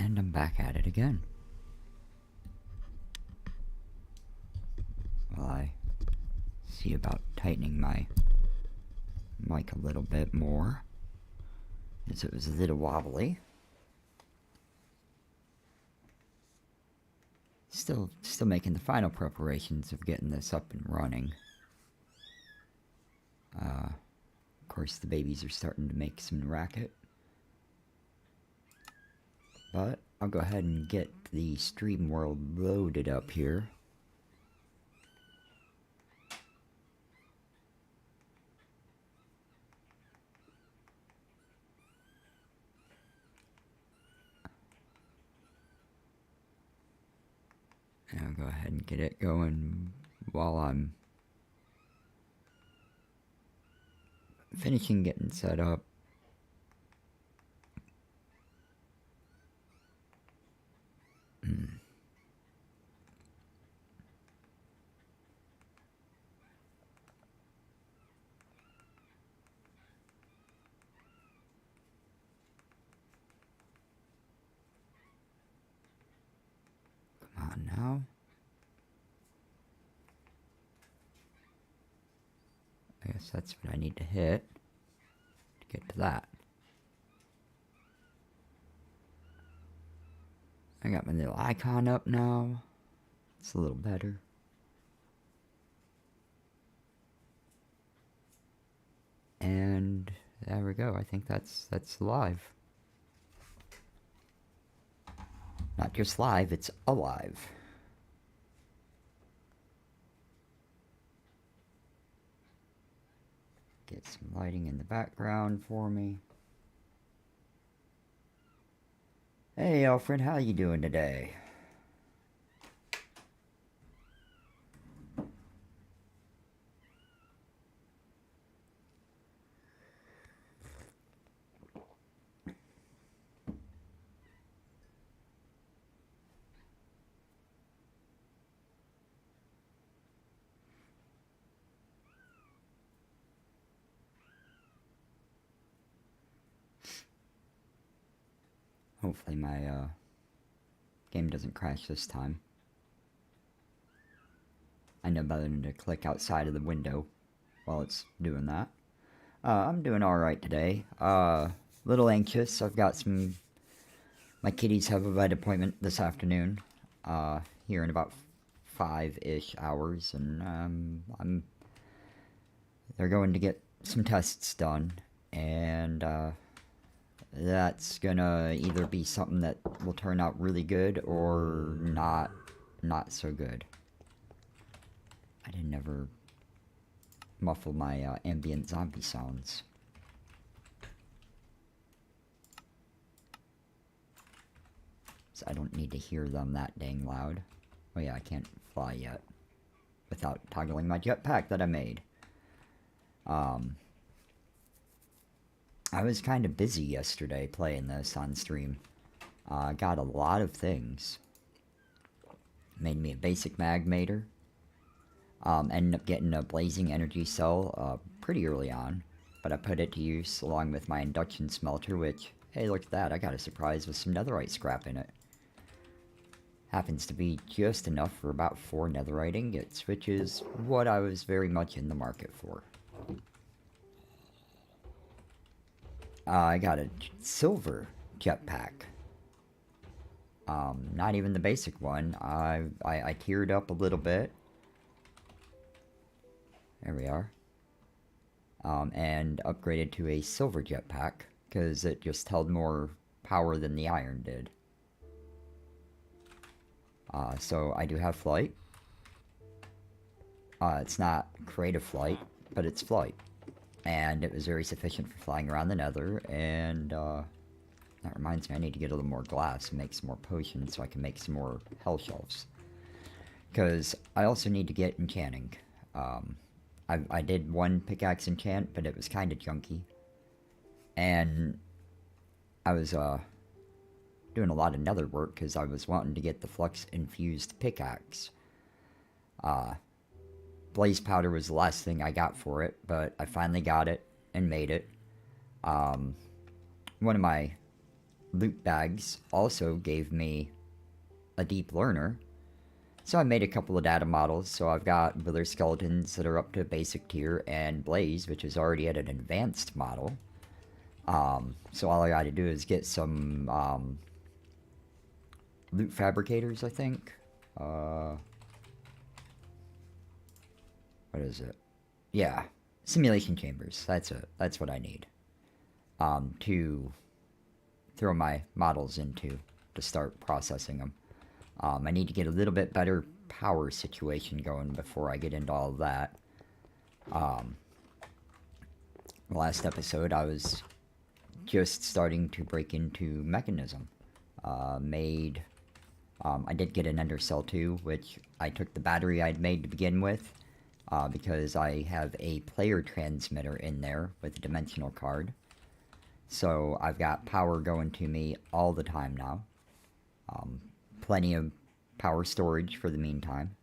And I'm back at it again. Well, I see about tightening my mic a little bit more, as it was a little wobbly. Still making the final preparations of getting this up and running. Of course, the babies are starting to make some racket. But I'll go ahead and get the stream world loaded up here. And I'll go ahead and get it going while I'm finishing getting set up. Come on now. I guess that's what I need to hit to get to that. I got my little icon up now. It's a little better. And there we go. I think that's live. Not just live, it's alive. Get some lighting in the background for me. Hey Alfred, how you doing today? Hopefully my game doesn't crash this time. I know better than to click outside of the window while it's doing that. I'm doing alright today. Little anxious. I've got my kitties have a vet appointment this afternoon. Here in about 5-ish hours, and they're going to get some tests done, and that's gonna either be something that will turn out really good or not so good. I didn't ever muffle my ambient zombie sounds. So I don't need to hear them that dang loud. Oh yeah, I can't fly yet without toggling my jetpack that I made. I was kind of busy yesterday playing this on stream. Got a lot of things. Made me a basic magmator. Ended up getting a blazing energy cell pretty early on, but I put it to use along with my induction smelter, which, hey, look at that, I got a surprise with some netherite scrap in it. Happens to be just enough for about 4 netherite ingots, which is what I was very much in the market for. I got a silver jetpack. Not even the basic one. I tiered up a little bit. There we are. And upgraded to a silver jetpack, because it just held more power than the iron did. So I do have flight. It's not creative flight, but it's flight. And it was very sufficient for flying around the nether, and that reminds me, I need to get a little more glass and make some more potions so I can make some more hell shelves. Because I also need to get enchanting. I did one pickaxe enchant, but it was kind of junky. And I was doing a lot of nether work because I was wanting to get the flux-infused pickaxe. Blaze powder was the last thing I got for it, but I finally got it and made it. One of my loot bags also gave me a deep learner. So I made a couple of data models. So I've got Wither Skeletons that are up to basic tier, and Blaze, which is already at an advanced model. So all I gotta do is get some loot fabricators, I think. What is it? Yeah, simulation chambers. That's it. That's what I need. To throw my models into to start processing them. I need to get a little bit better power situation going before I get into all of that. The last episode, I was just starting to break into Mechanism. I did get an Ender Cell too, which I took the battery I'd made to begin with, because I have a player transmitter in there with a dimensional card. So I've got power going to me all the time now. Plenty of power storage for the meantime.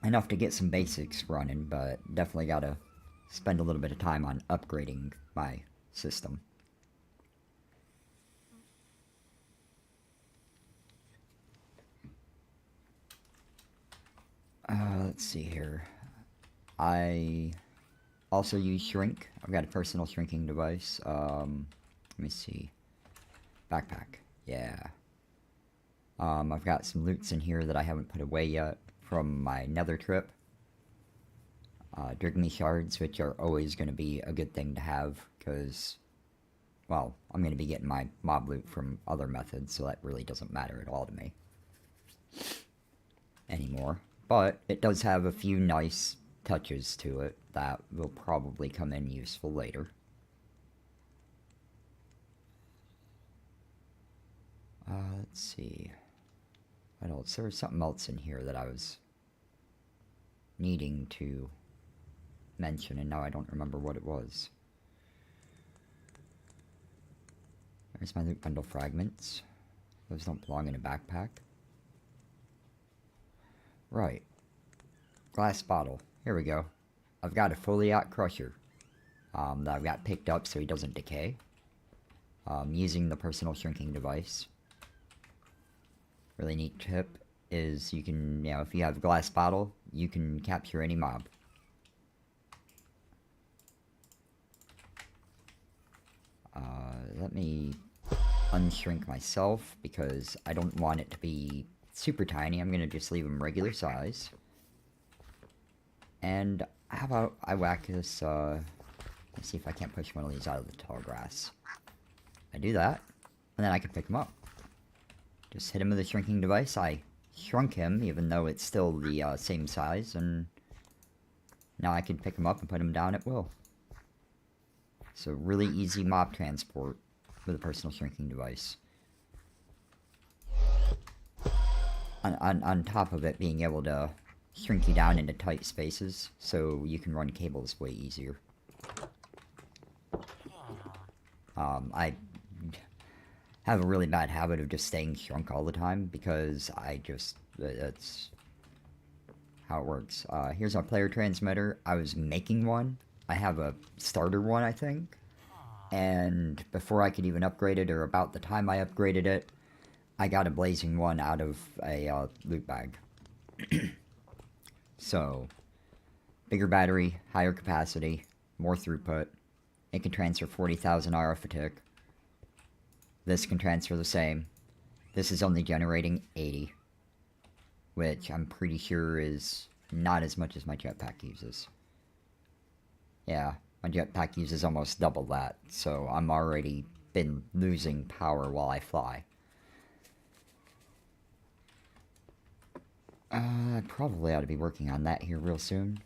Enough to get some basics running, but definitely gotta spend a little bit of time on upgrading my system. Let's see here. I also use shrink. I've got a personal shrinking device. Let me see. Backpack. Yeah. I've got some loots in here that I haven't put away yet from my nether trip. Drigmy shards, which are always going to be a good thing to have, because, well, I'm going to be getting my mob loot from other methods, so that really doesn't matter at all to me anymore. But it does have a few nice touches to it that will probably come in useful later. Let's see. What else? There was something else in here that I was needing to mention, and now I don't remember what it was. There's my loot bundle fragments. Those don't belong in a backpack. Right. Glass bottle. Here we go. I've got a Foliot Crusher that I've got picked up so he doesn't decay. Using the personal shrinking device. Really neat tip is you can, if you have a glass bottle, you can capture any mob. Let me unshrink myself because I don't want it to be super tiny. I'm going to just leave them regular size. And how about I whack this, let's see if I can't push one of these out of the tall grass. I do that, and then I can pick them up. Just hit him with a shrinking device. I shrunk him, even though it's still the same size, and now I can pick him up and put him down at will. So really easy mob transport with a personal shrinking device. On top of it being able to shrink you down into tight spaces, so you can run cables way easier. I have a really bad habit of just staying shrunk all the time, because that's how it works. Here's our player transmitter. I was making one. I have a starter one, I think. And before I could even upgrade it, or about the time I upgraded it, I got a blazing one out of a loot bag. So, bigger battery, higher capacity, more throughput. It can transfer 40,000 RF a tick. This can transfer the same. This is only generating 80. Which I'm pretty sure is not as much as my jetpack uses. Yeah, my jetpack uses almost double that, so I'm already been losing power while I fly. I probably ought to be working on that here real soon.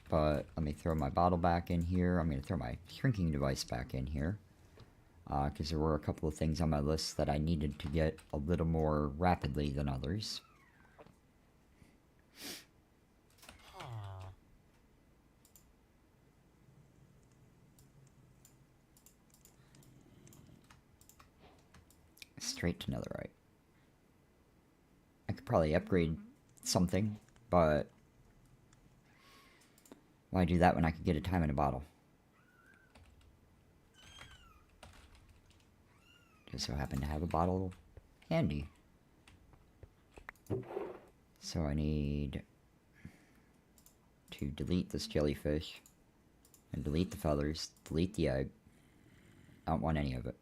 But let me throw my bottle back in here. I'm going to throw my shrinking device back in here. Because there were a couple of things on my list that I needed to get a little more rapidly than others. Straight to netherite. I could probably upgrade something, but why do that when I could get a time in a bottle? just so happen to have a bottle handy. So I need to delete this jellyfish and delete the feathers, delete the egg. I don't want any of it.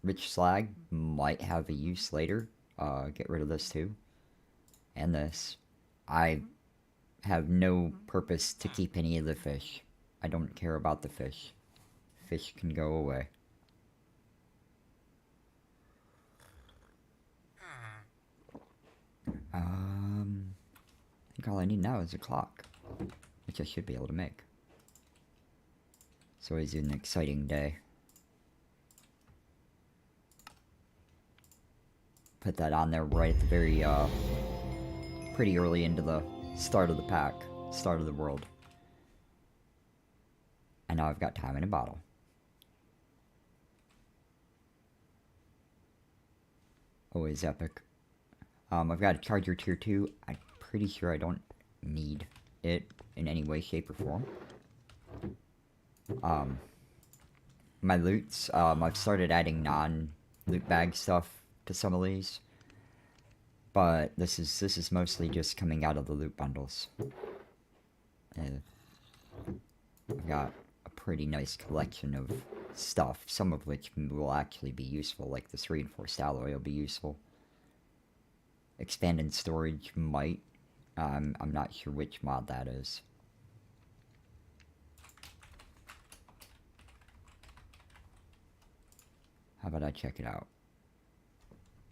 Rich slag might have a use later. Get rid of this too. And this. I have no purpose to keep any of the fish. I don't care about the fish. Fish can go away. I think all I need now is a clock, which I should be able to make. It's always an exciting day. Put that on there right at the very, pretty early into the start of the pack, start of the world. And now I've got time in a bottle. Always epic. I've got a charger tier 2. I'm pretty sure I don't need it in any way, shape, or form. My loots, I've started adding non-loot bag stuff to some of these. But this is mostly just coming out of the loot bundles. I've got a pretty nice collection of stuff, some of which will actually be useful, like this reinforced alloy will be useful. Expanded storage might. I'm not sure which mod that is. How about I check it out?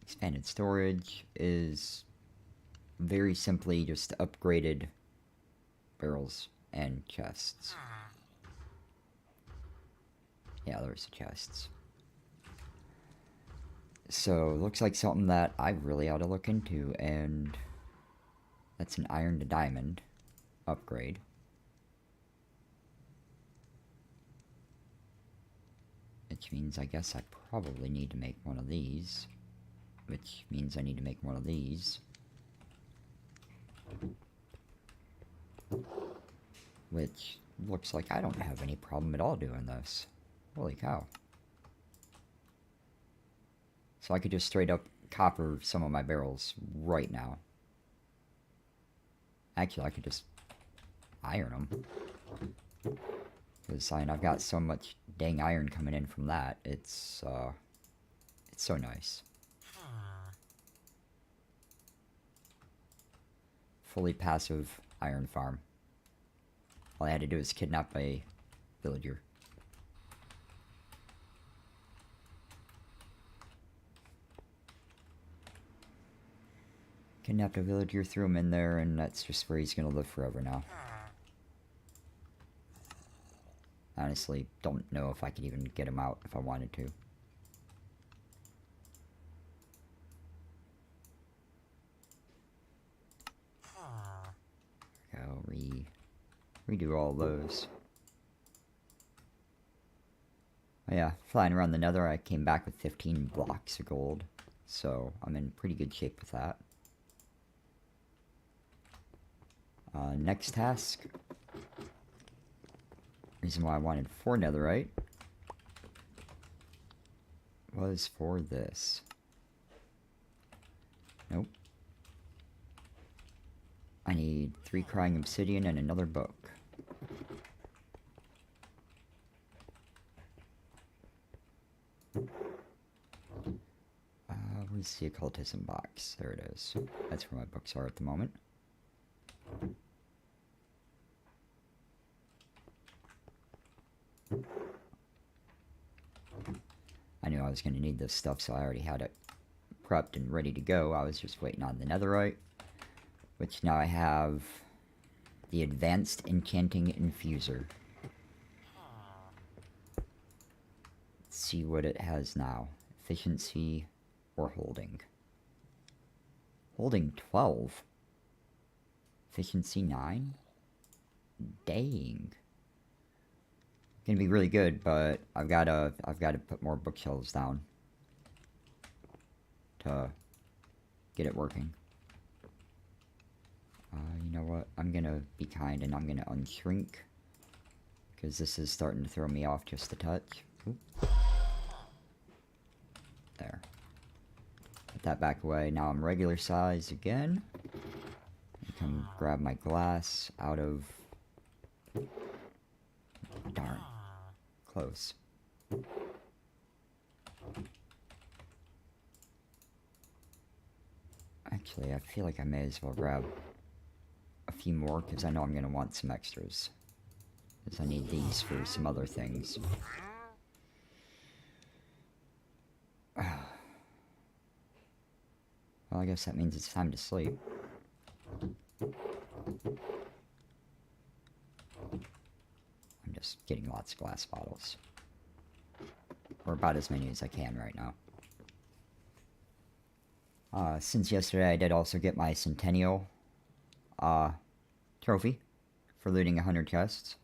Expanded storage is very simply just upgraded barrels and chests. Yeah, there's the chests. So, looks like something that I really ought to look into, and that's an iron to diamond upgrade. Which means I guess I probably need to make one of these. Which means I need to make one of these. Which looks like I don't have any problem at all doing this. Holy cow. So I could just straight up copper some of my barrels right now. Actually, I could just iron them. Because I've got so much dang iron coming in from that. It's so nice. Fully passive iron farm. All I had to do is kidnap a villager. Kidnapped a villager, threw him in there, and that's just where he's gonna live forever now. Honestly, don't know if I could even get him out if I wanted to. Go redo all those. Oh yeah, flying around the nether, I came back with 15 blocks of gold, so I'm in pretty good shape with that. Next task. Reason why I wanted 4 netherite was for this. Nope. I need 3 crying obsidian and another book. Where's the occultism box? There it is. That's where my books are at the moment. I knew I was going to need this stuff, so I already had it prepped and ready to go. I was just waiting on the netherite, which now I have the advanced enchanting infuser. Let's see what it has now. Efficiency or holding. Holding 12. Efficiency 9. Dang. Gonna be really good, but I've gotta put more bookshelves down to get it working. You know what? I'm gonna be kind and I'm gonna unshrink, because this is starting to throw me off just a touch. Oop. There. Put that back away. Now I'm regular size again. I can grab my glass out of... Darn. Close. Actually, I feel like I may as well grab a few more, because I know I'm going to want some extras. Because I need these for some other things. Well, I guess that means it's time to sleep. I'm just getting lots of glass bottles. Or about as many as I can right now. Since yesterday, I did also get my Centennial trophy for looting 100 chests.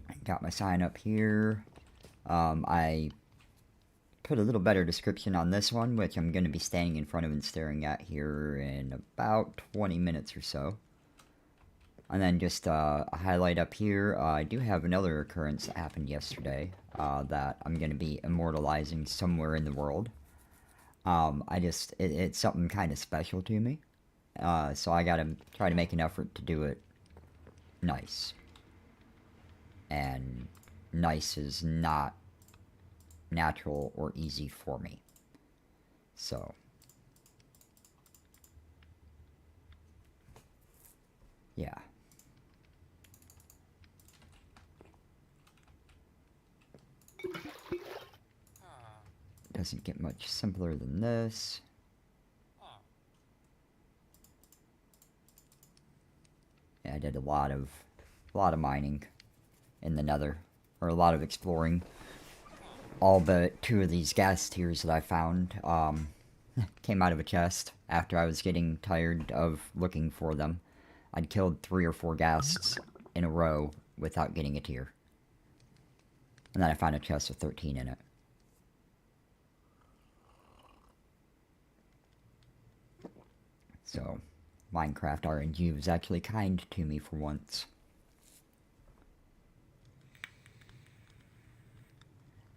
I got my sign up here. I put a little better description on this one, which I'm going to be standing in front of and staring at here in about 20 minutes or so. And then just a highlight up here, I do have another occurrence that happened yesterday that I'm going to be immortalizing somewhere in the world. It's something kind of special to me. So I got to try to make an effort to do it nice. And nice is not natural or easy for me. So... yeah. Doesn't get much simpler than this. Yeah, I did a lot of mining in the Nether, or a lot of exploring. All but 2 of these gas tiers that I found came out of a chest after I was getting tired of looking for them. I'd killed 3 or 4 ghasts in a row without getting a tier. And then I found a chest with 13 in it. So, Minecraft RNG was actually kind to me for once.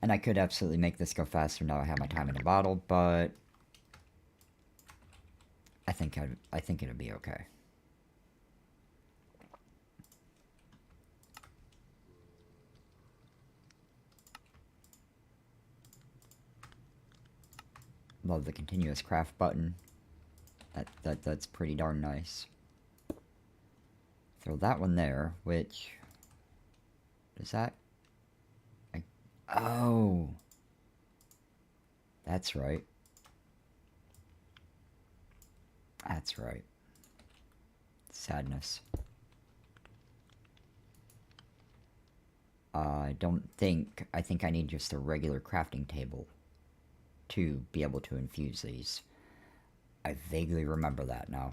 And I could absolutely make this go faster now I have my time in a bottle, but... I think it'll be okay. Love the continuous craft button. That's pretty darn nice. Throw that one there, which... Is that... Oh! That's right. That's right. Sadness. I think I need just a regular crafting table to be able to infuse these. I vaguely remember that now.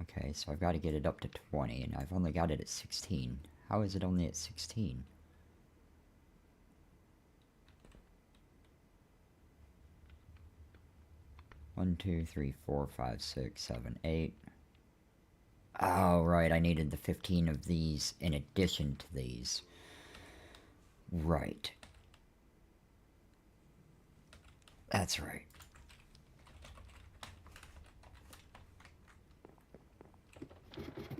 Okay, so I've got to get it up to 20, and I've only got it at 16. How is it only at 16? One, two, three, 4, 5, 6, 7, 8. Oh, right, I needed the 15 of these in addition to these. Right. That's right.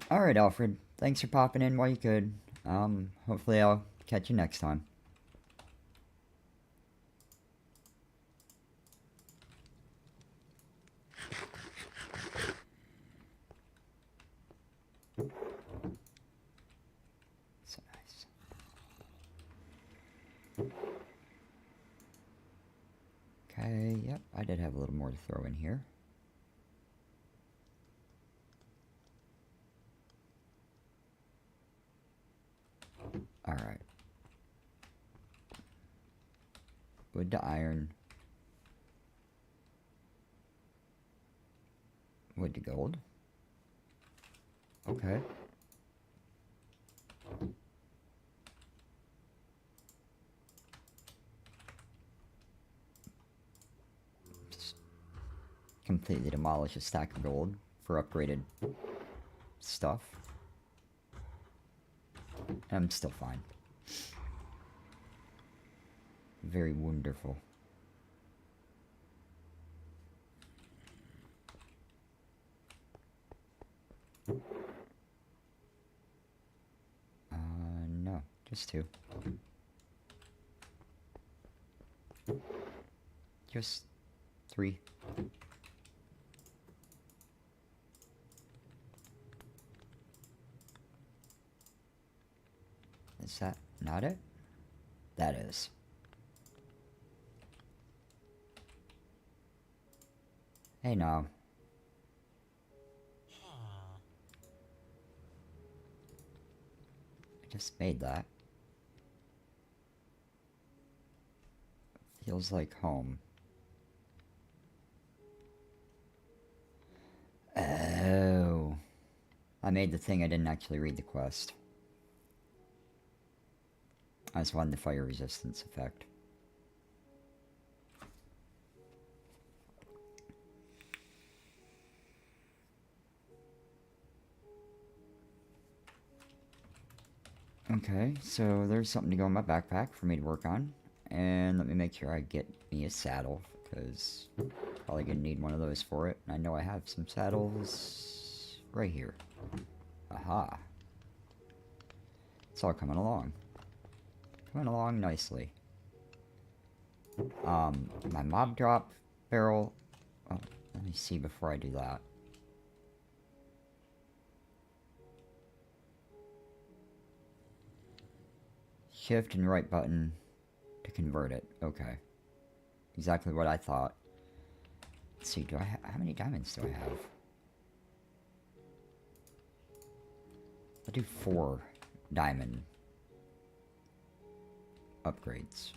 Alright, Alfred. Thanks for popping in while you could. Hopefully I'll catch you next time. So nice. Okay, yep, I did have a little more to throw in here. Alright. Wood to iron. Wood to gold. Okay. Just completely demolish a stack of gold for upgraded stuff. I'm still fine. Very wonderful. No, just 2. Just 3. Is that not it? That is. Hey, no. I just made that. Feels like home. Oh. I made the thing, I didn't actually read the quest. I just wanted the fire resistance effect. Okay, so there's something to go in my backpack for me to work on. And let me make sure I get me a saddle, because probably gonna need one of those for it. I know I have some saddles right here. Aha. It's all coming along. Coming along nicely. My mob drop barrel. Oh, let me see before I do that. Shift and right button to convert it. Okay. Exactly what I thought. Let's see, do I how many diamonds do I have? I'll do 4 diamond upgrades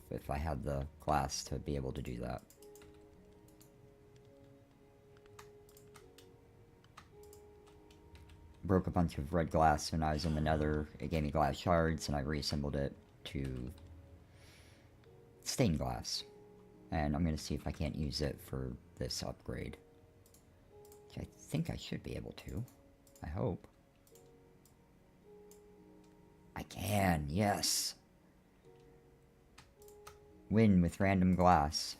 if I had the glass to be able to do that. Broke a bunch of red glass when I was in the nether. It gave me glass shards and I reassembled it to stained glass. And I'm going to see if I can't use it for this upgrade. Which I think I should be able to. I hope. I can, yes! Win with random glass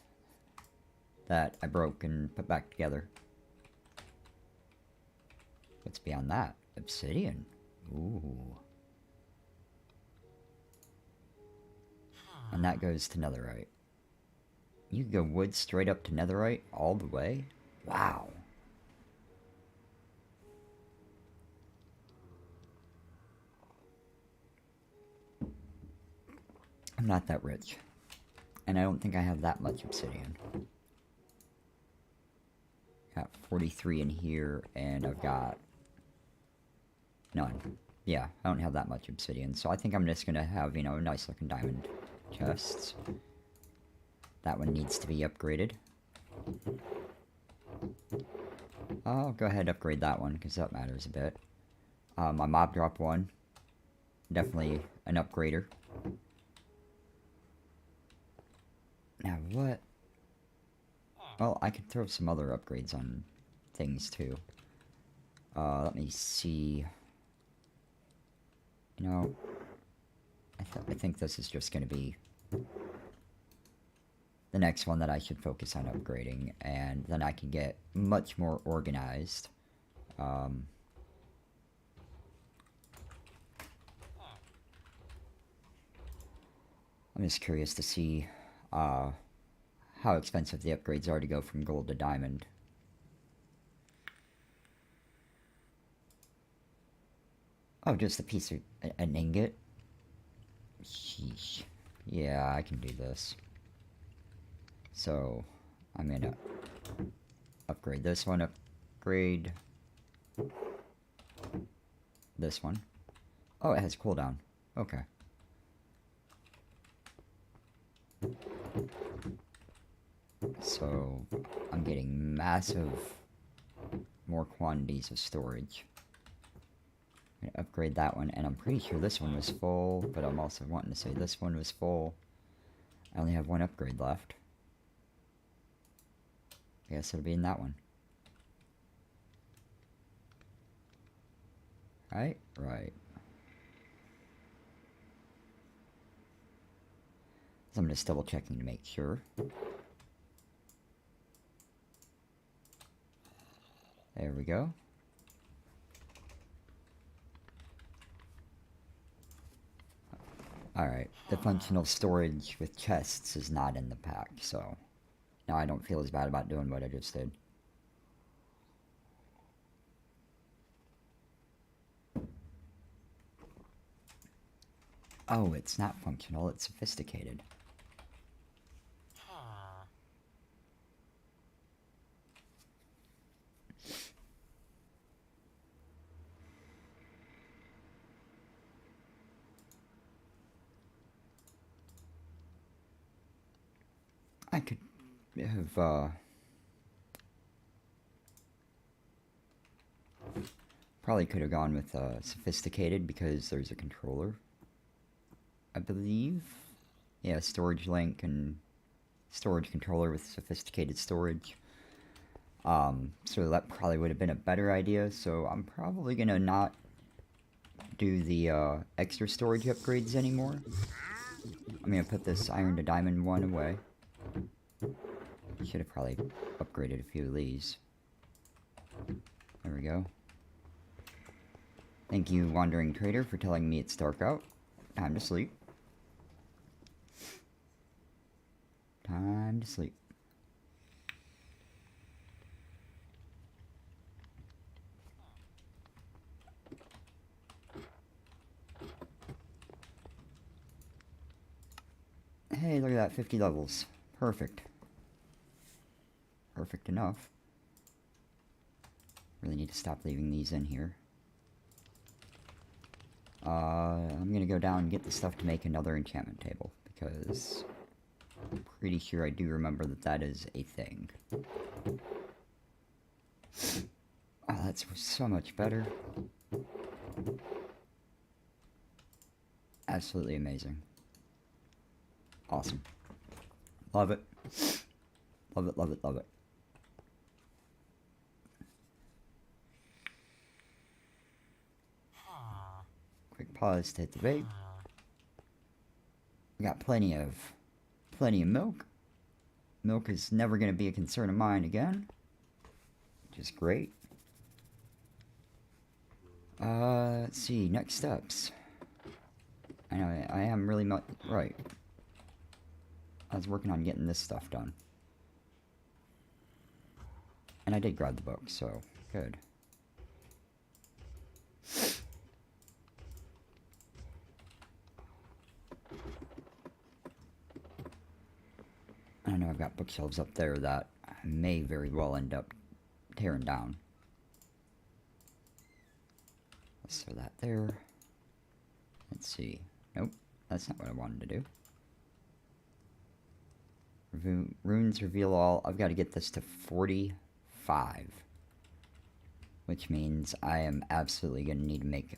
that I broke and put back together. What's beyond that? Obsidian. Ooh. And that goes to netherite. You can go wood straight up to netherite all the way? Wow. I'm not that rich. And I don't think I have that much obsidian. Got 43 in here, and I've got none. Yeah, I don't have that much obsidian, so I think I'm just gonna have, you know, nice looking diamond chests. That one needs to be upgraded. I'll go ahead and upgrade that one, because that matters a bit. My mob drop one. Definitely an upgrader. Now what? Well, I could throw some other upgrades on things too. Let me see. You know, I think this is just going to be the next one that I should focus on upgrading, and then I can get much more organized. I'm just curious to see how expensive the upgrades are to go from gold to diamond. Oh, just a piece of an ingot? Sheesh. Yeah, I can do this. So, I'm gonna upgrade this one, upgrade this one. Oh, it has cooldown. Okay. So, I'm getting massive more quantities of storage. I'm gonna upgrade that one, and I'm pretty sure this one was full, but I'm also wanting to say this one was full. I only have one upgrade left. I guess it'll be in that one. Right? Right. So I'm just double checking to make sure. There we go. Alright, the functional storage with chests is not in the pack, so now I don't feel as bad about doing what I just did. Oh, it's not functional, it's sophisticated. I could have, probably could have gone with sophisticated because there's a controller, I believe. Yeah, storage link and storage controller with sophisticated storage. So that probably would have been a better idea. So I'm probably gonna not do the extra storage upgrades anymore. I'm gonna put this iron to diamond one away. Should have probably upgraded a few of these. There we go. Thank you, Wandering Trader, for telling me it's dark out. Time to sleep. Time to sleep. Hey, look at that, 50 levels. Perfect. Perfect enough. Really need to stop leaving these in here. I'm gonna go down and get the stuff to make another enchantment table, because I'm pretty sure I do remember that that is a thing. Oh, that's so much better. Absolutely amazing. Awesome. Love it. Love it, love it, love it. Quick pause to hit the vape. We got plenty of milk. Milk is never going to be a concern of mine again, which is great. Let's see, next steps. I know I am really right. I was working on getting this stuff done. And I did grab the book, so good. I know I've got bookshelves up there that I may very well end up tearing down. Let's throw that there. Let's see. Nope, that's not what I wanted to do. Runes reveal all. I've got to get this to 45. Which means I am absolutely going to need to make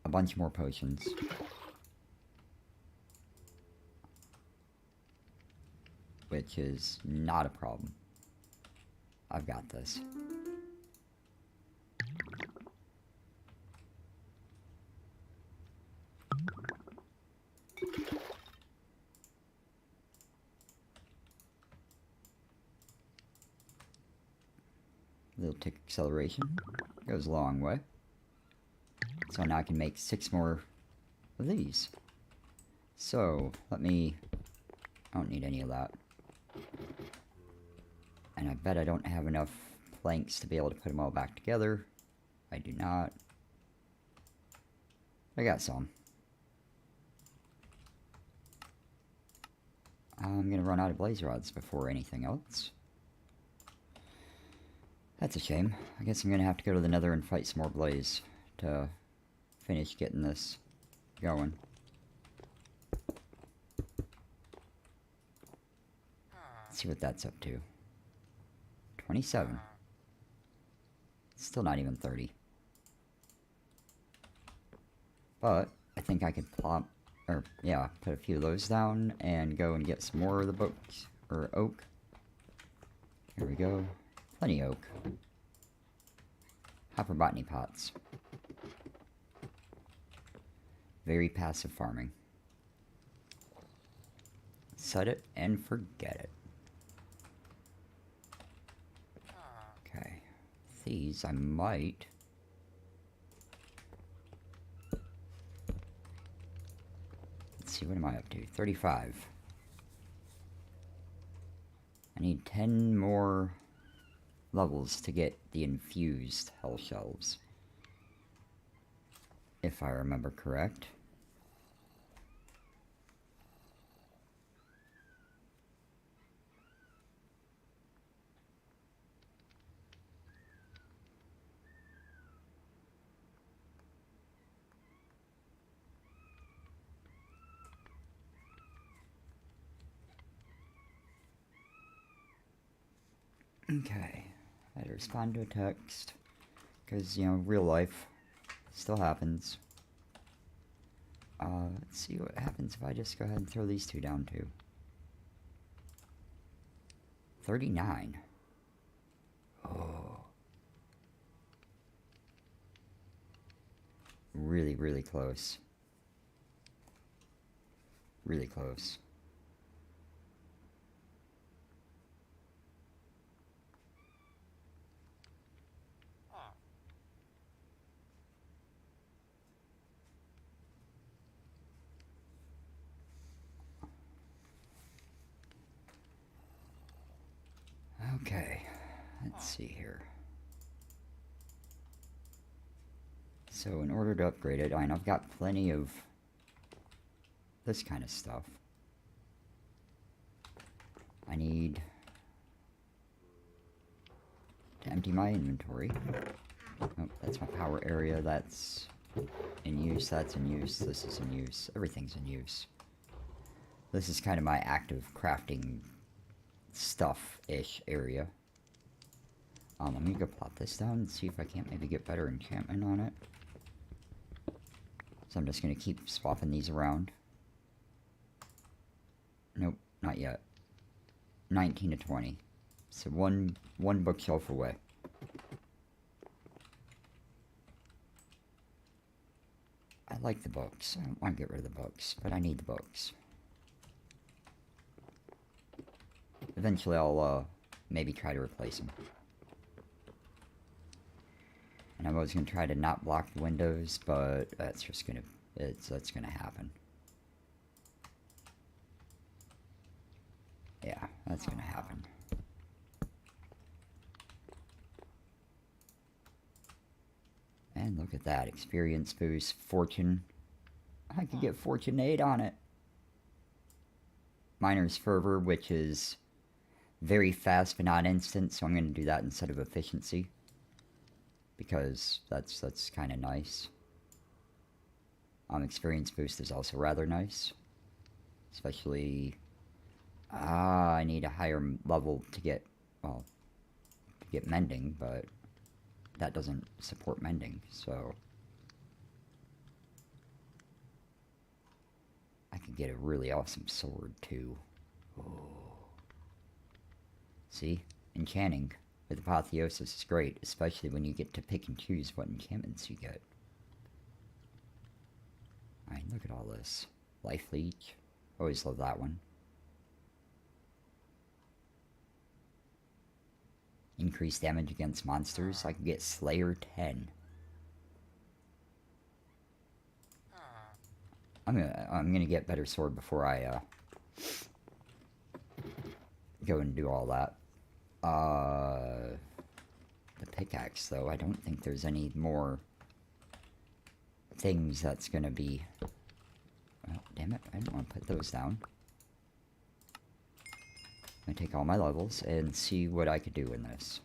a bunch more potions. Which is not a problem. I've got this. Little tick acceleration goes a long way. So now I can make 6 more of these. So let me. I don't need any of that. And I bet I don't have enough planks to be able to put them all back together. I do not. I got some. I'm gonna run out of blaze rods before anything else. That's a shame. I guess I'm gonna have to go to the nether and fight some more blaze to finish getting this going. Let's see what that's up to. 27. Still not even 30. But I think I could plop, or yeah, put a few of those down and go and get some more of the books, or oak. Here we go. Plenty of oak. Hopper botany pots. Very passive farming. Set it and forget it. Okay. These I might... Let's see, what am I up to? 35. I need 10 more levels to get the infused hell shelves. If I remember correct. Okay, I had to respond to a text, because, you know, real life still happens. Let's see what happens if I just go ahead and throw these two down too. 39. Oh. Really, really close. Really close. Okay, let's see here. So in order to upgrade it, I've got plenty of this kind of stuff. I need to empty my inventory. Oh, that's my power area. That's in use. That's in use. This is in use. Everything's in use. This is kind of my active crafting stuff-ish area. Let me go plot this down and see if I can't maybe get better enchantment on it. So I'm just going to keep swapping these around. Nope, not yet. 19 to 20. So one bookshelf away. I like the books. I don't want to get rid of the books, but I need the books. Eventually I'll maybe try to replace them. And I was going to try to not block the windows, but that's just going to, that's going to happen. Yeah, that's going to happen. And look at that, experience boost, fortune. I could get fortune 8 on it. Miner's fervor, which is very fast but not instant, so I'm going to do that instead of efficiency. Because that's kind of nice. Experience boost is also rather nice. Especially... I need a higher level to get, well, to get mending, but that doesn't support mending, so... I could get a really awesome sword, too. Oh. See? Enchanting with Apotheosis is great, especially when you get to pick and choose what enchantments you get. Alright, look at all this. Life Leech. Always love that one. Increased damage against monsters. I can get Slayer 10. I'm gonna get better sword before I go and do all that. The pickaxe, though, I don't think there's any more things that's gonna be... Oh, damn it, I didn't want to put those down. I'm gonna take all my levels and see what I could do in this.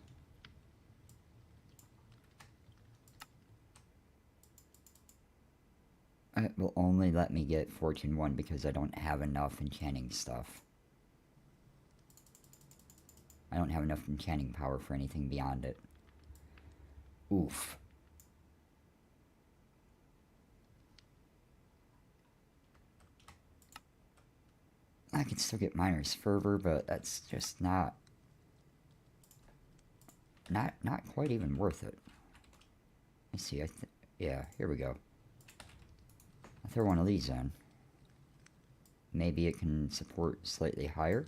It will only let me get Fortune 1 because I don't have enough enchanting stuff. I don't have enough enchanting power for anything beyond it. Oof. I can still get Miner's Fervor, but that's just not quite even worth it. Let's see, yeah, here we go. throw one of these in. Maybe it can support slightly higher.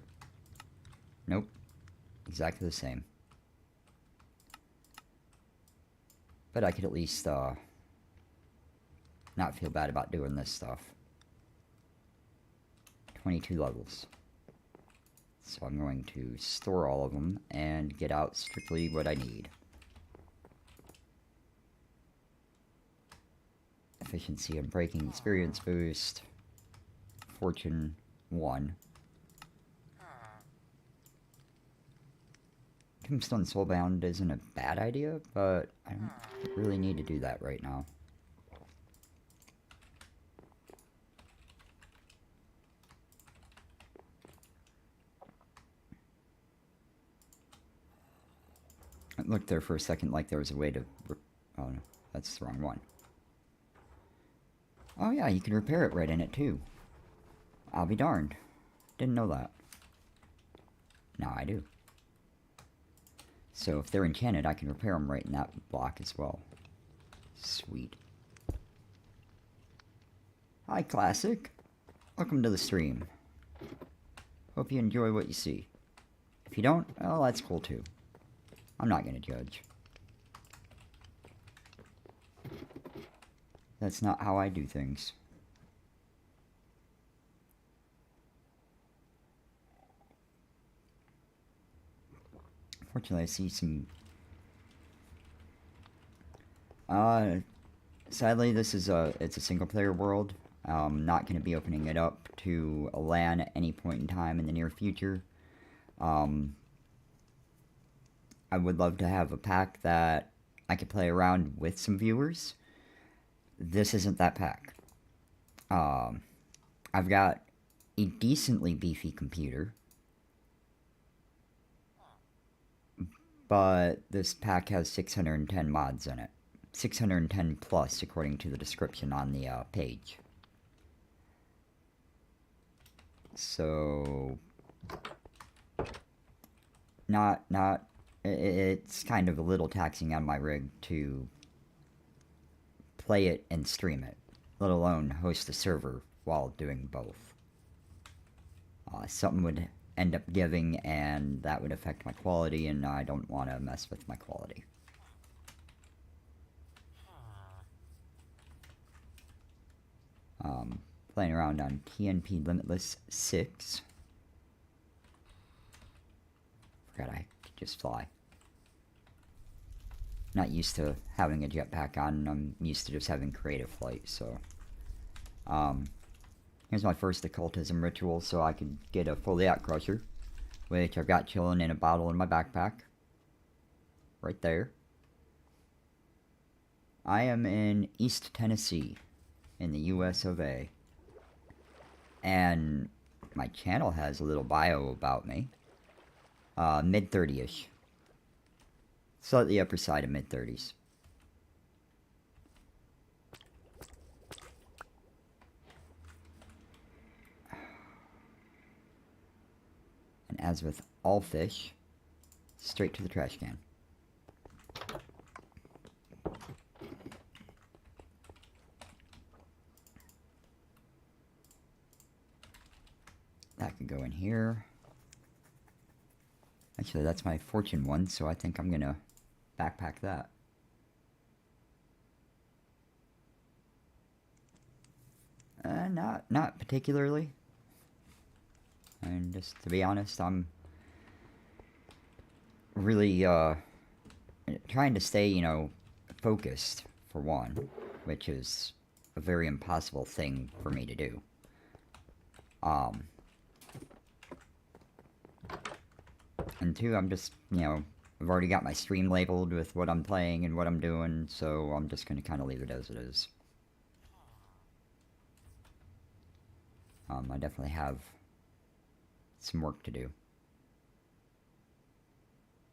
Nope. Exactly the same. But I could at least not feel bad about doing this stuff. 22 levels. So I'm going to store all of them and get out strictly what I need. Efficiency and braking experience boost. Fortune 1. Tombstone Soulbound isn't a bad idea, but I don't really need to do that right now. It looked there for a second like there was a way to... Oh, no, that's the wrong one. Oh yeah, you can repair it right in it too. I'll be darned. Didn't know that. Now I do. So if they're enchanted, I can repair them right in that block as well. Sweet. Hi, Classic. Welcome to the stream. Hope you enjoy what you see. If you don't, well, that's cool too. I'm not going to judge. That's not how I do things. Fortunately, I see some... sadly, this is it's a single-player world. Not going to be opening it up to a LAN at any point in time in the near future. I would love to have a pack that I could play around with some viewers. This isn't that pack. I've got a decently beefy computer, but this pack has 610 mods in it. 610 plus, according to the description on the page. So, it's kind of a little taxing on my rig to play it and stream it, let alone host a server while doing both. Something would end up giving, and that would affect my quality, and I don't want to mess with my quality. Playing around on TNP Limitless 6. Forgot I could just fly. Not used to having a jetpack on. I'm used to just having creative flight, so... here's my first occultism ritual, so I could get a Foliat Crusher, which I've got chilling in a bottle in my backpack. Right there. I am in East Tennessee, in the US of A. And my channel has a little bio about me. Mid-30ish. Slightly upper side of mid-30s. And as with all fish, straight to the trash can. That could go in here. Actually, that's my fortune one, so I think I'm gonna backpack that. Not particularly. And just to be honest, I'm really trying to stay, you know, focused for one, which is a very impossible thing for me to do. And two, I'm just, you know, I've already got my stream labeled with what I'm playing and what I'm doing, so I'm just going to kind of leave it as it is. I definitely have some work to do.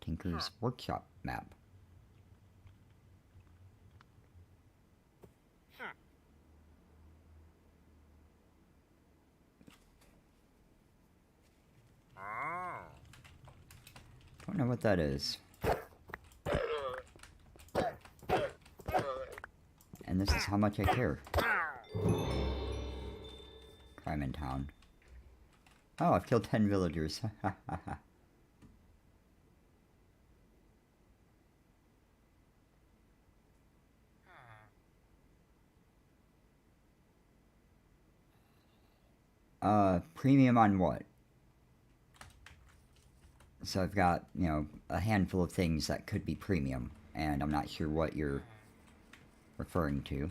Tinker's Workshop map. Don't know what that is. And this is how much I care. I'm in town. Oh, I've killed 10 villagers. Premium on what? So I've got, you know, a handful of things that could be premium, and I'm not sure what you're referring to.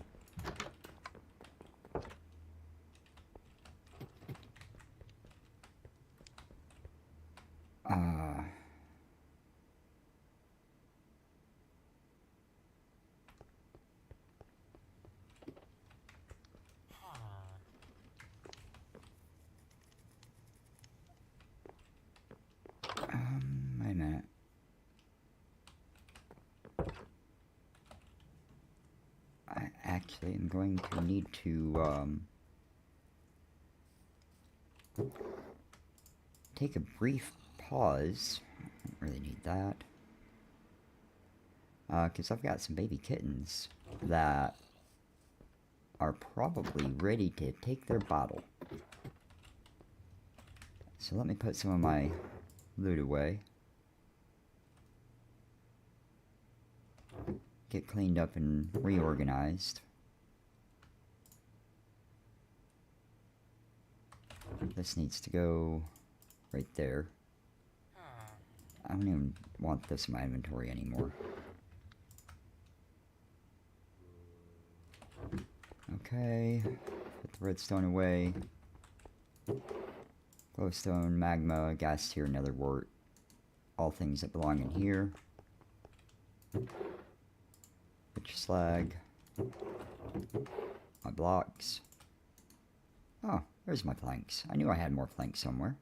Wait a minute. I actually am going to need to, take a brief pause. I don't really need that. Because I've got some baby kittens that are probably ready to take their bottle. So let me put some of my loot away. Get cleaned up and reorganized. This needs to go right there. I don't even want this in my inventory anymore. Okay, put the redstone away. Glowstone, magma, gas tier, nether wart. All things that belong in here. Pitch slag. My blocks. Oh, there's my planks. I knew I had more planks somewhere.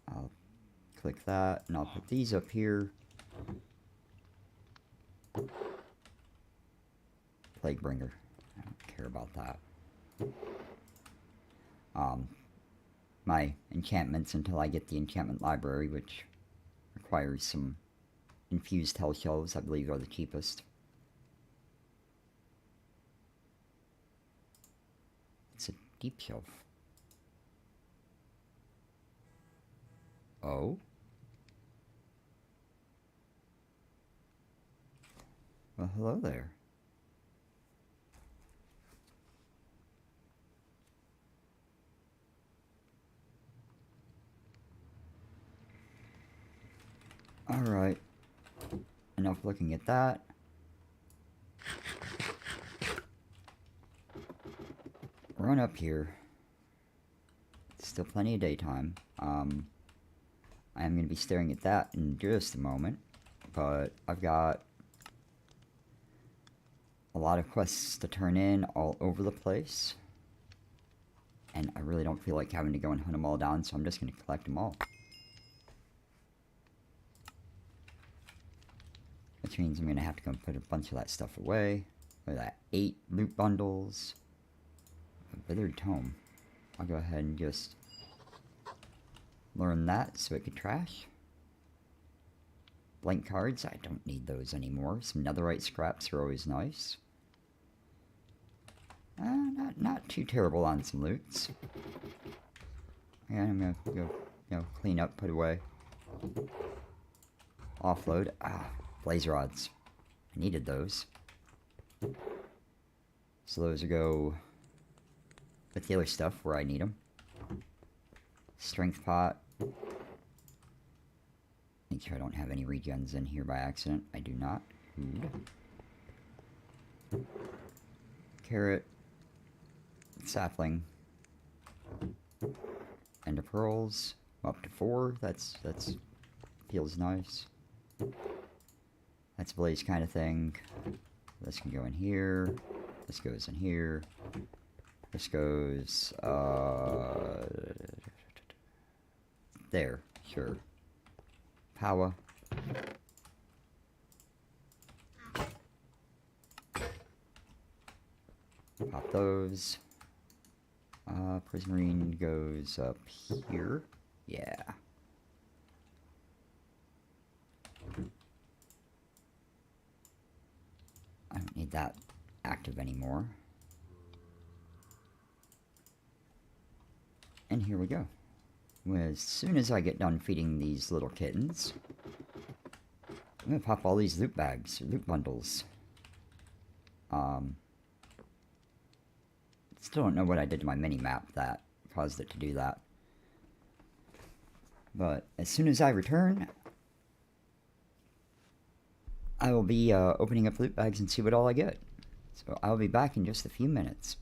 I'll click that, and I'll put these up here. Plaguebringer. I don't care about that. My enchantments until I get the enchantment library, which requires some infused hell shelves, I believe are the cheapest. It's a deep shelf. Oh? Well, hello there. Alright. Enough looking at that. Run up here. Still plenty of daytime. I am going to be staring at that in just a moment. But I've got a lot of quests to turn in all over the place. And I really don't feel like having to go and hunt them all down, so I'm just going to collect them all. Which means I'm going to have to go and put a bunch of that stuff away. Look at that, 8 loot bundles. A withered tome. I'll go ahead and just learn that so it could trash. Blank cards, I don't need those anymore. Some netherite scraps are always nice. Not too terrible on some loots. And I'm gonna go, you know, clean up, put away. Offload. Blaze rods. I needed those. So those will go with the other stuff where I need them. Strength pot. Make sure I don't have any regens in here by accident. I do not. Food. Carrot. Sapling. Ender pearls. Up to 4. That's feels nice. That's blaze kind of thing. This can go in here. This goes in here. This goes there. Sure. Power. Pop those. Prismarine goes up here. Yeah. that active anymore. And here we go. As soon as I get done feeding these little kittens, I'm going to pop all these loot bags, loot bundles. Still don't know what I did to my mini-map that caused it to do that. But as soon as I return, I will be opening up loot bags and see what all I get. So I'll be back in just a few minutes.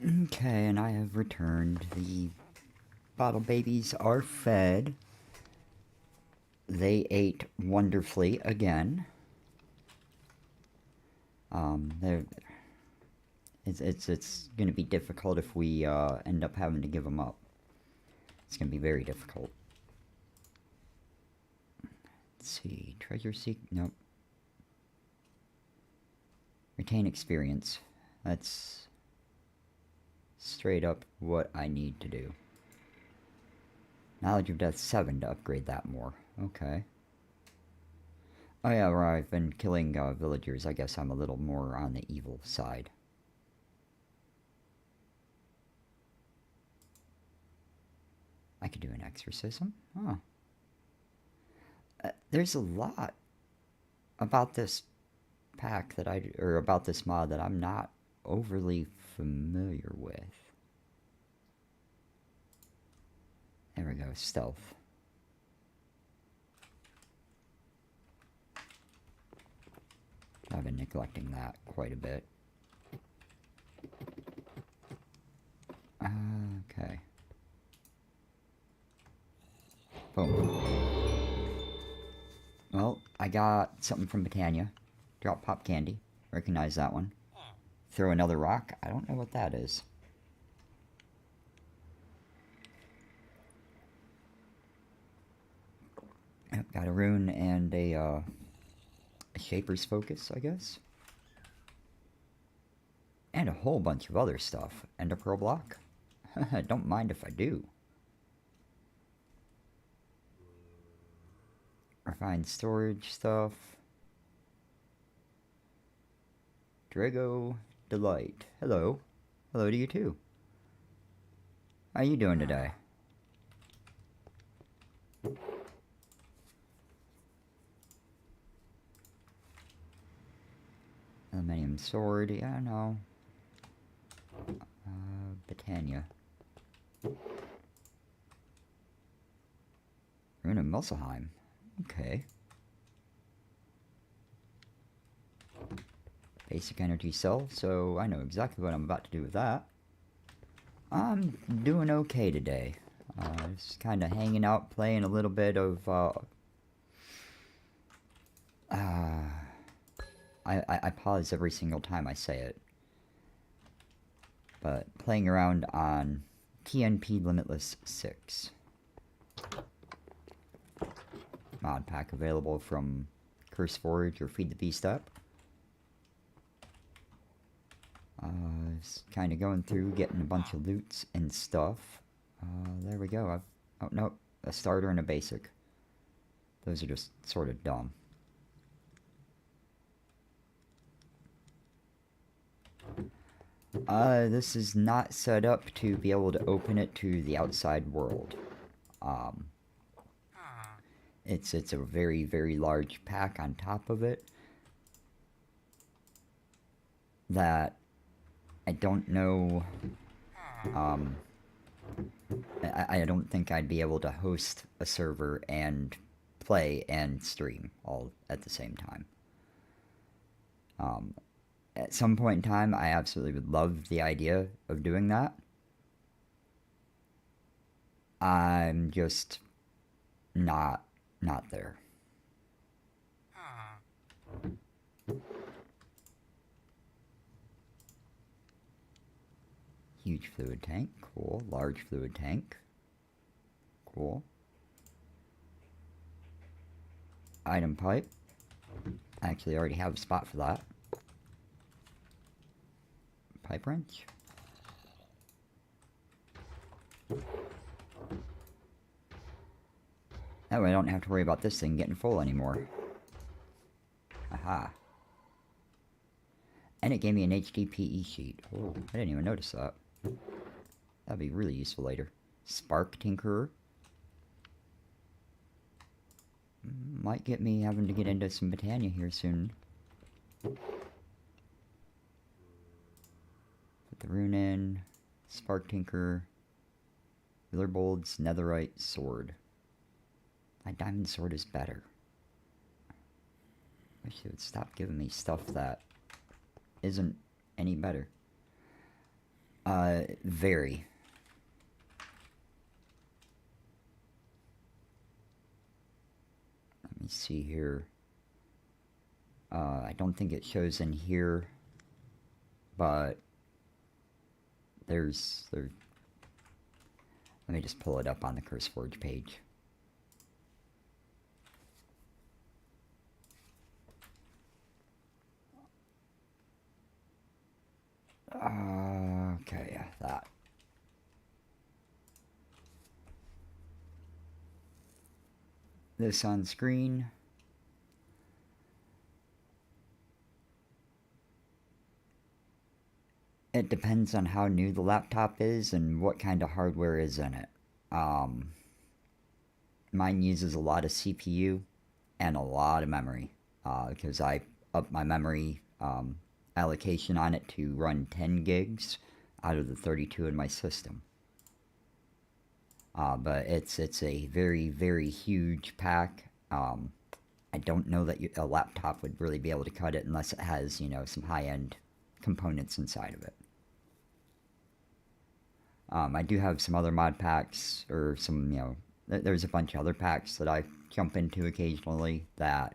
Okay, and I have returned. The bottle babies are fed. They ate wonderfully again. It's going to be difficult if we end up having to give them up. It's going to be very difficult. Let's see, treasure seek. Nope. Retain experience. That's straight up what I need to do. Knowledge of Death 7 to upgrade that more. Okay. Oh yeah, where I've been killing villagers, I guess I'm a little more on the evil side. I could do an exorcism? Huh. There's a lot about this pack that or about this mod that I'm not overly familiar with. There we go, stealth. I've been neglecting that quite a bit. Okay. Boom. Well, I got something from Britannia. Drop pop candy. Recognize that one. Throw another rock. I don't know what that is. Yep, got a rune and a Shaper's Focus, I guess. And a whole bunch of other stuff. And a pearl block. Don't mind if I do. Refined storage stuff. Drago Delight. Hello. Hello to you too. How are you doing today? Aluminium sword. Yeah, no. Britannia. Rune of Musselheim. Okay. Basic energy cell, so I know exactly what I'm about to do with that. I'm doing okay today. Just kind of hanging out, playing a little bit of, I pause every single time I say it. But playing around on TNP Limitless 6. Mod pack available from CurseForge or Feed the Beast app. Just kind of going through, getting a bunch of loots and stuff. There we go. Oh, no. A starter and a basic. Those are just sort of dumb. This is not set up to be able to open it to the outside world. It's a very, very large pack on top of it that I don't know. I don't think I'd be able to host a server and play and stream all at the same time. At some point in time, I absolutely would love the idea of doing that. I'm just not there. Huge fluid tank, cool. Large fluid tank, cool. Item pipe. I actually already have a spot for that. Pipe wrench. That way I don't have to worry about this thing getting full anymore. Aha. And it gave me an HDPE sheet. Oh, I didn't even notice that. That'd be really useful later. Spark Tinkerer. Might get me having to get into some Britannia here soon. Put the rune in. Spark Tinker. Witherbold's netherite sword. My diamond sword is better. Wish they would stop giving me stuff that isn't any better. Very. Let me see here. I don't think it shows in here, but there. Let me just pull it up on the CurseForge page. Okay, that. This on screen. It depends on how new the laptop is and what kind of hardware is in it. Mine uses a lot of CPU and a lot of memory because I upped my memory allocation on it to run 10 gigs out of the 32 in my system. But it's a very, very huge pack. I don't know that a laptop would really be able to cut it unless it has, some high-end components inside of it. I do have some other mod packs, or some, there's a bunch of other packs that I jump into occasionally that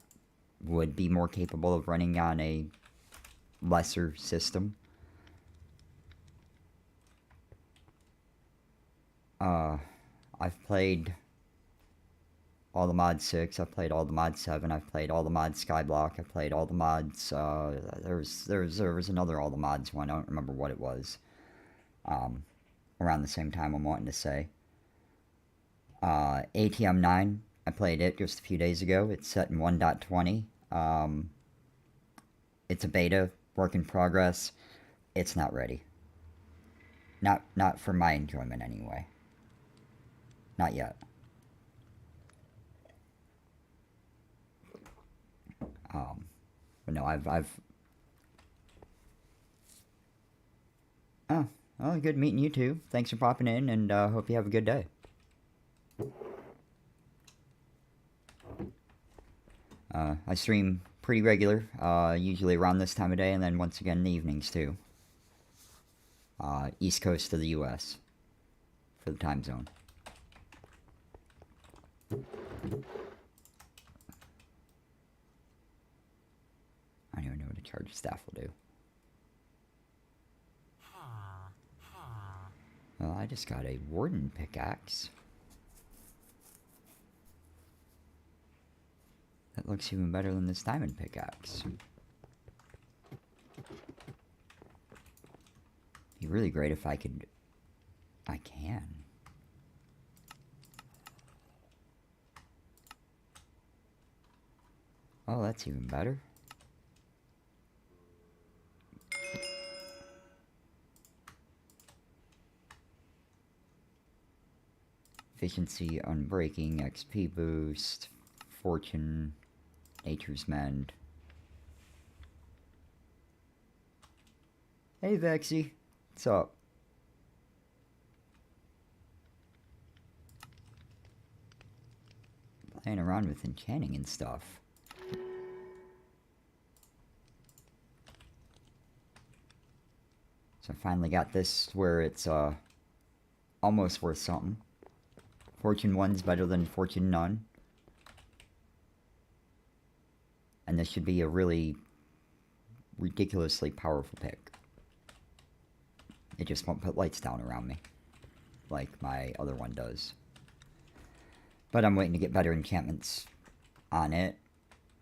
would be more capable of running on a lesser system. I've played all the mod 6, I've played all the mod 7, I've played all the mod Skyblock, I've played all the mods, there was another all the mods one, I don't remember what it was, around the same time I'm wanting to say. ATM 9, I played it just a few days ago, it's set in 1.20, it's a beta, work in progress, it's not ready. Not for my enjoyment anyway. Not yet. But no, I've. Oh, well, good meeting you too. Thanks for popping in, and hope you have a good day. I stream pretty regular, usually around this time of day, and then once again in the evenings too. East Coast of the U.S. for the time zone. I don't even know what a charge staff will do. Well, I just got a warden pickaxe. That looks even better than this diamond pickaxe. Be really great if I could... I can. Oh, that's even better. Efficiency, unbreaking, XP boost, fortune, nature's mend. Hey Vexy, what's up? Playing around with enchanting and stuff. So I finally got this where it's almost worth something. Fortune 1's better than Fortune none. And this should be a really ridiculously powerful pick. It just won't put lights down around me like my other one does. But I'm waiting to get better enchantments on it,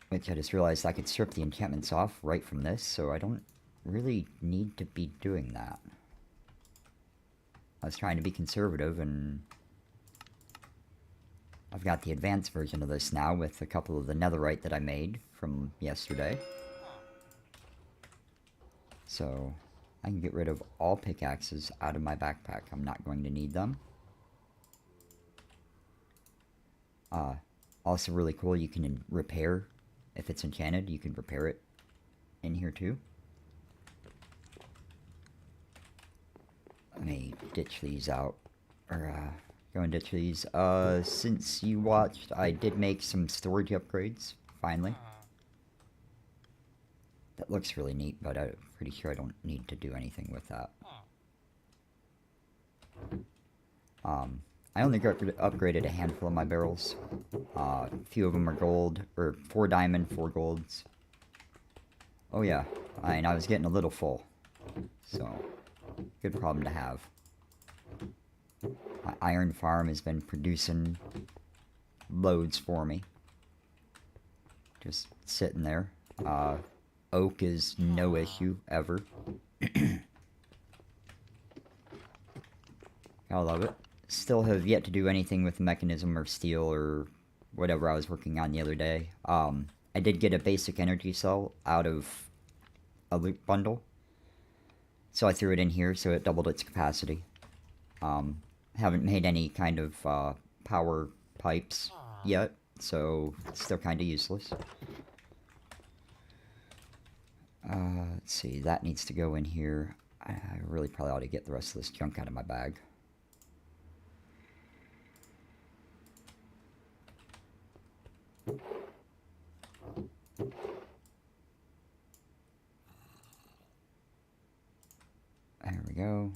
which I just realized I could strip the enchantments off right from this, so I don't really need to be doing that. I was trying to be conservative, and I've got the advanced version of this now with a couple of the netherite that I made from yesterday. So I can get rid of all pickaxes out of my backpack. I'm not going to need them. Also really cool, you can repair, if it's enchanted, you can repair it in here too. Let me ditch these out, or go and ditch these. Since you watched, I did make some storage upgrades, finally. That looks really neat, but I'm pretty sure I don't need to do anything with that. I only upgraded a handful of my barrels. A few of them are gold, or 4 diamond, 4 golds. Oh yeah, and I was getting a little full. So, good problem to have. My iron farm has been producing loads for me. Just sitting there. Oak is no issue, ever. I love it. Still have yet to do anything with mechanism or steel or whatever I was working on the other day. I did get a basic energy cell out of a loot bundle. So I threw it in here so it doubled its capacity. Haven't made any kind of power pipes yet, so it's still kind of useless. Let's see, that needs to go in here. I really probably ought to get the rest of this junk out of my bag. There we go.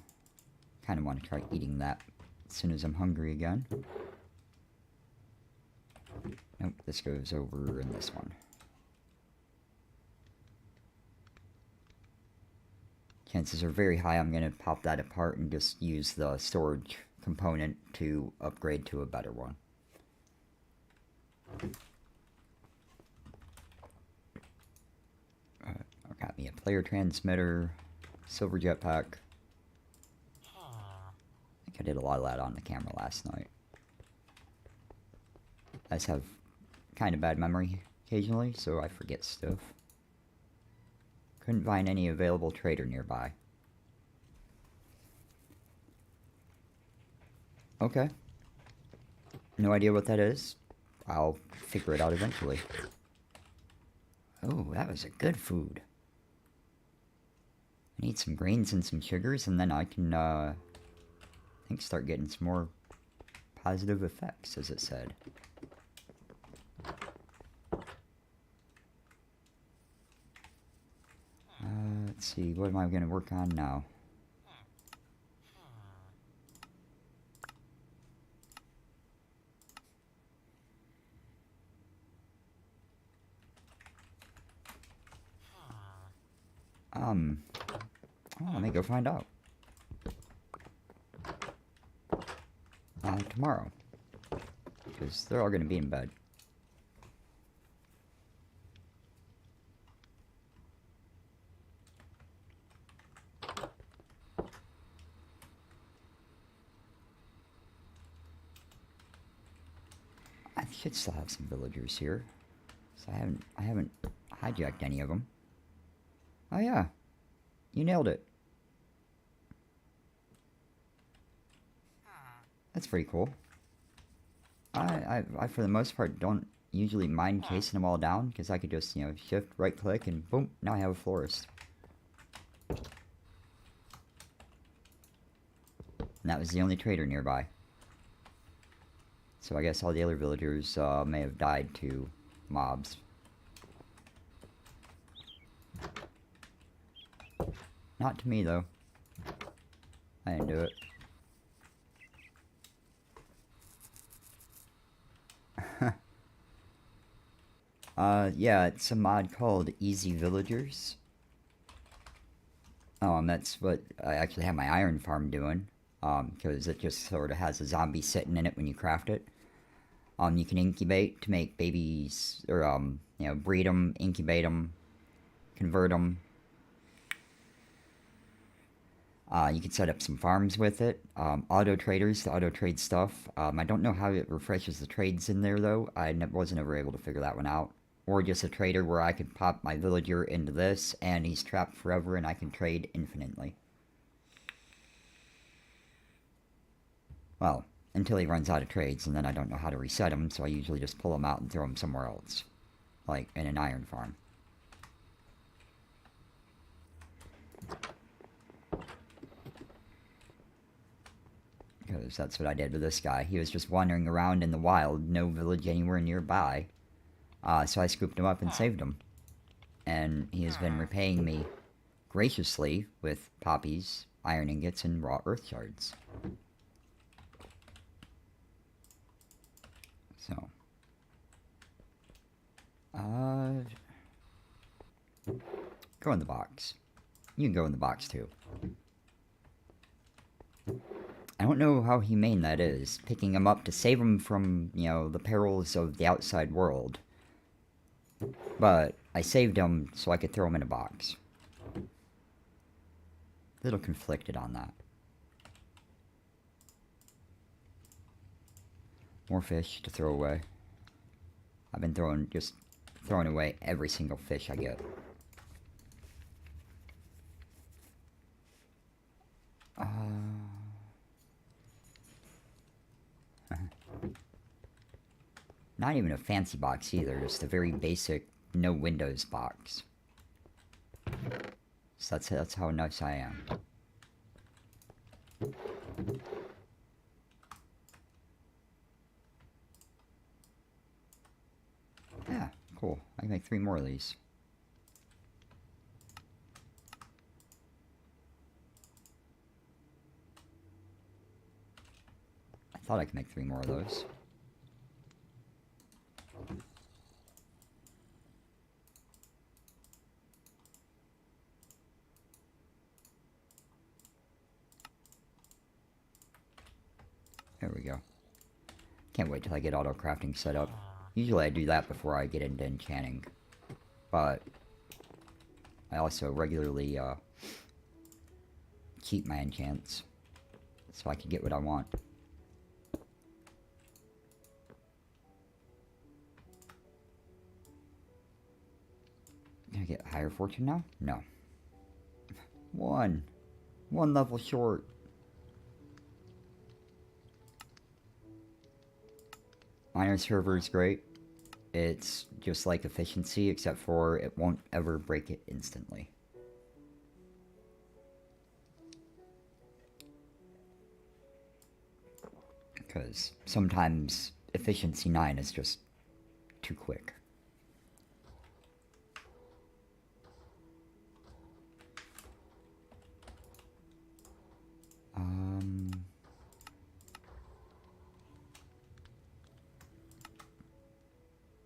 Kind of want to try eating that as soon as I'm hungry again. Nope, this goes over in this one. Chances are very high I'm going to pop that apart and just use the storage component to upgrade to a better one. I got me a player transmitter, silver jetpack. I think I did a lot of that on the camera last night. I just have kind of bad memory occasionally, so I forget stuff. Couldn't find any available trader nearby. Okay. No idea what that is. I'll figure it out eventually. Oh, that was a good food. I need some grains and some sugars, and then I can, I think start getting some more positive effects, as it said. Let's see, what am I going to work on now? Let me go find out. Tomorrow. Because they're all going to be in bed. I should still have some villagers here. So I haven't hijacked any of them. Oh yeah. You nailed it. That's pretty cool. I for the most part don't usually mind chasing them all down because I could just, you know, shift, right click, and boom, now I have a florist. And that was the only trader nearby. So I guess all the other villagers may have died to mobs. Not to me though. I didn't do it. Yeah, it's a mod called Easy Villagers. And that's what I actually have my iron farm doing. Because it just sort of has a zombie sitting in it when you craft it. You can incubate to make babies, or, you know, breed them, incubate them, convert them. You can set up some farms with it. Auto traders to auto trade stuff. I don't know how it refreshes the trades in there though. I wasn't ever able to figure that one out. Or just a trader where I could pop my villager into this and he's trapped forever and I can trade infinitely. Well, until he runs out of trades, and then I don't know how to reset him, so I usually just pull him out and throw him somewhere else. Like in an iron farm. Because that's what I did with this guy. He was just wandering around in the wild, no village anywhere nearby. So I scooped him up and saved him. And he has been repaying me graciously with poppies, iron ingots, and raw earth shards. So, go in the box. You can go in the box too. I don't know how humane that is, picking him up to save him from, you know, the perils of the outside world. But I saved him so I could throw him in a box. A little conflicted on that. More fish to throw away. I've been throwing away every single fish I get. Not even a fancy box either, just a very basic, no windows box. So that's how nice I am. Yeah, cool. I can make 3 more of these. I thought I could make 3 more of those. There we go. Can't wait till I get auto crafting set up. Usually I do that before I get into enchanting. But I also regularly keep my enchants so I can get what I want. Can I get higher fortune now? No. One level short. Miner server is great. It's just like efficiency, except for it won't ever break it instantly. Because sometimes efficiency 9 is just too quick.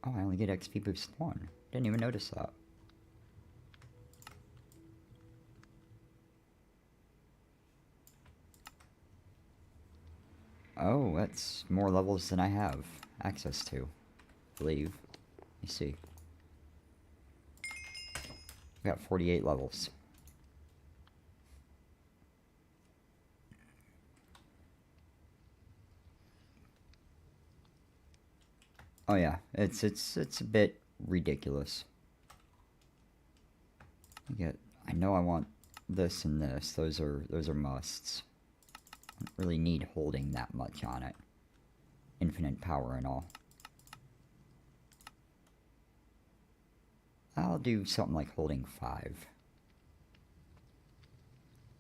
Oh, I only get XP boost 1. Didn't even notice that. Oh, that's more levels than I have access to, I believe. Let me see. We got 48 levels. Oh yeah, it's a bit ridiculous. I know I want this and this. Those are musts. I don't really need holding that much on it. Infinite power and all. I'll do something like holding 5.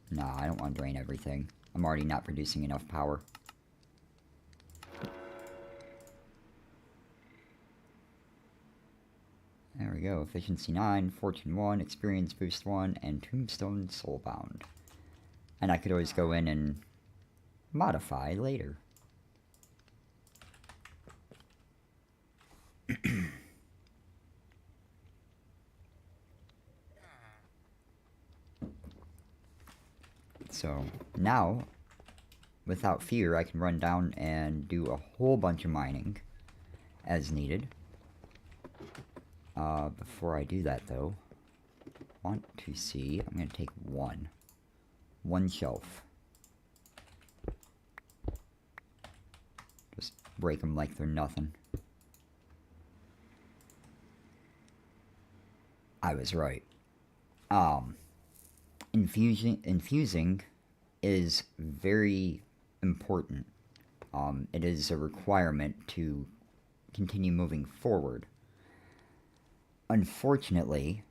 Nah, I don't want to drain everything. I'm already not producing enough power. There we go. Efficiency 9, Fortune 1, Experience Boost 1, and Tombstone Soulbound. And I could always go in and modify later. So now, without fear, I can run down and do a whole bunch of mining as needed. Before I do that though, want to see, I'm going to take one shelf. Just break them like they're nothing. I was right. Infusing is very important. It is a requirement to continue moving forward. Unfortunately,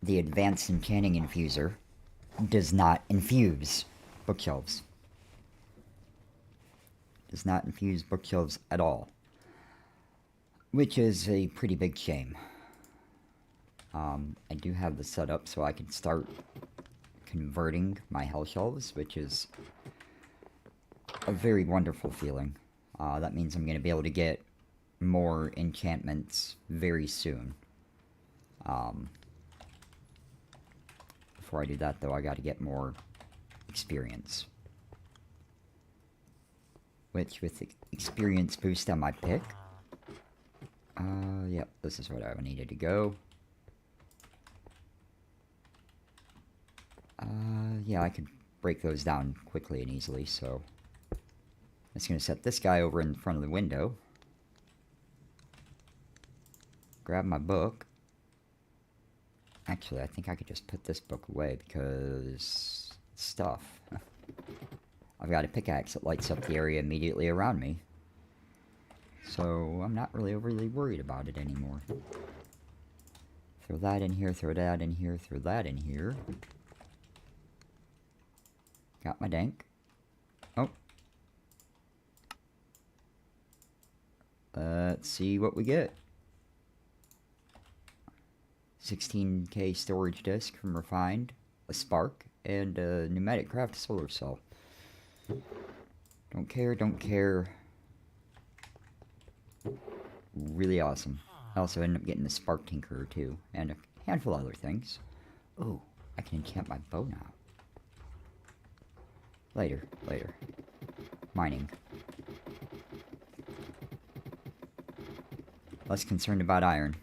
the Advanced Enchanting Infuser does not infuse bookshelves. Does not infuse bookshelves at all. Which is a pretty big shame. I do have the setup so I can start converting my health shelves, which is a very wonderful feeling. That means I'm going to be able to get more enchantments very soon. Before I do that, though, I gotta get more experience. Which, with the experience boost on my pick... yep, this is what I needed to go. Yeah, I could break those down quickly and easily, so... I'm just gonna set this guy over in front of the window. Grab my book. Actually, I think I could just put this book away because... stuff. I've got a pickaxe that lights up the area immediately around me. So, I'm not really overly worried about it anymore. Throw that in here, throw that in here, throw that in here. Got my dank. Oh. Let's see what we get. 16K storage disk from Refined, a spark, and a pneumatic craft solar cell. Don't care, don't care. Really awesome. I also ended up getting the spark tinkerer too, and a handful of other things. Oh, I can enchant my bow now. Later. Mining. Less concerned about iron.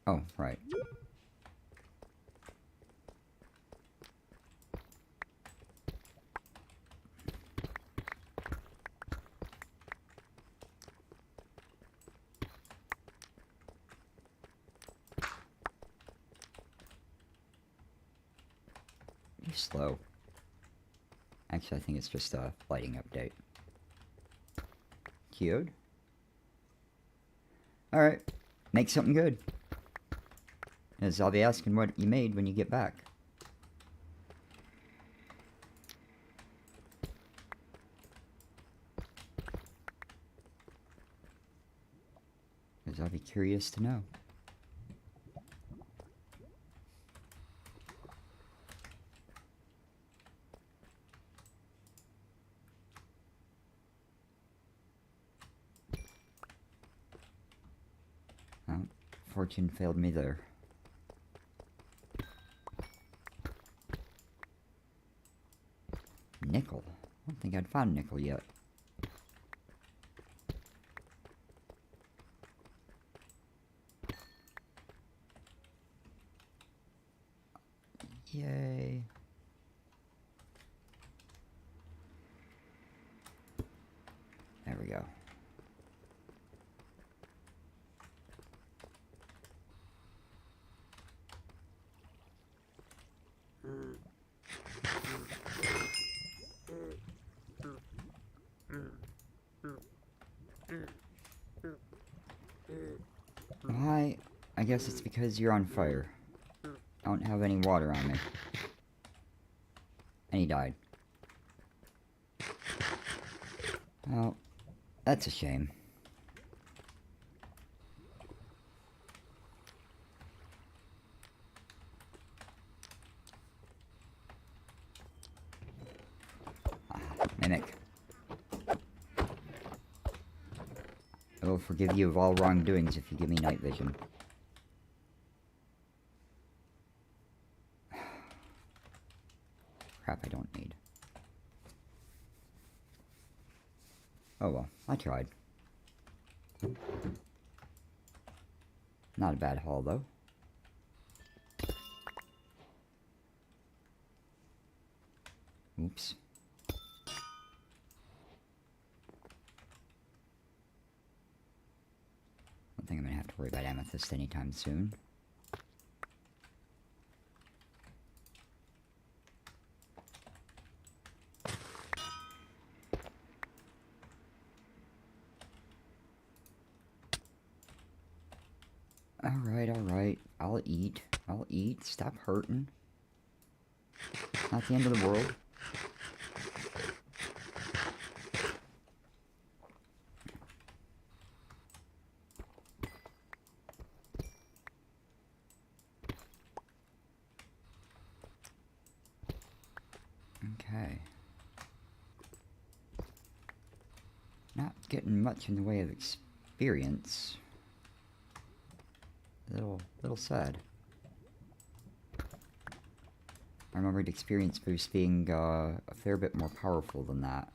Oh, right. You're slow. Actually, I think it's just a lighting update. Cute. Alright. Make something good. As I'll be asking what you made when you get back. Because I'll be curious to know. Oh, fortune failed me there. Nickel? I don't think I'd found nickel yet. Yay. There we go. Why? I guess it's because you're on fire. I don't have any water on me. And he died. Well, that's a shame. Mimic. I will forgive you of all wrongdoings if you give me night vision. Crap, I don't need. Oh well, I tried. Not a bad haul though. Oops. I don't think I'm gonna have to worry about amethyst anytime soon. Alright. I'll eat. Stop hurting. Not the end of the world. Okay. Not getting much in the way of experience. Little sad. I remembered experience boost being a fair bit more powerful than that.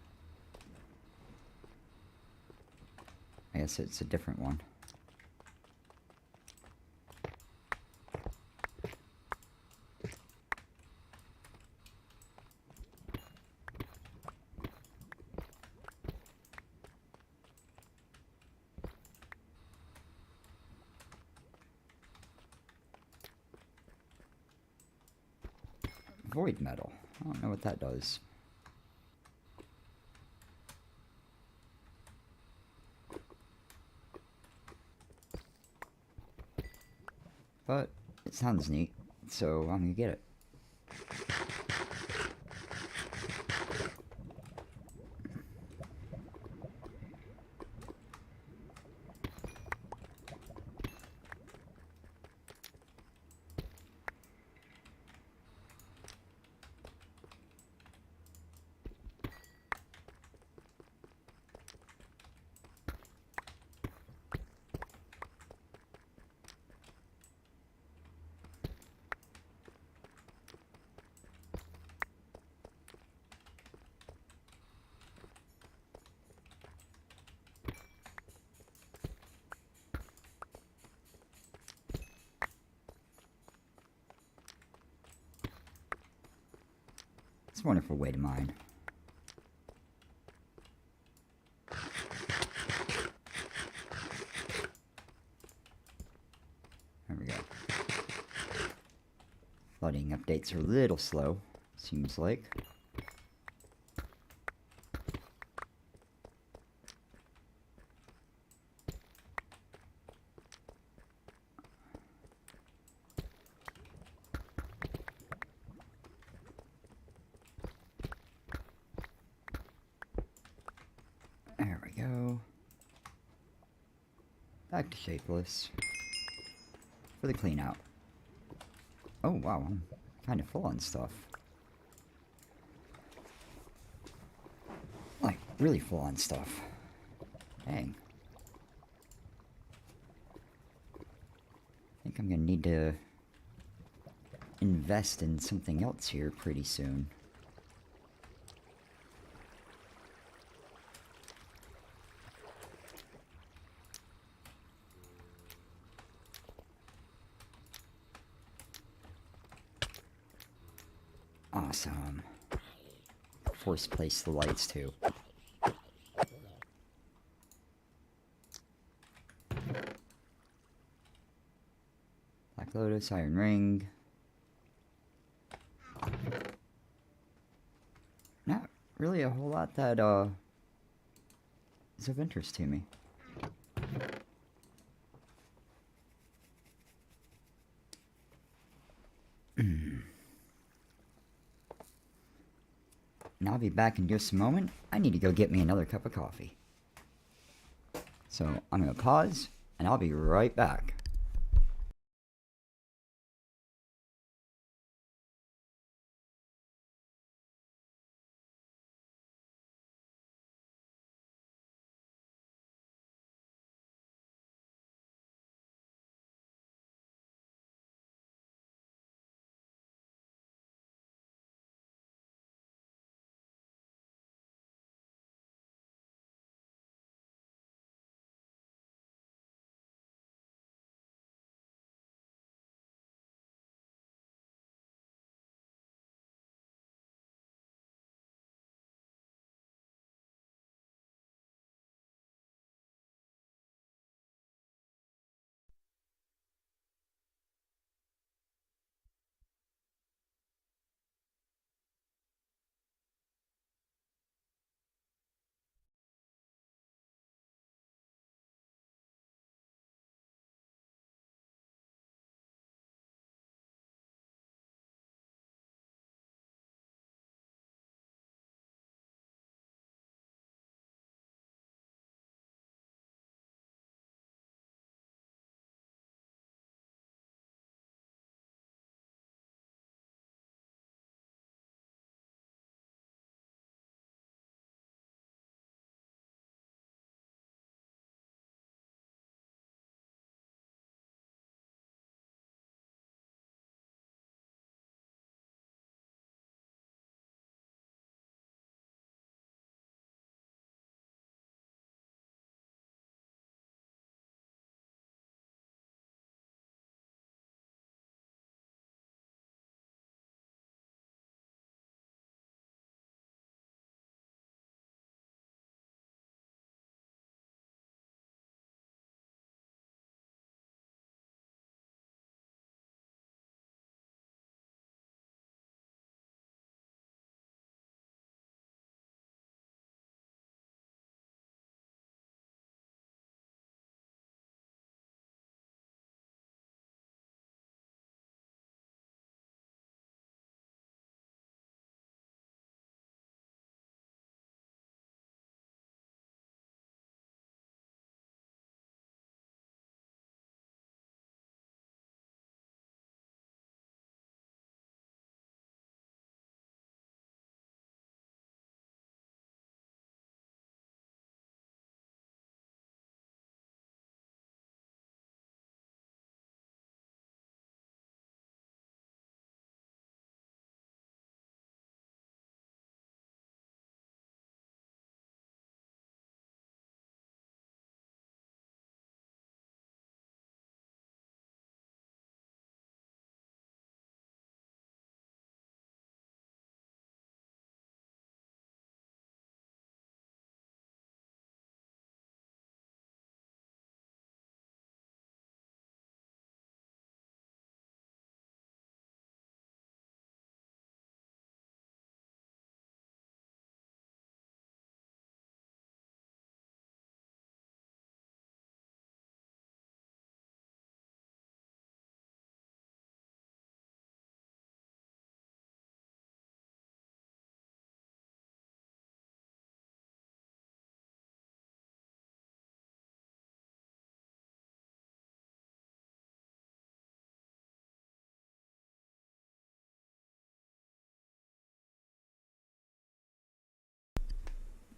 I guess it's a different one. Void metal. I don't know what that does. But it sounds neat, so I'm gonna get it. It's a wonderful way to mine. There we go. Flooding updates are a little slow, seems like. There we go. Back to shapeless. For the clean out. Oh wow, I'm kind of full on stuff. Like, really full on stuff. Dang. I think I'm gonna need to invest in something else here pretty soon. Awesome. Force place the lights too. Black Lotus, Iron Ring. Not really a whole lot that is of interest to me. And I'll be back in just a moment. I need to go get me another cup of coffee. So I'm going to pause, and I'll be right back.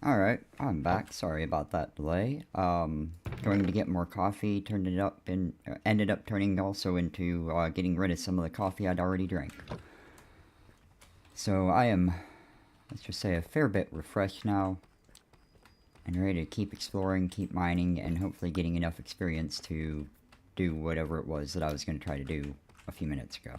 Alright, I'm back. Sorry about that delay. Going to get more coffee, turned it up, and ended up turning also into getting rid of some of the coffee I'd already drank. So I am, let's just say, a fair bit refreshed now, and ready to keep exploring, keep mining, and hopefully getting enough experience to do whatever it was that I was going to try to do a few minutes ago.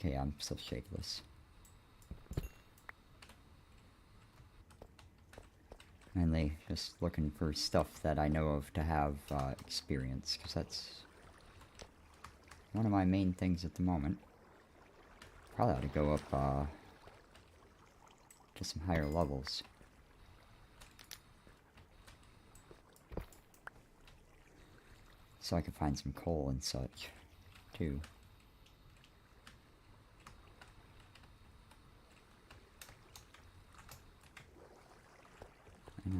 Okay, I'm still shapeless. Mainly just looking for stuff that I know of to have experience, because that's one of my main things at the moment. Probably ought to go up to some higher levels. So I can find some coal and such, too.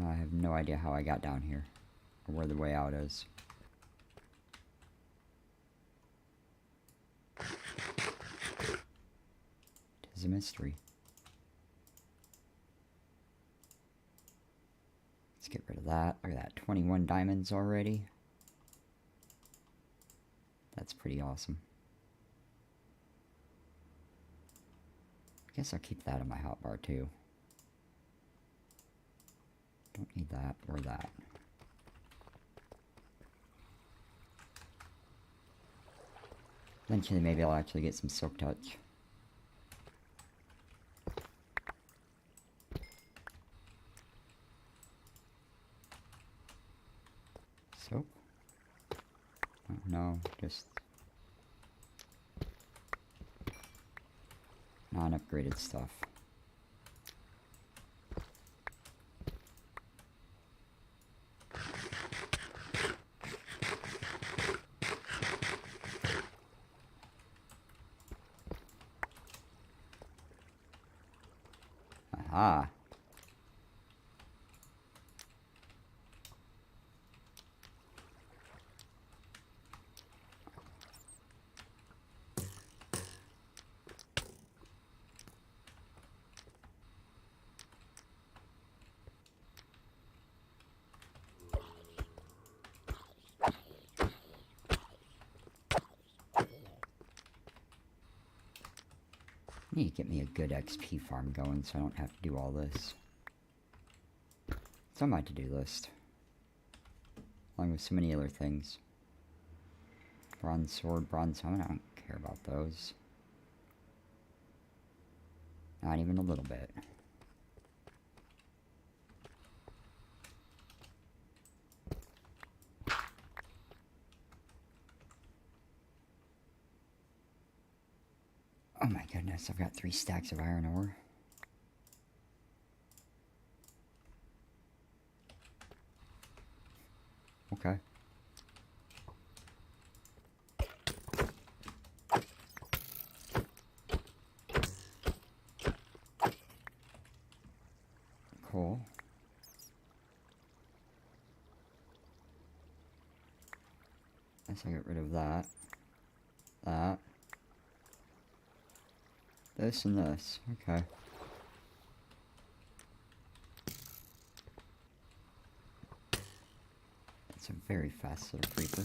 I have no idea how I got down here, or where the way out is. Tis a mystery. Let's get rid of that. Look at that, 21 diamonds already. That's pretty awesome. I guess I'll keep that in my hotbar too. Don't need that or that. Eventually maybe I'll actually get some silk touch. Soap? Oh, no, just non-upgraded stuff. Aha! I need to get me a good XP farm going so I don't have to do all this. It's on my to-do list. Along with so many other things. Bronze sword, bronze helmet, I don't care about those. Not even a little bit. Oh my goodness, I've got 3 stacks of iron ore. Okay. Cool. Guess I'll get rid of that. That. This and this. Okay. It's a very fast little creeper.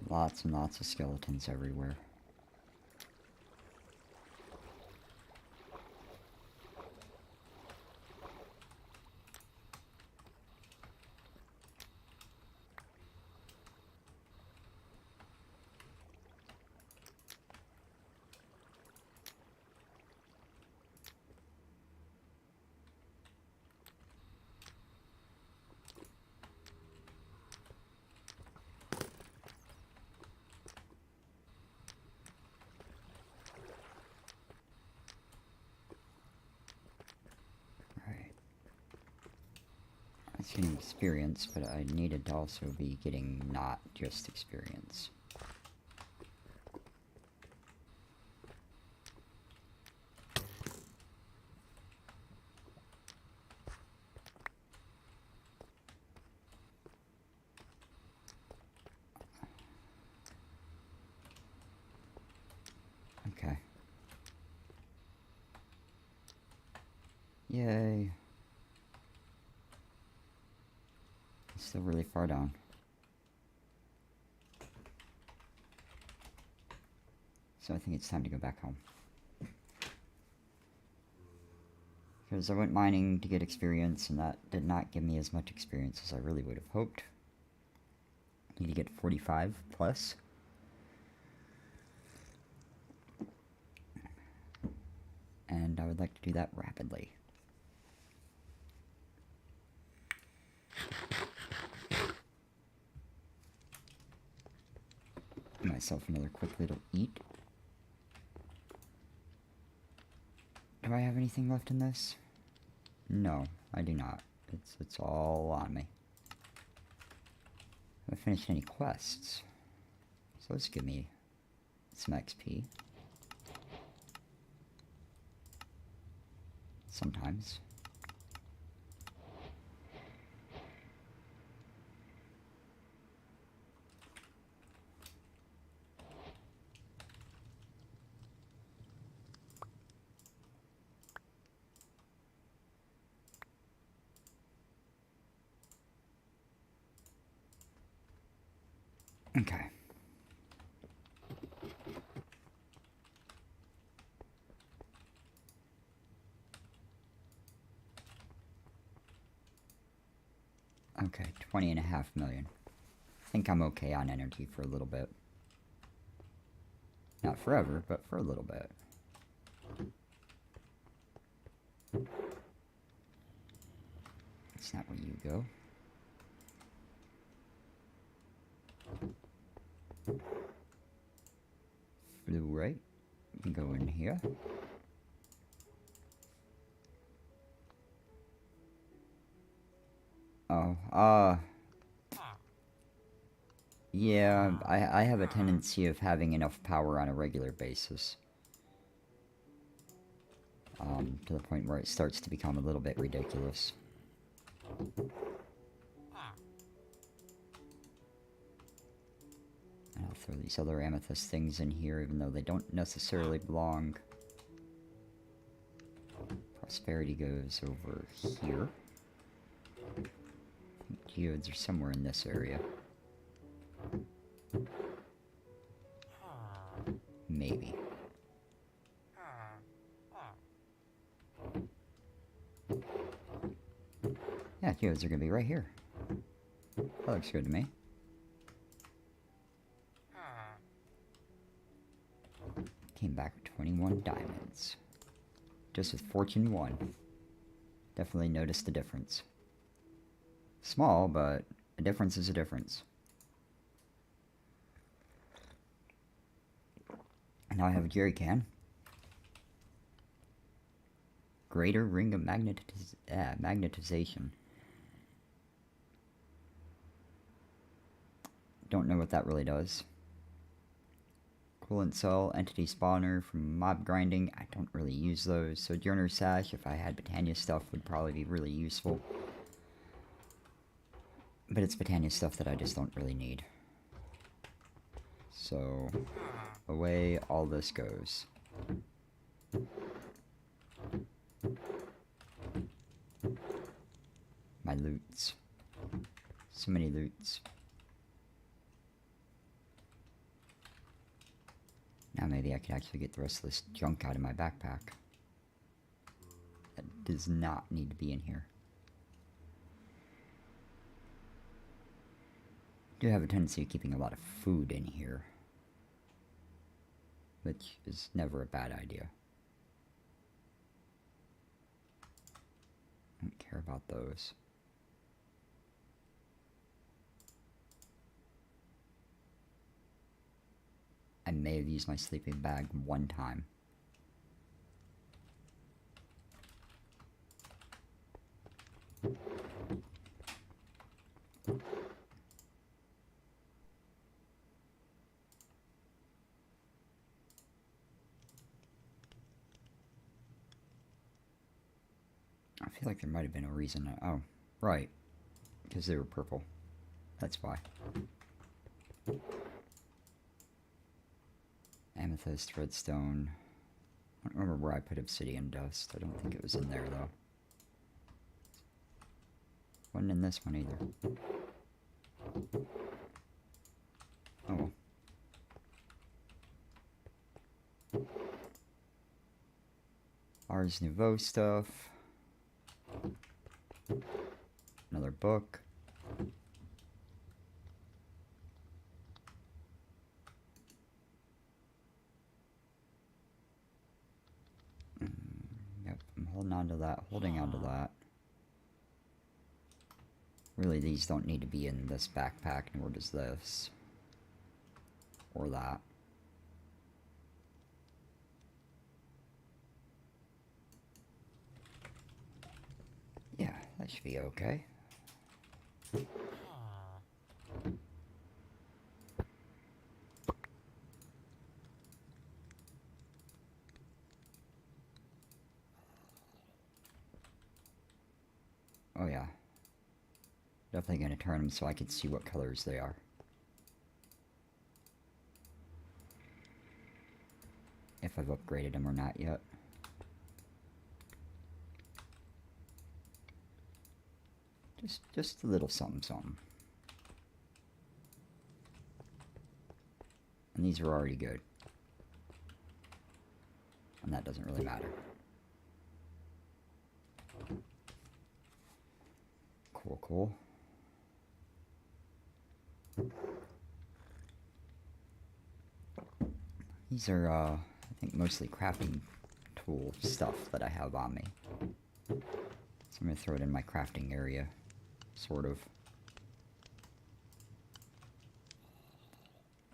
Lots and lots of skeletons everywhere. Getting experience, but I needed to also be getting not just experience. Yay. It's still really far down. So I think it's time to go back home. Because I went mining to get experience, and that did not give me as much experience as I really would have hoped. I need to get 45 plus. And I would like to do that rapidly. Give myself another quick little eat. Do I have anything left in this? No, I do not. It's all on me. I haven't finished any quests. So let's give me some XP. Sometimes. Okay. Okay, 20.5 million. I think I'm okay on energy for a little bit. Not forever, but for a little bit. That's not where you go. Flew right. You can go in here. Oh, yeah, I have a tendency of having enough power on a regular basis. To the point where it starts to become a little bit ridiculous. And I'll throw these other amethyst things in here, even though they don't necessarily belong. Prosperity goes over here. Geodes are somewhere in this area. Maybe. Yeah, geodes are gonna be right here. That looks good to me. Came back with 21 diamonds. Just with Fortune 1. Definitely noticed the difference. Small, but a difference is a difference. And now I have a jerry can. Greater ring of magnetization. Don't know what that really does. Coolant cell, entity spawner from mob grinding. I don't really use those. Sojourner sash, if I had Botania stuff, would probably be really useful. But it's Botania stuff that I just don't really need. So, away all this goes. My loots. So many loots. Now maybe I could actually get the rest of this junk out of my backpack. That does not need to be in here. I do have a tendency of keeping a lot of food in here, which is never a bad idea. I don't care about those. I may have used my sleeping bag one time. I feel like there might have been a reason. Oh, right. Because they were purple. That's why. Amethyst, redstone. I don't remember where I put obsidian dust. I don't think it was in there, though. wasn't in this one either. Oh. Ars Nouveau stuff. Another book. Yep, I'm holding on to that, holding on to that. Really, these don't need to be in this backpack, nor does this. Or that. Yeah, that should be okay. Oh yeah. Definitely going to turn them so I can see what colors they are. If I've upgraded them or not yet. Just a little something something. And these are already good. And that doesn't really matter. Cool, cool. These are, I think, mostly crafting tool stuff that I have on me. So I'm going to throw it in my crafting area, sort of.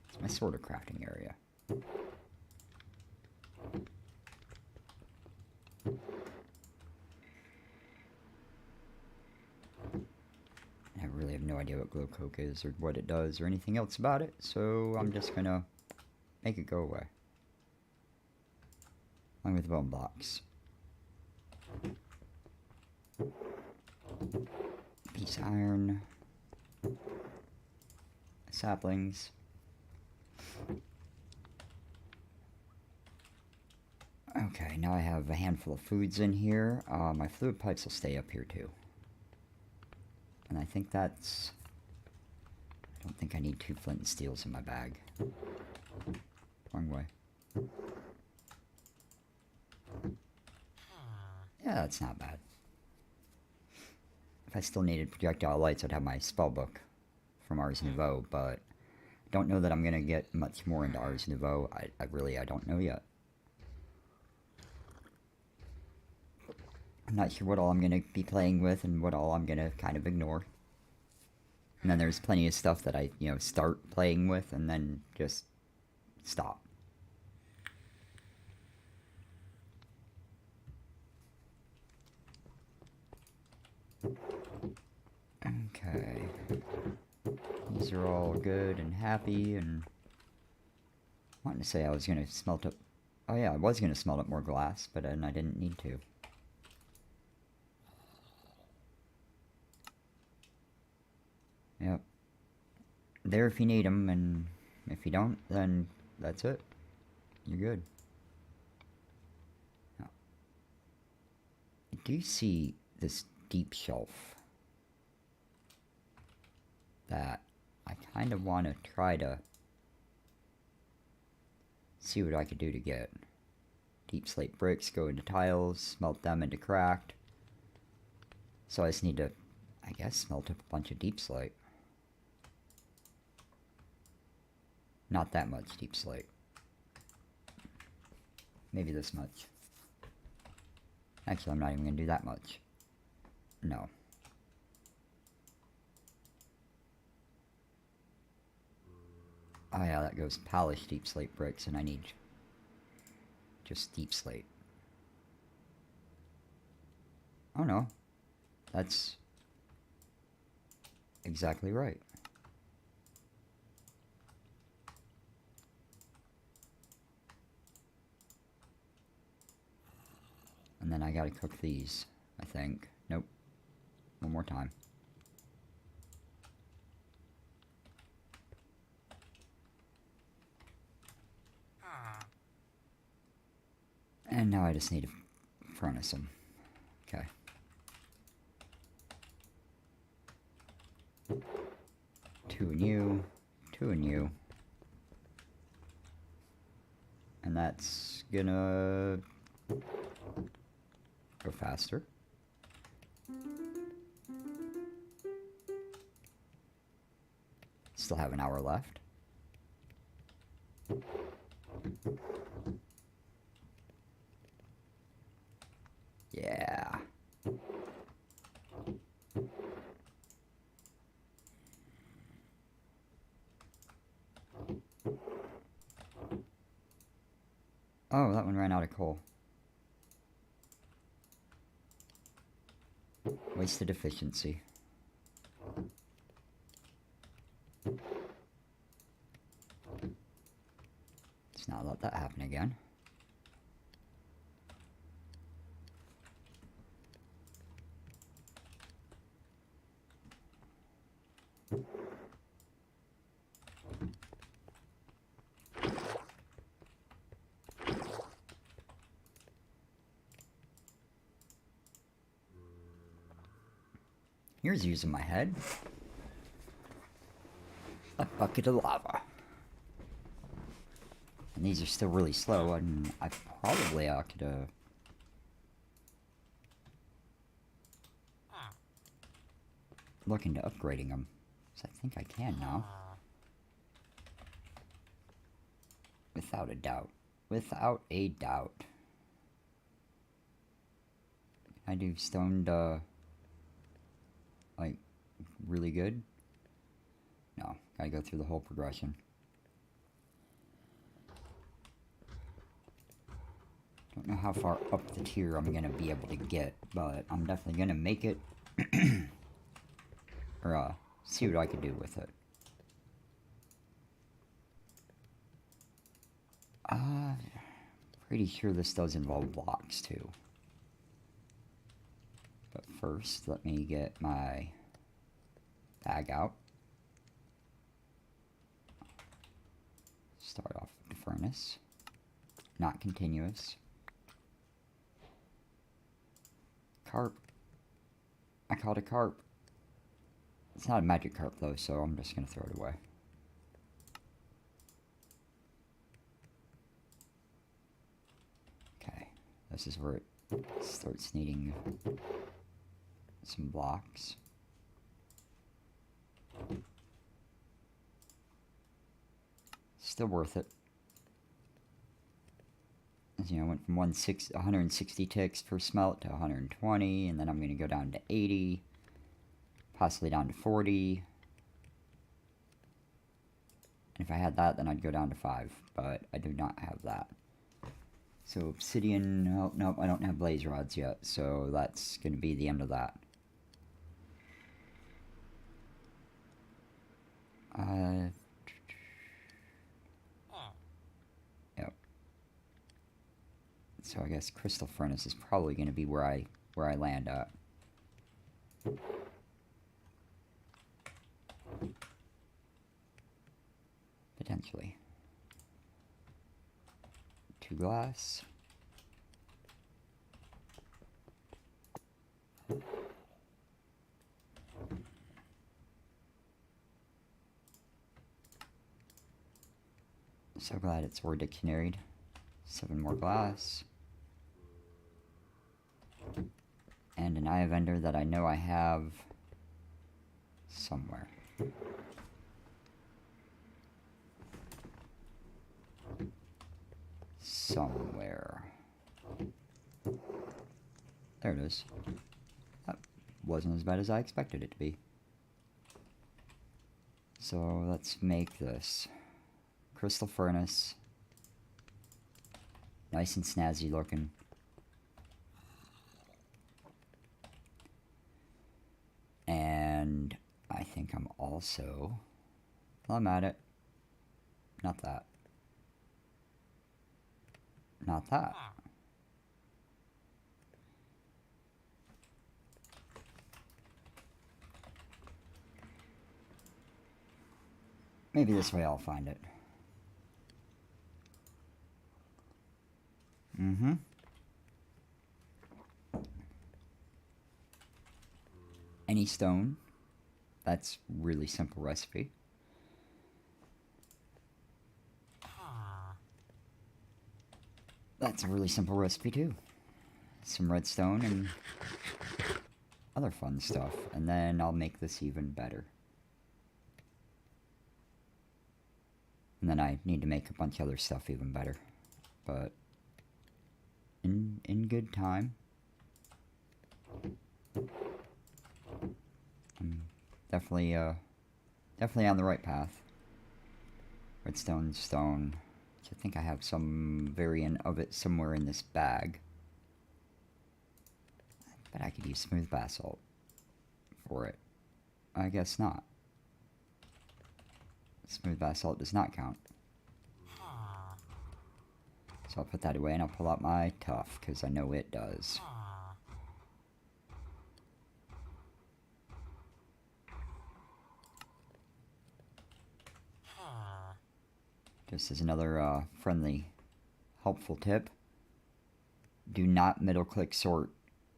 It's my sort of crafting area. I really have no idea what glow coke is or what it does or anything else about it, so I'm just going to make it go away. Along with bone blocks. Piece of iron. Saplings. Okay, now I have a handful of foods in here. My fluid pipes will stay up here too. And I think that's... I don't think I need 2 flint and steels in my bag. Wrong way. Yeah, that's not bad. If I still needed projectile lights, I'd have my spell book from Ars Nouveau, but I don't know that I'm going to get much more into Ars Nouveau. I don't know yet. I'm not sure what all I'm going to be playing with and what all I'm going to kind of ignore. And then there's plenty of stuff that I, start playing with and then just stop. Okay. These are all good and happy and... wanting to say I was going to smelt up... Oh yeah, I was going to smelt up more glass, but then I didn't need to. Yep. There if you need them, and if you don't, then that's it. You're good. Now, I do see this deep shelf that I kind of want to try to see what I could do to get. Deep slate bricks go into tiles, smelt them into cracked. So I just need to, I guess, smelt up a bunch of deep slate. Not that much deep slate. Maybe this much. Actually, I'm not even going to do that much. No. Oh yeah, that goes polished deep slate bricks, and I need just deep slate. Oh no. That's exactly right. And then I gotta cook these, I think. Nope. One more time. And now I just need to furnace them. Okay. 2 and you, 2 and you. And that's gonna go faster. Still have an hour left. Yeah. Oh, that one ran out of coal. Wasted efficiency. Let's not let that happen again. Here's using my head. A bucket of lava. And these are still really slow, and I probably could look into upgrading them. So I think I can now. Without a doubt. Without a doubt. I do stoned, like, really good? No, gotta go through the whole progression. Don't know how far up the tier I'm gonna be able to get, but I'm definitely gonna make it. Or, see what I can do with it. Pretty sure this does involve blocks, too. But first, let me get my bag out. Start off with the furnace. Not continuous. Carp. I caught a carp. It's not a magic carp though, so I'm just gonna throw it away. Okay, this is where it starts needing some blocks. Still worth it. As you know, I went from 160 ticks per smelt to 120, and then I'm going to go down to 80, possibly down to 40. And if I had that, then I'd go down to 5, but I do not have that. So obsidian, nope, I don't have blaze rods yet, so that's going to be the end of that. Yep. So I guess crystal furnace is probably going to be where I land at. Potentially. 2 glass. So glad it's word dictionaried. 7 more glass. And an eye vendor that I know I have somewhere. Somewhere. There it is. That wasn't as bad as I expected it to be. So let's make this. Crystal furnace. Nice and snazzy looking. And I think I'm also, while I'm at it, not that. Not that. Maybe this way I'll find it. Any stone That's really simple recipe. That's a really simple recipe too. Some redstone and other fun stuff. And then I'll make this even better. And then I need to make a bunch of other stuff even better. But in good time. I'm definitely on the right path. Redstone, stone. I think I have some variant of it somewhere in this bag. But I could use smooth basalt for it. I guess not. Smooth basalt does not count. So I'll put that away and I'll pull out my tough, because I know it does. Just as another friendly, helpful tip, do not middle click sort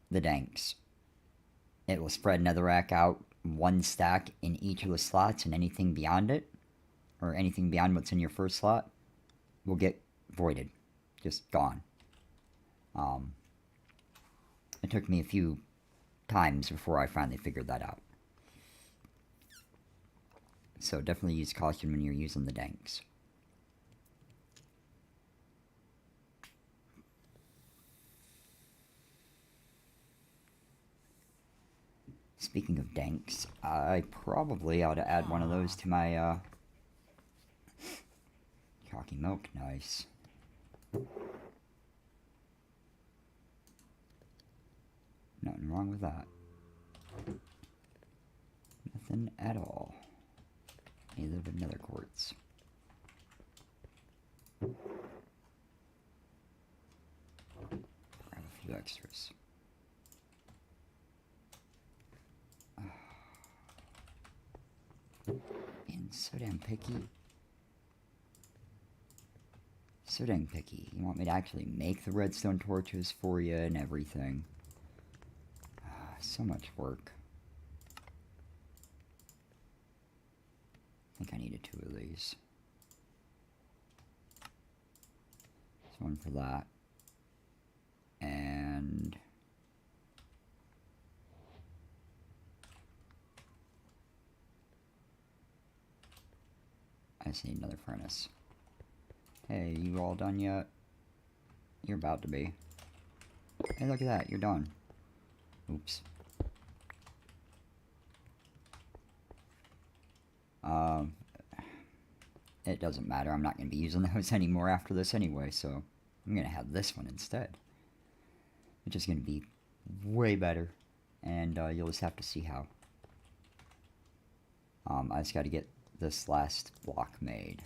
the danks. It will spread netherrack out one stack in each of the slots, and anything beyond it, or anything beyond what's in your first slot, will get voided. Just gone. It took me a few times before I finally figured that out. So definitely use caution when you're using the danks. Speaking of danks, I probably ought to add one of those to my chalky milk. Nice. Nothing wrong with that. Nothing at all. Neither did nether quartz. Grab a few extras. Being so damn picky. So dang picky. You want me to actually make the redstone torches for you and everything. So much work. I think I needed 2 of these. There's one for that. And I just need another furnace. Hey, you all done yet? You're about to be. Hey, look at that, you're done. Oops. It doesn't matter, I'm not going to be using those anymore after this anyway, so I'm going to have this one instead. Which is going to be way better, and you'll just have to see how. I just got to get this last block made.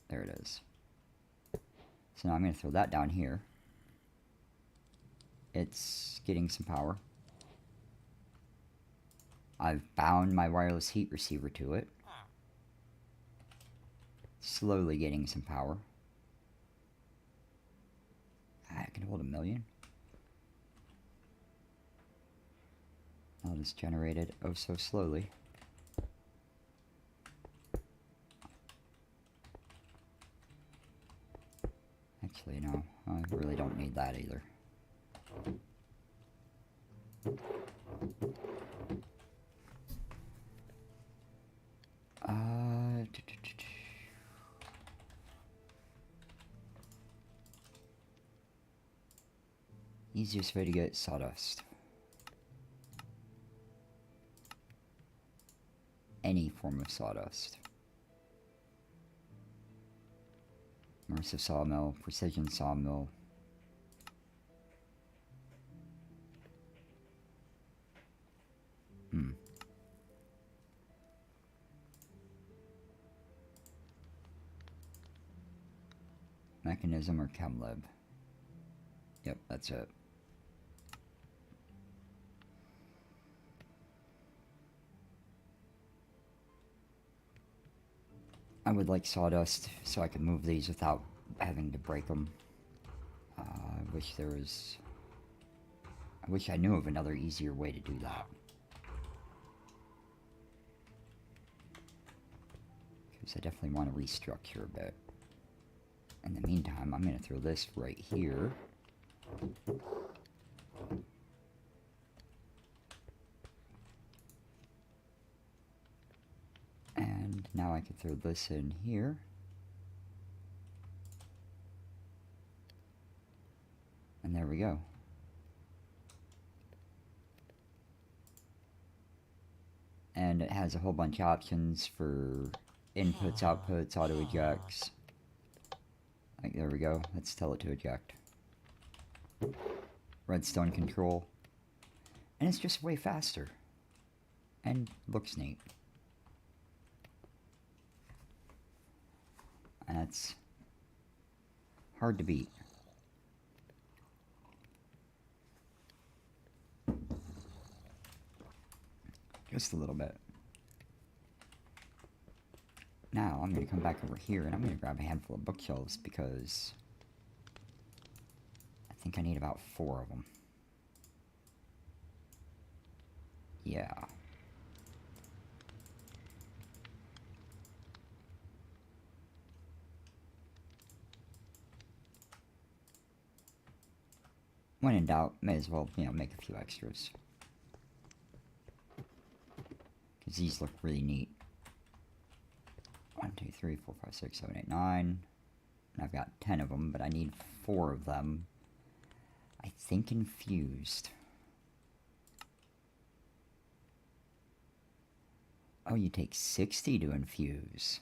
There it is. So now I'm going to throw that down here. It's getting some power. I've bound my wireless heat receiver to it. Slowly getting some power. I can hold 1,000,000. I'll just generate it oh so slowly. Actually, no, I really don't need that either. Easiest way to get sawdust. Any form of sawdust. Immersive sawmill, precision sawmill. Mechanism or chemlib. Yep, that's it. I would like sawdust so I could move these without having to break them. I wish there was... I wish I knew of another easier way to do that. So I definitely want to restructure a bit. In the meantime, I'm going to throw this right here. And now I can throw this in here. And there we go. And it has a whole bunch of options for inputs, outputs, auto ejects. Like, there we go. Let's tell it to eject. Redstone control. And it's just way faster. And looks neat. And that's hard to beat. Just a little bit. Now I'm going to come back over here and I'm going to grab a handful of bookshelves because I think I need about 4 of them. Yeah. When in doubt, may as well, make a few extras. Because these look really neat. 1, 2, 3, 4, 5, 6, 7, 8, 9. And I've got 10 of them, but I need 4 of them. I think infused. Oh, you take 60 to infuse.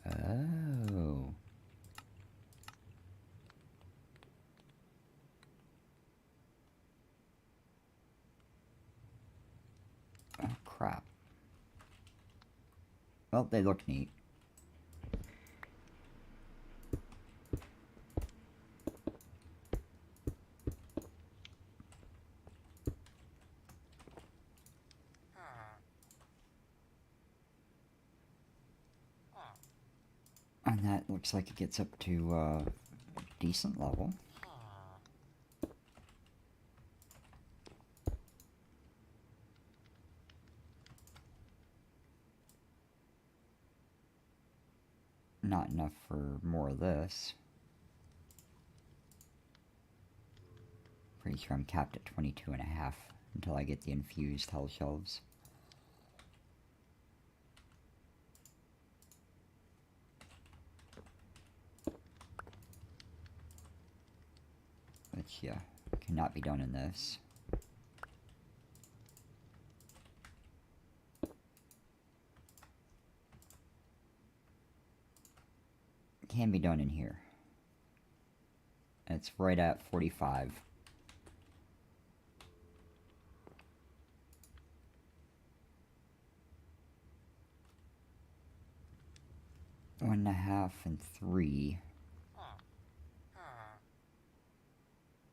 Oh. Oh, crap. Well, they look neat. And that looks like it gets up to a decent level. Not enough for more of this. Pretty sure I'm capped at 22.5 until I get the infused hell shelves. Which, yeah, cannot be done in this. Can be done in here. It's right at 45. One and a half and 3.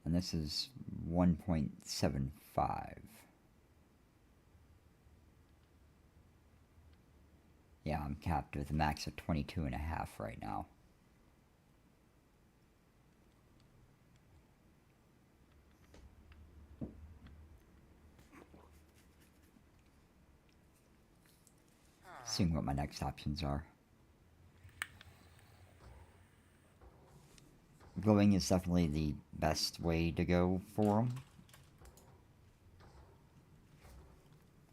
And this is 1.75. Yeah, I'm capped with a max of 22.5 right now. Seeing what my next options are. Glowing is definitely the best way to go for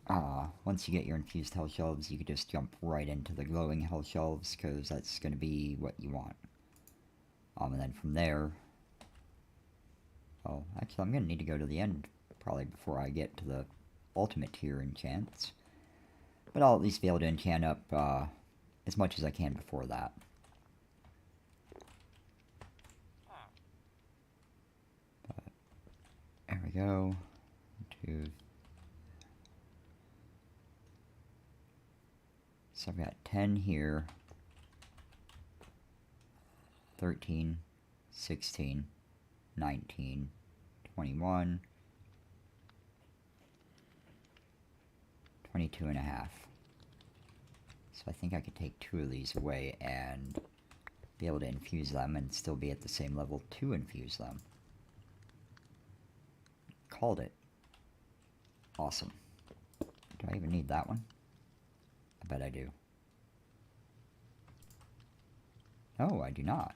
them. Once you get your infused hell shelves, you could just jump right into the glowing hell shelves, because that's going to be what you want. And then from there... Oh, actually, I'm going to need to go to the end, probably before I get to the ultimate tier enchants. But I'll at least be able to enchant up as much as I can before that. But, there we go. 2. So I've got 10 here. 13, 16, 19, 21, 22.5. So I think I could take 2 of these away and be able to infuse them and still be at the same level to infuse them. Called it. Awesome. Do I even need that one? I bet I do. No, I do not.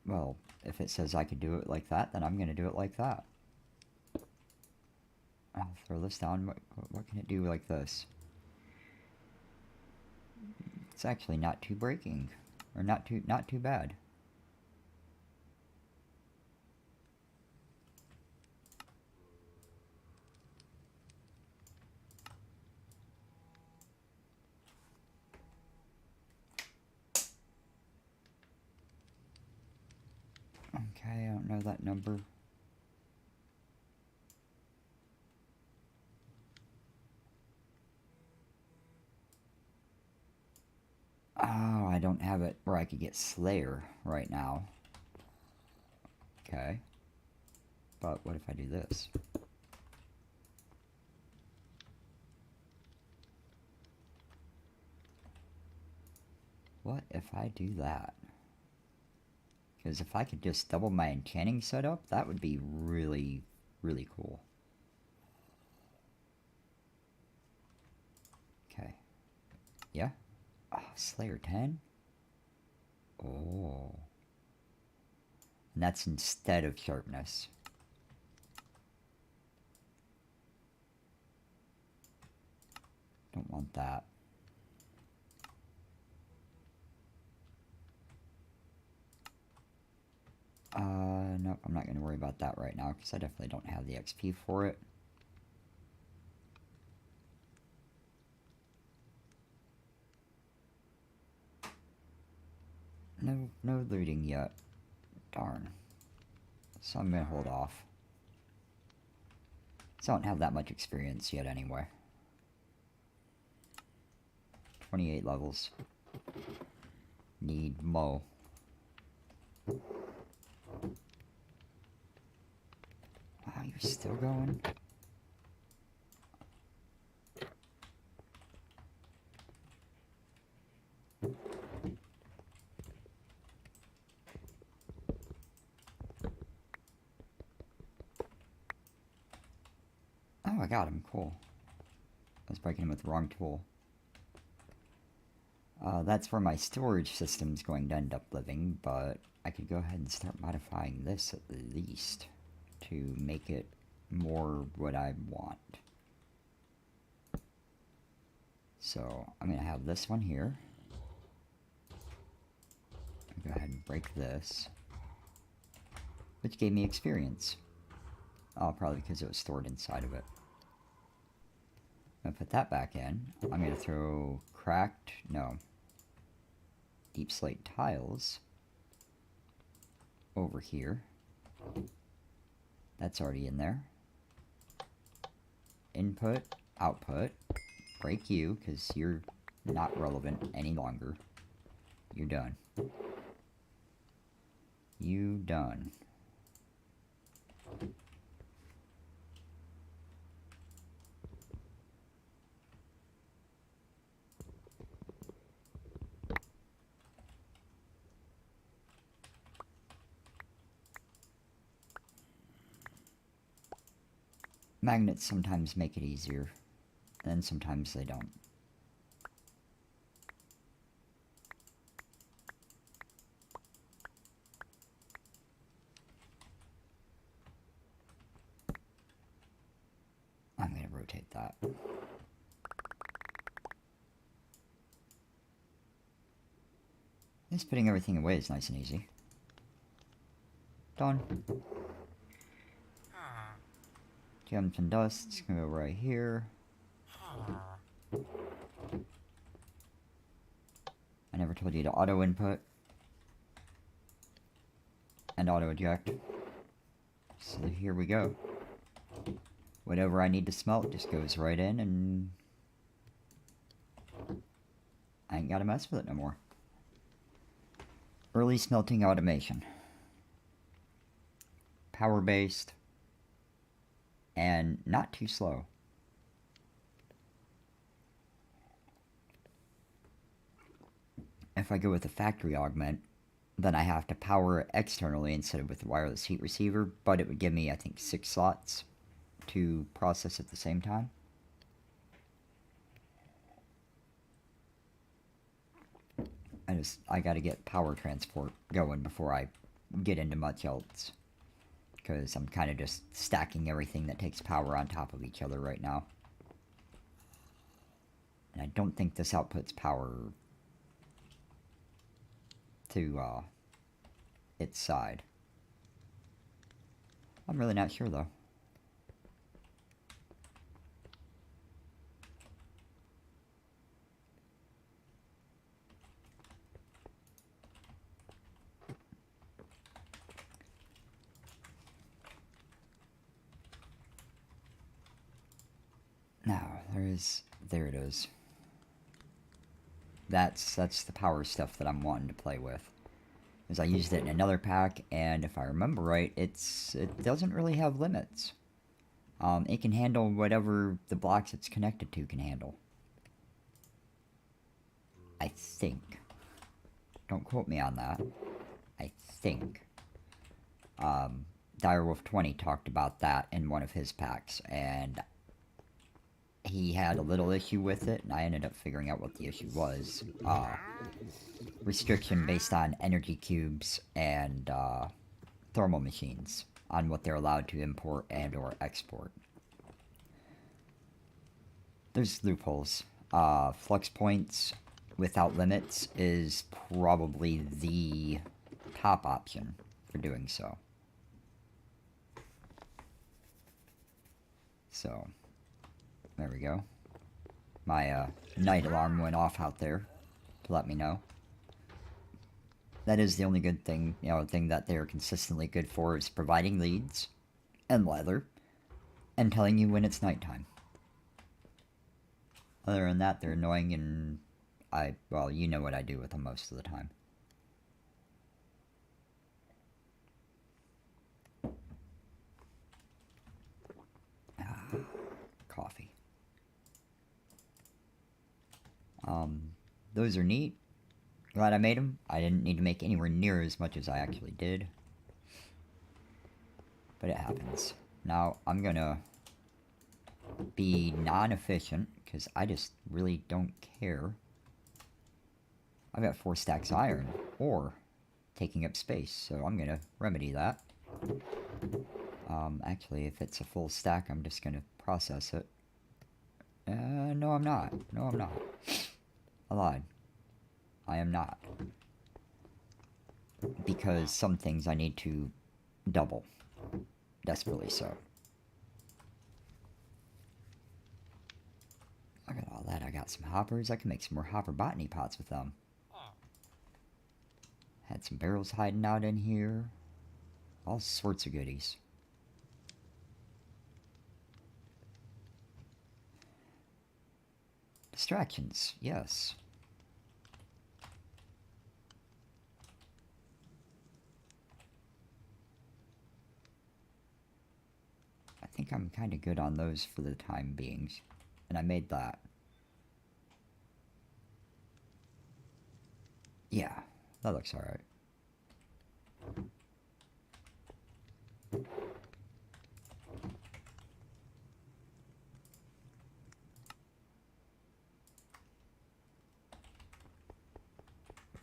Well, if it says I could do it like that, then I'm going to do it like that. I'll throw this down. What can it do like this? It's actually not too breaking, or not too bad. Okay, I don't know that number. Oh, I don't have it where I could get Slayer right now. Okay. But what if I do this? What if I do that? Because if I could just double my enchanting setup, that would be really, really cool. Okay. Yeah. Oh, Slayer 10? Oh. And that's instead of sharpness. Don't want that. Nope, I'm not going to worry about that right now because I definitely don't have the XP for it. No looting yet. Darn. So I'm going to hold off. So I don't have that much experience yet anyway. 28 levels. Need mo. Wow, you're still going? Oh, I got him. Cool. I was breaking him with the wrong tool. That's where my storage system's going to end up living, but I could go ahead and start modifying this at least to make it more what I want. So I'm going to have this one here. I'll go ahead and break this, which gave me experience. Oh, probably because it was stored inside of it. I'm going to put that back in. I'm going to throw deep slate tiles over here. That's already in there. Input, output. Break you, because you're not relevant any longer. You're done. You done. Magnets sometimes make it easier, and sometimes they don't. I'm going to rotate that. Just putting everything away is nice and easy. Done. Gems and dust, it's going to go right here. I never told you to auto input and auto eject. So here we go. Whatever I need to smelt just goes right in, and I ain't got to mess with it no more. Early smelting automation. Power based. And not too slow. If I go with a factory augment, then I have to power it externally instead of with the wireless heat receiver, but it would give me, I think, 6 slots to process at the same time. I gotta get power transport going before I get into much else. Because I'm kind of just stacking everything that takes power on top of each other right now. And I don't think this outputs power to its side. I'm really not sure though. Now, there it is. That's the power stuff that I'm wanting to play with. Because I used it in another pack, and if I remember right, it doesn't really have limits. It can handle whatever the blocks it's connected to can handle. I think. Don't quote me on that. I think. Direwolf 20 talked about that in one of his packs, and he had a little issue with it, and I ended up figuring out what the issue was. Restriction based on energy cubes and thermal machines on what they're allowed to import and or export. There's loopholes. Flux points without limits is probably the top option for doing so. So, there we go. My night alarm went off out there to let me know. That is the only good thing, thing that they're consistently good for is providing leads and leather and telling you when it's nighttime. Other than that, they're annoying and well, you know what I do with them most of the time. Coffee. Those are neat. Glad I made them. I didn't need to make anywhere near as much as I actually did. But it happens. Now, I'm gonna be non-efficient, because I just really don't care. I've got 4 stacks of iron, or taking up space, so I'm gonna remedy that. Actually, if it's a full stack, I'm just gonna process it. No, I'm not. No, I'm not. I lied. I am not. Because some things I need to double. Desperately so. Look at all that. I got some hoppers. I can make some more hopper botany pots with them. Had some barrels hiding out in here. All sorts of goodies. Distractions, yes. I think I'm kind of good on those for the time being. And I made that. Yeah, that looks alright.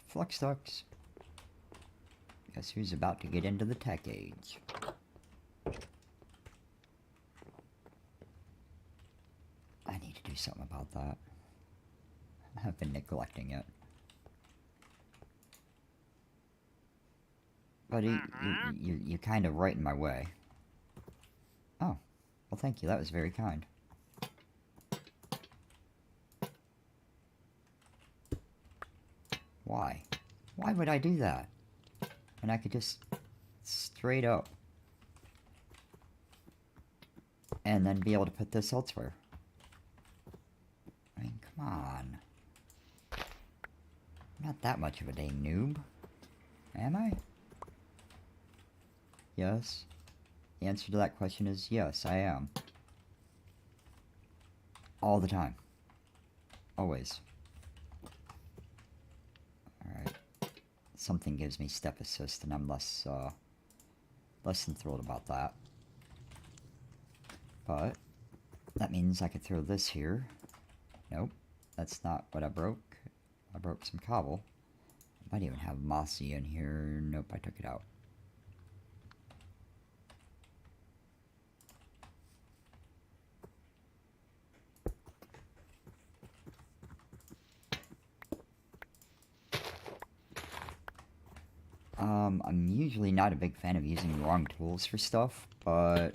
Flux ducks. Guess who's about to get into the tech age? I need to do something about that. I've been neglecting it. Buddy, you're kind of right in my way. Oh, well thank you, that was very kind. Why? Why would I do that? And I could just straight up and then be able to put this elsewhere. I mean, come on. I'm not that much of a dang noob. Am I? Yes. The answer to that question is yes, I am. All the time. Always. Alright. Something gives me step assist and I'm less than thrilled about that. But that means I could throw this here. Nope. That's not what I broke. I broke some cobble. Might even have Mossy in here. Nope, I took it out. I'm usually not a big fan of using the wrong tools for stuff, but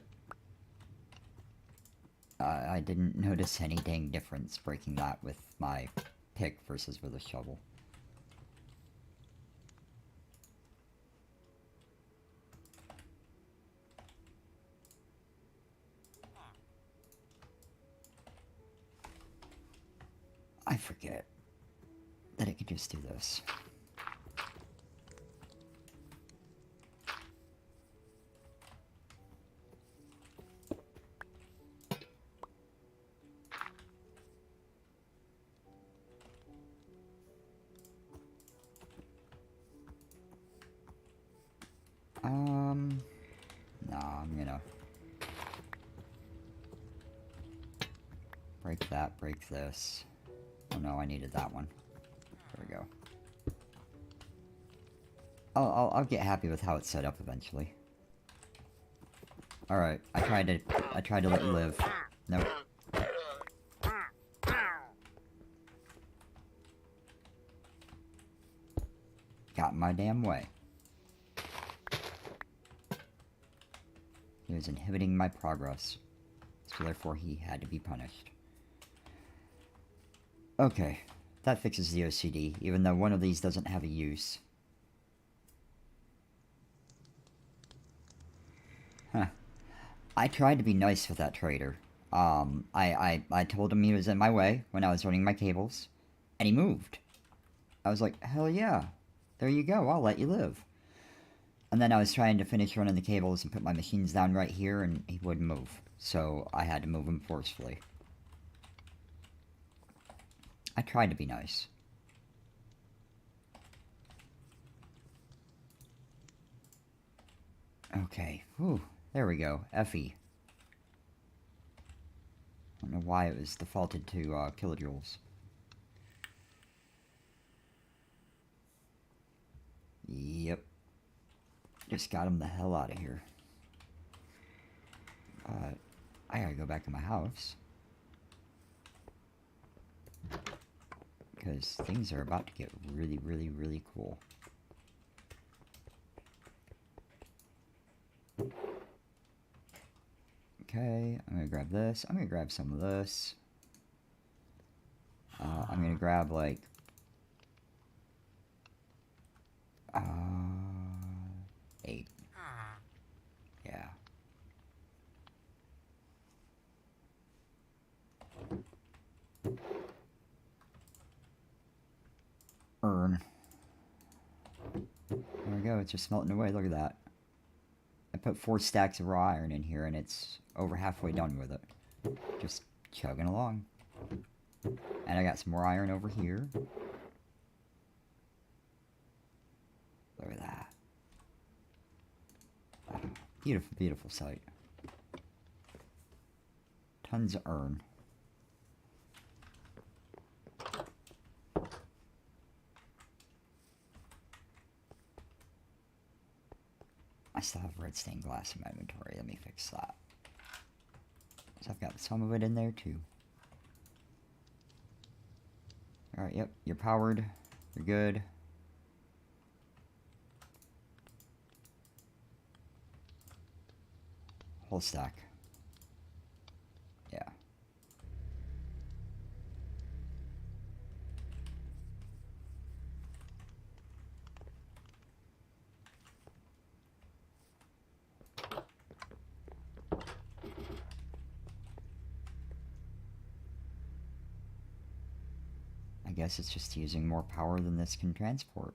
I didn't notice any dang difference breaking that with my pick versus with a shovel. I forget that I could just do this. No, I'm gonna break that, break this. Oh no, I needed that one. There we go. I'll get happy with how it's set up eventually. Alright, I tried to let you live. Nope. Got in my damn way. He was inhibiting my progress, so therefore he had to be punished. Okay, that fixes the OCD, even though one of these doesn't have a use. Huh. I tried to be nice with that trader. I told him he was in my way when I was running my cables, and he moved. I was like, hell yeah, there you go, I'll let you live. And then I was trying to finish running the cables and put my machines down right here, and he wouldn't move. So I had to move him forcefully. I tried to be nice. Okay, whew, there we go, Effie. I don't know why it was defaulted to kilojoules. Yep. Just got him the hell out of here. I gotta go back to my house. Because things are about to get really, really, really cool. Okay, I'm gonna grab this. I'm gonna grab some of this. I'm gonna grab, like... eight. Yeah. Urn. There we go, it's just smelting away, look at that. I put 4 stacks of raw iron in here and it's over halfway done with it. Just chugging along. And I got some more iron over here. Look at that. Oh, beautiful, beautiful sight. Tons of urn. I still have red stained glass in my inventory. Let me fix that. So I've got some of it in there too. Alright, yep, you're powered. You're good. Whole stack. Yeah. I guess it's just using more power than this can transport.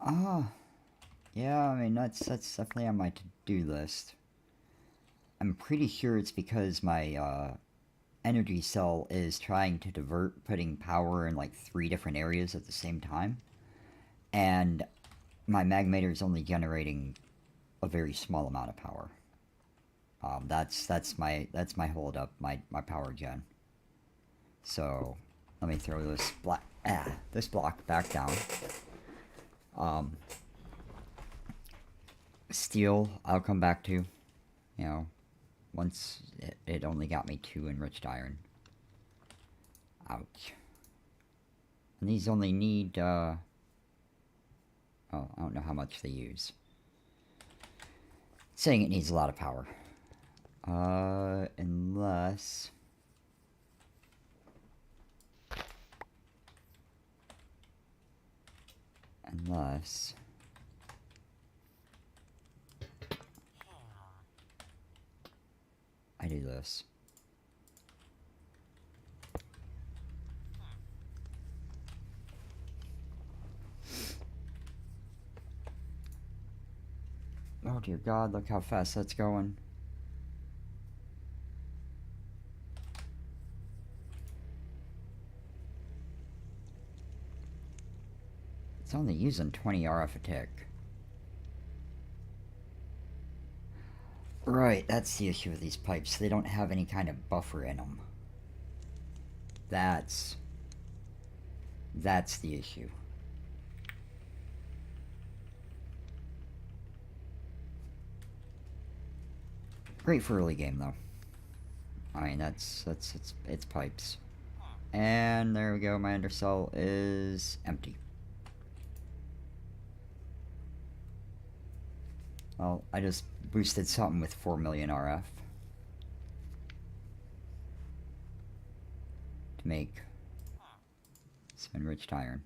Ah. Yeah, I mean, that's definitely on my to-do list. I'm pretty sure it's because my energy cell is trying to divert putting power in like 3 different areas at the same time. And my magmator is only generating a very small amount of power. That's my hold up, my power gen. So let me throw this block back down. Steel, I'll come back to. You know, once it only got me 2 enriched iron. Ouch. And these only need, oh, I don't know how much they use. It's saying it needs a lot of power. Unless... I do this. Oh dear God, look how fast that's going. It's only using 20 RF a tick. Right, that's the issue with these pipes. They don't have any kind of buffer in them. That's the issue. Great for early game though. I mean, it's pipes. And there we go, my undercell is empty. Well, I just boosted something with 4 million RF. To make some enriched iron.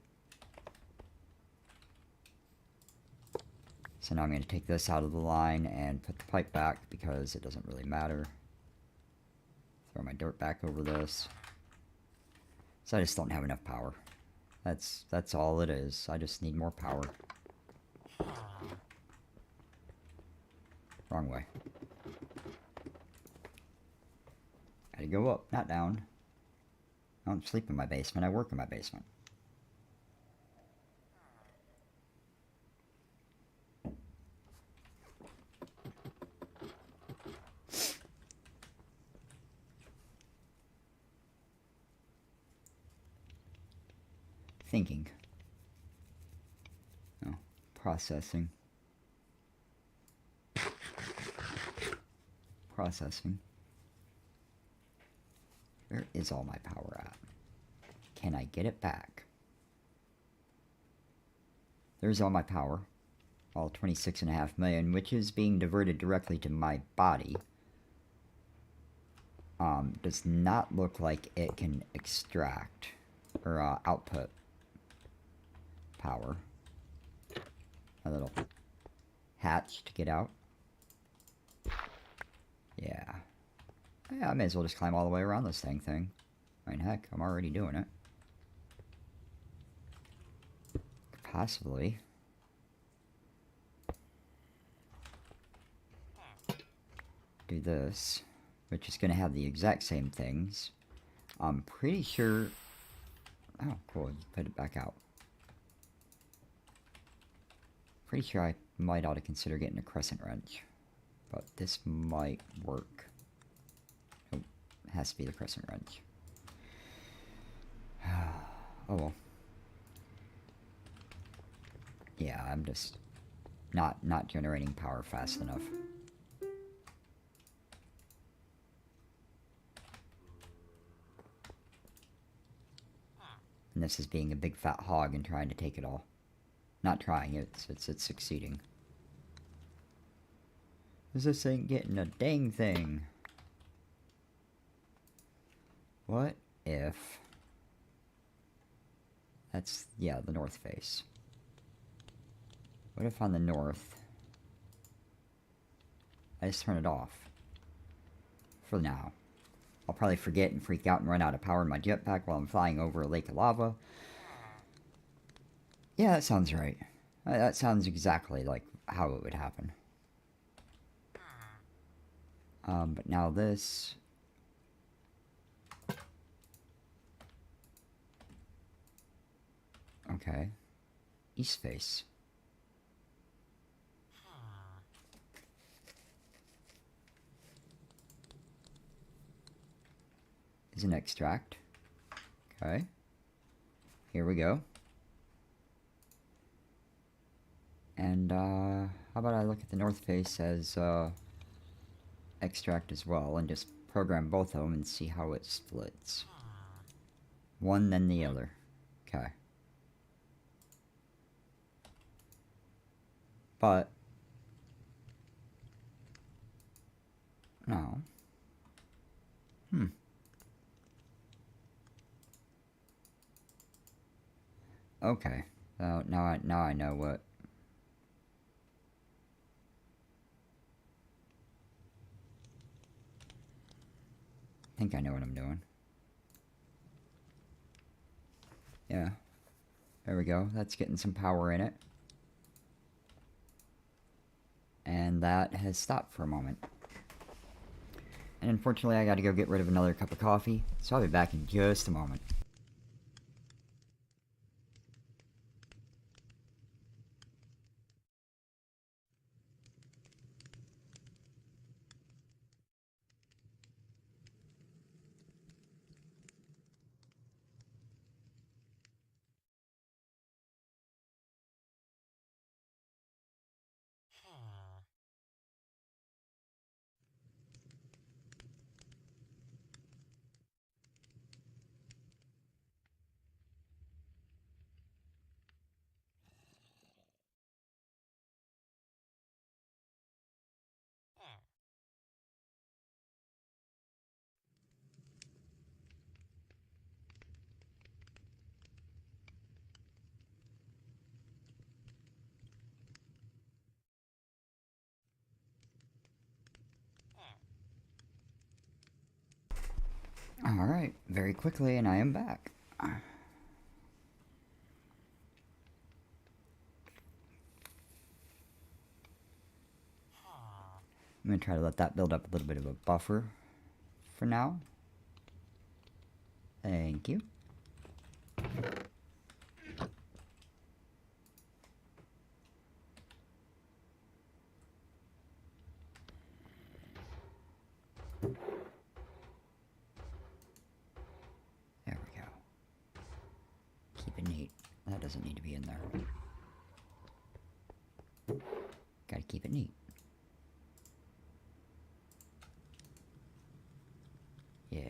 So now I'm going to take this out of the line and put the pipe back because it doesn't really matter. Throw my dirt back over this. So I just don't have enough power. That's all it is. I just need more power. Wrong way. Gotta go up, not down. I don't sleep in my basement, I work in my basement. Thinking. Oh, processing. Processing. Where is all my power at? Can I get it back? There's all my power. All 26.5 million, which is being diverted directly to my body. Does not look like it can extract or output power. A little hatch to get out. Yeah. I may as well just climb all the way around this thing. I mean, heck, I'm already doing it. Possibly. Do this, which is going to have the exact same things. I'm pretty sure... Oh, cool. Put it back out. Pretty sure I might ought to consider getting a crescent wrench. But this might work. Oh, it has to be the crescent wrench. Oh well. Yeah, I'm just not generating power fast enough. And this is being a big fat hog and trying to take it all. Not trying, it's succeeding. This ain't getting a dang thing. What if... That's, yeah, the north face. What if on the north... I just turn it off? For now. I'll probably forget and freak out and run out of power in my jetpack while I'm flying over a lake of lava. Yeah, that sounds right. That sounds exactly like how it would happen. But now this... Okay. East face. Is an extract. Okay. Here we go. And, how about I look at the north face as, extract as well, and just program both of them and see how it splits. One, then the other. Okay. But... no. Okay. Now I know what... I think I know what I'm doing. Yeah. There we go. That's getting some power in it. And that has stopped for a moment. And unfortunately, I gotta go get rid of another cup of coffee, so I'll be back in just a moment. Alright, very quickly, and I am back. I'm going to try to let that build up a little bit of a buffer for now. Thank you. There we go. Keep it neat. That doesn't need to be in there. Gotta keep it neat. Yeah.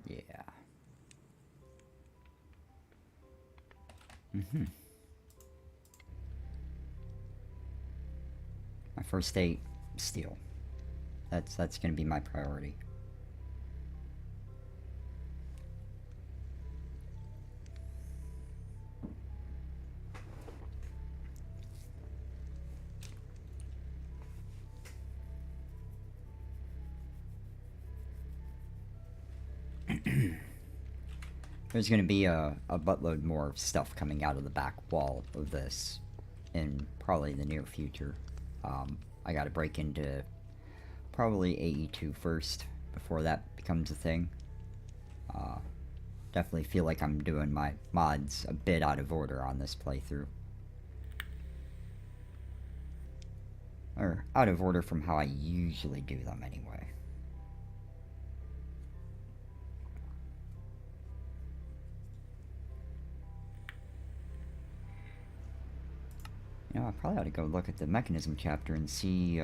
Yeah. My first state, steel. That's gonna be my priority. There's going to be a buttload more stuff coming out of the back wall of this in probably the near future. I got to break into probably AE2 first before that becomes a thing. Definitely feel like I'm doing my mods a bit out of order on this playthrough. Or out of order from how I usually do them anyway. You know, I probably ought to go look at the mechanism chapter and see,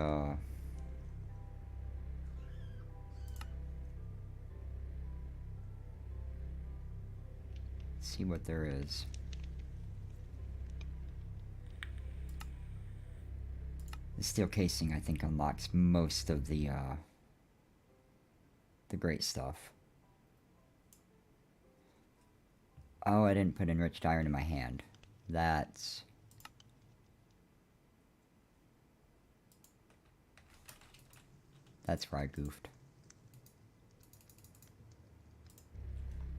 see what there is. The steel casing, I think, unlocks most of the great stuff. Oh, I didn't put enriched iron in my hand. That's where I goofed.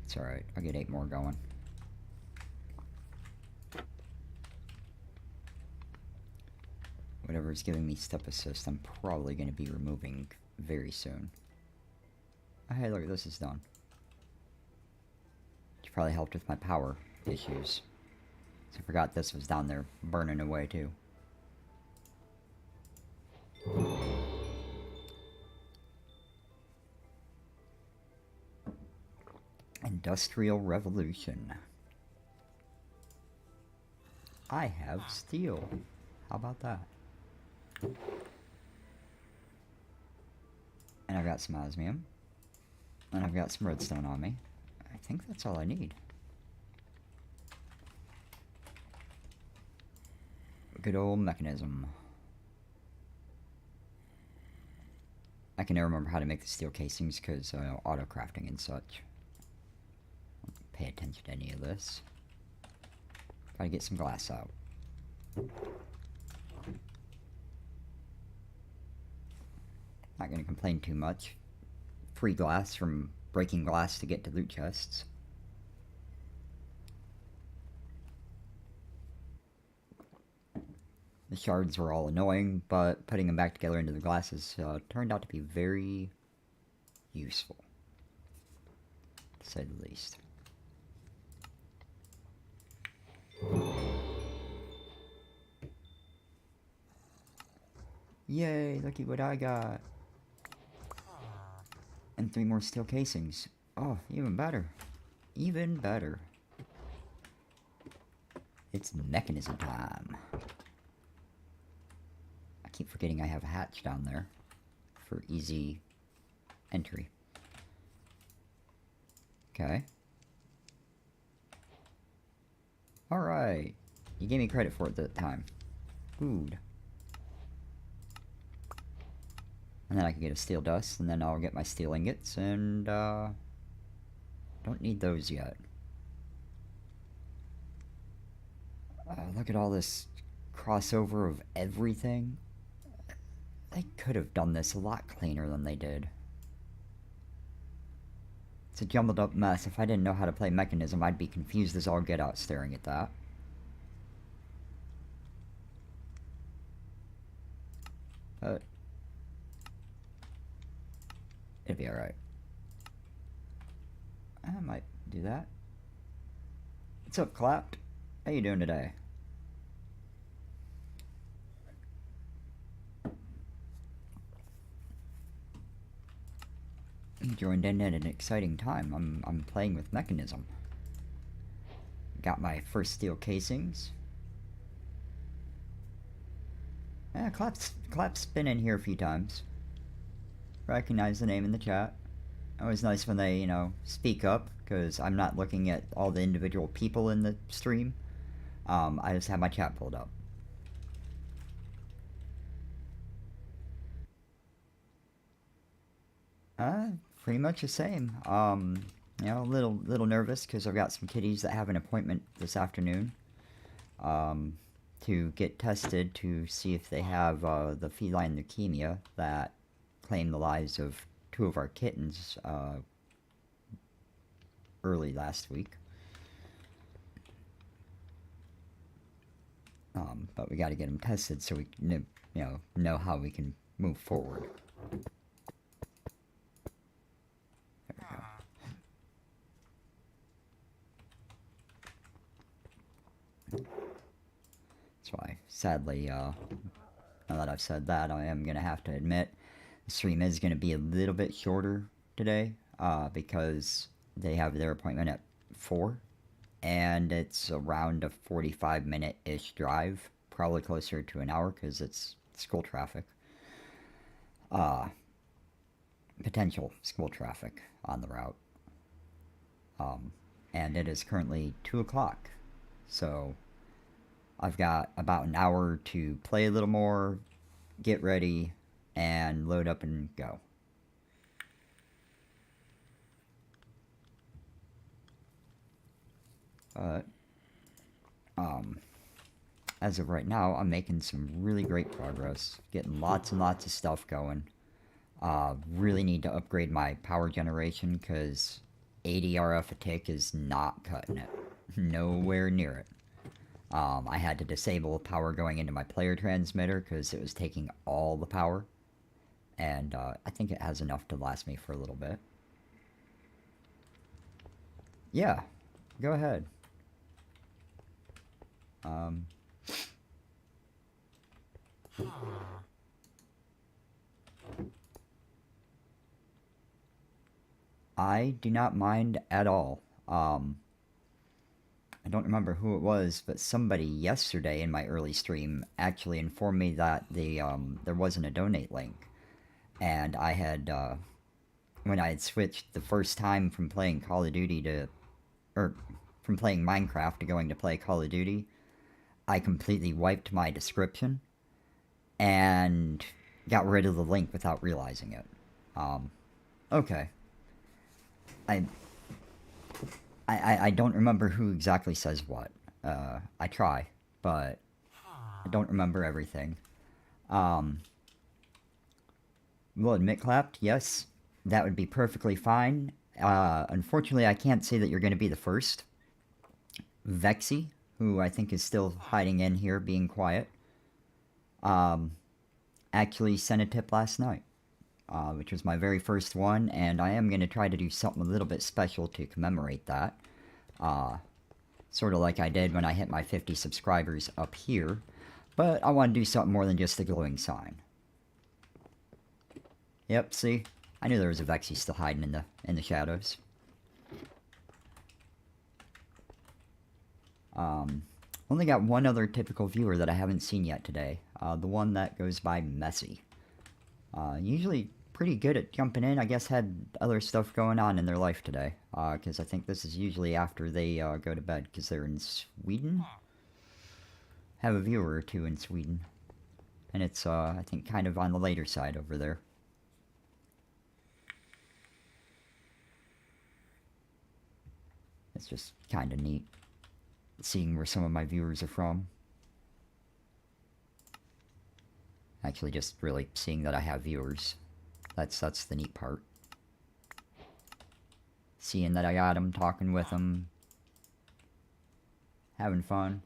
It's alright. I'll get 8 more going. Whatever's giving me step assist, I'm probably going to be removing very soon. Oh, hey, look, this is done. Which probably helped with my power issues. So I forgot this was down there burning away too. Industrial Revolution. I have steel. How about that? And I've got some osmium. And I've got some redstone on me. I think that's all I need. Good old mechanism. I can never remember how to make the steel casings because auto crafting and such. Don't pay attention to any of this. Gotta get some glass out. Not gonna complain too much. Free glass from breaking glass to get to loot chests. The shards were all annoying, but putting them back together into the glasses turned out to be very useful, to say the least. Yay, looky what I got. And 3 more steel casings. Oh, even better. Even better. It's mechanism time. I keep forgetting I have a hatch down there for easy entry. Okay. Alright. You gave me credit for it that time. Food. And then I can get a steel dust, and then I'll get my steel ingots, and, don't need those yet. Look at all this crossover of everything. They could have done this a lot cleaner than they did. It's a jumbled up mess. If I didn't know how to play Mechanism, I'd be confused as all get out staring at that. But it'll be alright. I might do that. What's up, Clapped? How you doing today? You joined in at an exciting time. I'm playing with Mechanism. Got my first steel casings. Yeah, Clapp's been in here a few times. Recognize the name in the chat. Always nice when they, speak up, because I'm not looking at all the individual people in the stream. I just have my chat pulled up. Pretty much the same. A little nervous because I've got some kitties that have an appointment this afternoon. To get tested to see if they have the feline leukemia that claimed the lives of 2 of our kittens early last week. But we got to get them tested so we know how we can move forward. There we go. That's why, sadly, now that I've said that, I am going to have to admit the stream is going to be a little bit shorter today because they have their appointment at 4, and it's around a 45-minute-ish drive, probably closer to an hour because it's school traffic. Potential school traffic on the route. And it is currently 2 o'clock, so I've got about an hour to play a little more, get ready, and load up and go. But As of right now, I'm making some really great progress. Getting lots and lots of stuff going. Really need to upgrade my power generation because 80 RF a tick is not cutting it. Nowhere near it. I had to disable power going into my player transmitter because it was taking all the power. And I think it has enough to last me for a little bit. Yeah, go ahead. I do not mind at all. I don't remember who it was, but somebody yesterday in my early stream actually informed me that there wasn't a donate link. And I had, when I had switched the first time from playing Call of Duty to, or from playing Minecraft to going to play Call of Duty, I completely wiped my description and got rid of the link without realizing it. Okay. I don't remember who exactly says what. I try, but I don't remember everything. Will admit clapped, yes, that would be perfectly fine. Unfortunately, I can't say that you're going to be the first. Vexy, who I think is still hiding in here being quiet, actually sent a tip last night. Which was my very first one, and I am going to try to do something a little bit special to commemorate that. Sort of like I did when I hit my 50 subscribers up here, but I want to do something more than just the glowing sign. Yep, see? I knew there was a Vexy still hiding in the shadows. Only got one other typical viewer that I haven't seen yet today. The one that goes by Messy. Usually pretty good at jumping in. I guess had other stuff going on in their life today. Because I think this is usually after they go to bed because they're in Sweden. Have a viewer or two in Sweden. And it's, I think, kind of on the later side over there. It's just kind of neat seeing where some of my viewers are from. Actually, just really seeing that I have viewers. That's the neat part. Seeing that I got them, talking with them, having fun.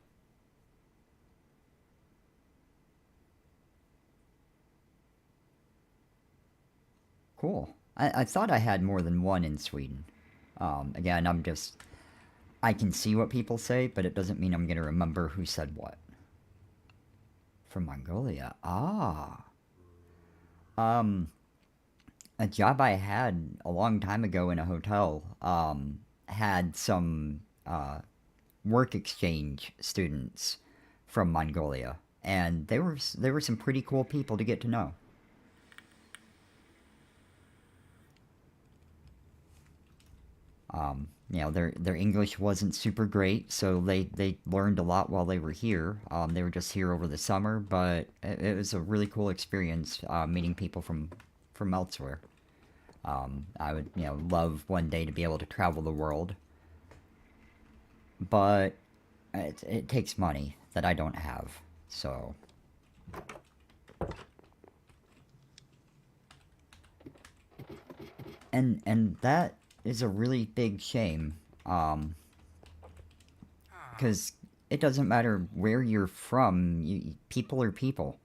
Cool. I thought I had more than one in Sweden. Again, I can see what people say, but it doesn't mean I'm going to remember who said what. From Mongolia. Ah. A job I had a long time ago in a hotel had some work exchange students from Mongolia, and they were some pretty cool people to get to know. You know, their English wasn't super great, so they learned a lot while they were here. They were just here over the summer, but it was a really cool experience meeting people from elsewhere. I would, you know, love one day to be able to travel the world, but it takes money that I don't have, so. And that is a really big shame, because it doesn't matter where you're from, people are people.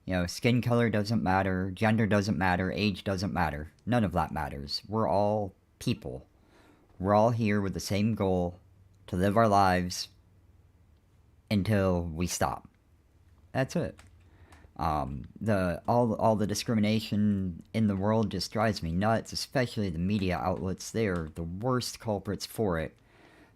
You know, skin color doesn't matter, gender doesn't matter, age doesn't matter. None of that matters. We're all people. We're all here with the same goal, to live our lives until we stop. That's it. All the discrimination in the world just drives me nuts, especially the media outlets. They are the worst culprits for it.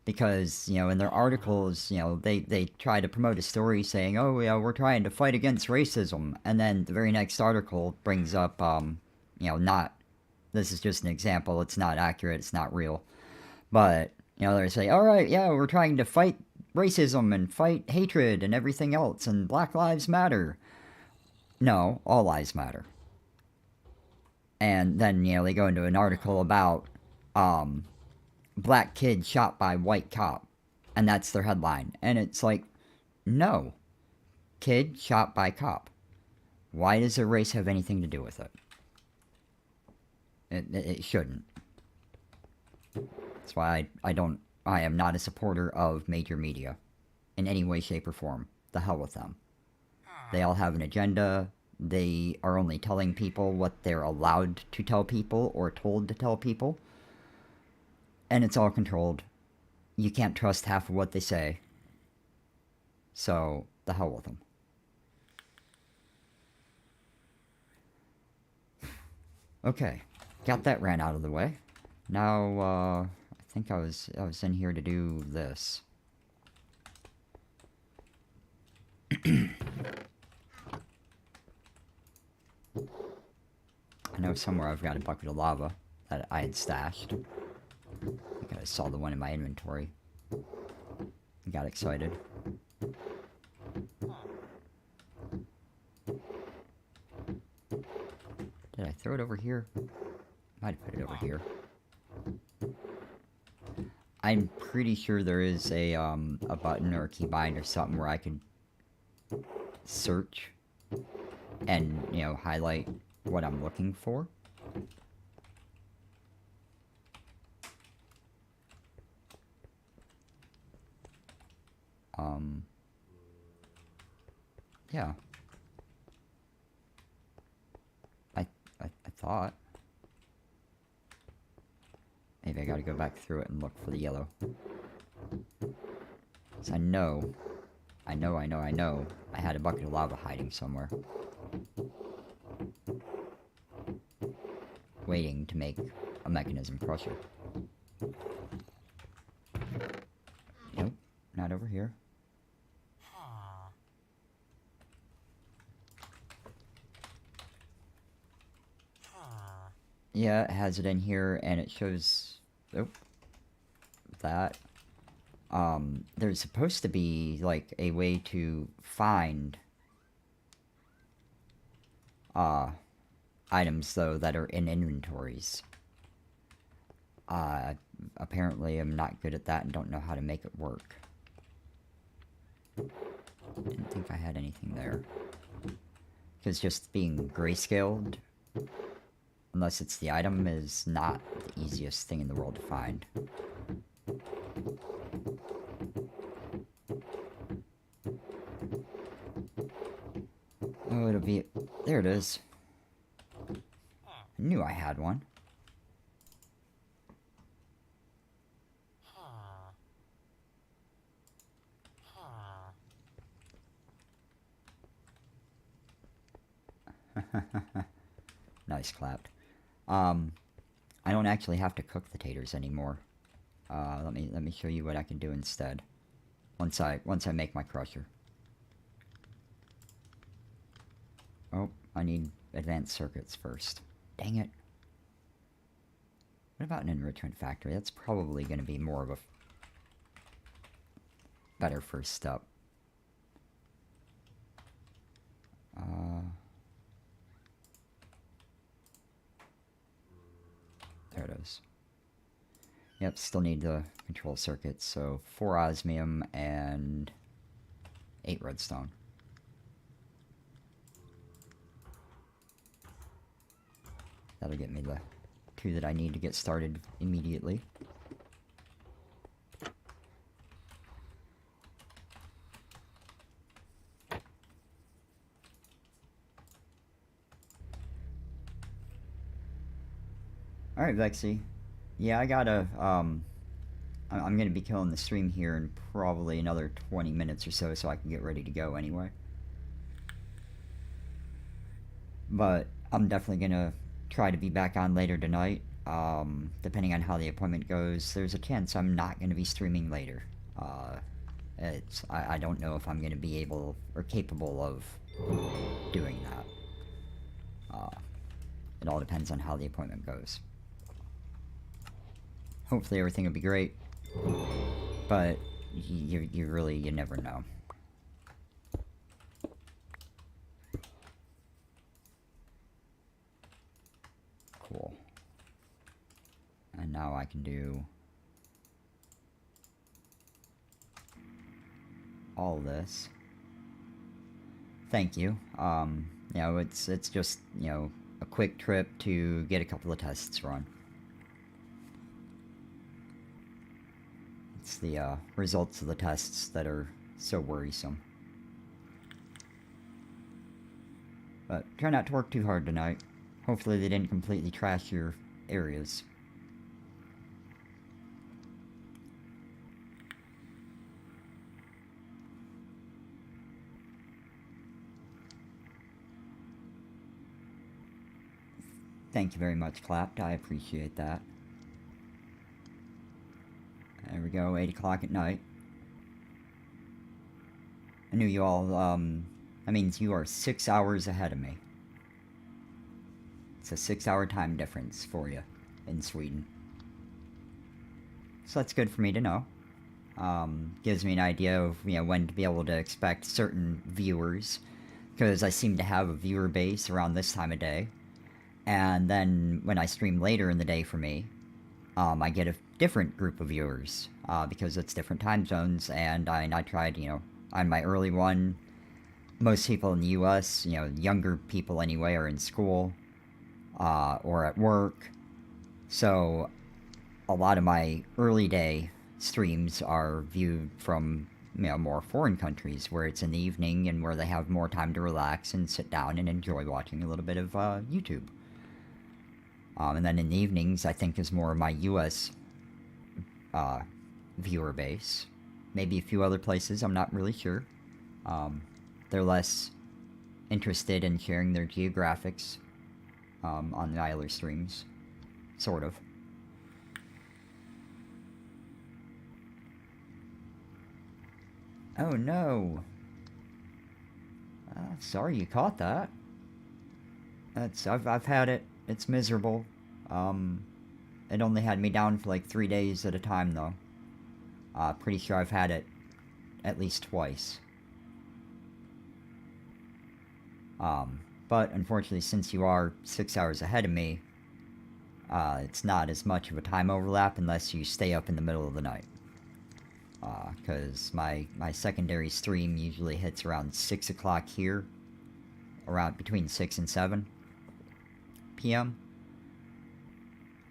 Because, you know, in their articles, you know, they try to promote a story saying, oh, yeah, we're trying to fight against racism. And then the very next article brings up, you know, this is just an example, it's not accurate, it's not real. But, you know, they say, all right, yeah, we're trying to fight racism and fight hatred and everything else, and Black Lives Matter. No, all lives matter. And then, you know, they go into an article about, black kid shot by white cop. And that's their headline. And it's like, no. Kid shot by cop. Why does their race have anything to do with it? It shouldn't. That's why I am not a supporter of major media in any way, shape, or form. The hell with them. They all have an agenda. They are only telling people what they're allowed to tell people or told to tell people. And it's all controlled. You can't trust half of what they say. So, the hell with them. Okay, got that ran out of the way. Now, I think I was in here to do this. I know somewhere I've got a bucket of lava that I had stashed. I think I saw the one in my inventory. I got excited. Did I throw it over here? Might have put it over here. I'm pretty sure there is a button or a keybind or something where I could search and, you know, highlight what I'm looking for. Yeah. I thought. Maybe I gotta go back through it and look for the yellow. Because I know I had a bucket of lava hiding somewhere. Waiting to make a mechanism crusher. Nope, not over here. Yeah, it has it in here, and it shows... Oh. That. There's supposed to be, like, a way to find... items, though, that are in inventories. Apparently I'm not good at that and don't know how to make it work. Didn't think I had anything there. Because just being grayscaled... Unless it's the item, is not the easiest thing in the world to find. Oh, it'll be... There it is. I knew I had one. Nice clapped. I don't actually have to cook the taters anymore. Let me show you what I can do instead. Once I make my crusher. Oh, I need advanced circuits first. Dang it. What about an enrichment factory? That's probably going to be more of a better first step. There it is. Yep, still need the control circuits, so 4 osmium and 8 redstone. That'll get me the 2 that I need to get started immediately. Alright, Vexy. Yeah, I gotta, I'm gonna be killing the stream here in probably another 20 minutes or so I can get ready to go anyway. But I'm definitely gonna try to be back on later tonight. Depending on how the appointment goes, there's a chance I'm not gonna be streaming later. I don't know if I'm gonna be able or capable of doing that. It all depends on how the appointment goes. Hopefully everything will be great, but you never know. Cool. And now I can do all this. Thank you. You know, it's just, you know, a quick trip to get a couple of tests run. It's the results of the tests that are so worrisome. But try not to work too hard tonight. Hopefully they didn't completely trash your areas. Thank you very much, Clapped. I appreciate that. There we go, 8 o'clock at night. I knew you all, that means you are 6 hours ahead of me. It's a 6-hour time difference for you in Sweden. So that's good for me to know. Gives me an idea of, you know, when to be able to expect certain viewers, because I seem to have a viewer base around this time of day. And then when I stream later in the day for me, I get a different group of viewers, because it's different time zones, and I tried, you know, on my early one, most people in the US, you know, younger people anyway, are in school, or at work, so a lot of my early day streams are viewed from, you know, more foreign countries, where it's in the evening and where they have more time to relax and sit down and enjoy watching a little bit of YouTube. And then in the evenings, I think, is more of my US viewer base. Maybe a few other places, I'm not really sure. They're less interested in sharing their geographics on the Isler streams. Sort of. Oh no! Sorry you caught that. I've had it. It's miserable. It only had me down for like 3 days at a time, though. Pretty sure I've had it at least twice. But unfortunately, since you are 6 hours ahead of me, it's not as much of a time overlap unless you stay up in the middle of the night. Because my secondary stream usually hits around 6 o'clock here, around between 6 and 7 p.m.,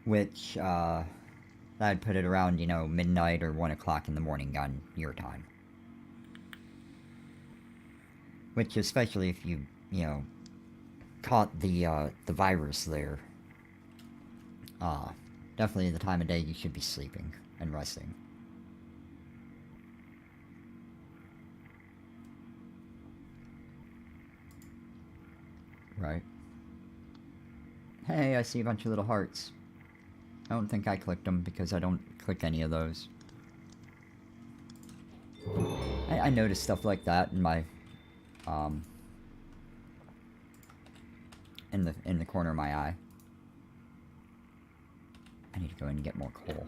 which, I'd put it around, you know, midnight or 1 o'clock in the morning on your time. Which, especially if you know, caught the virus there, definitely the time of day you should be sleeping and resting. Right. Hey, I see a bunch of little hearts. I don't think I clicked them because I don't click any of those. I noticed stuff like that in my, in the corner of my eye. I need to go in and get more coal.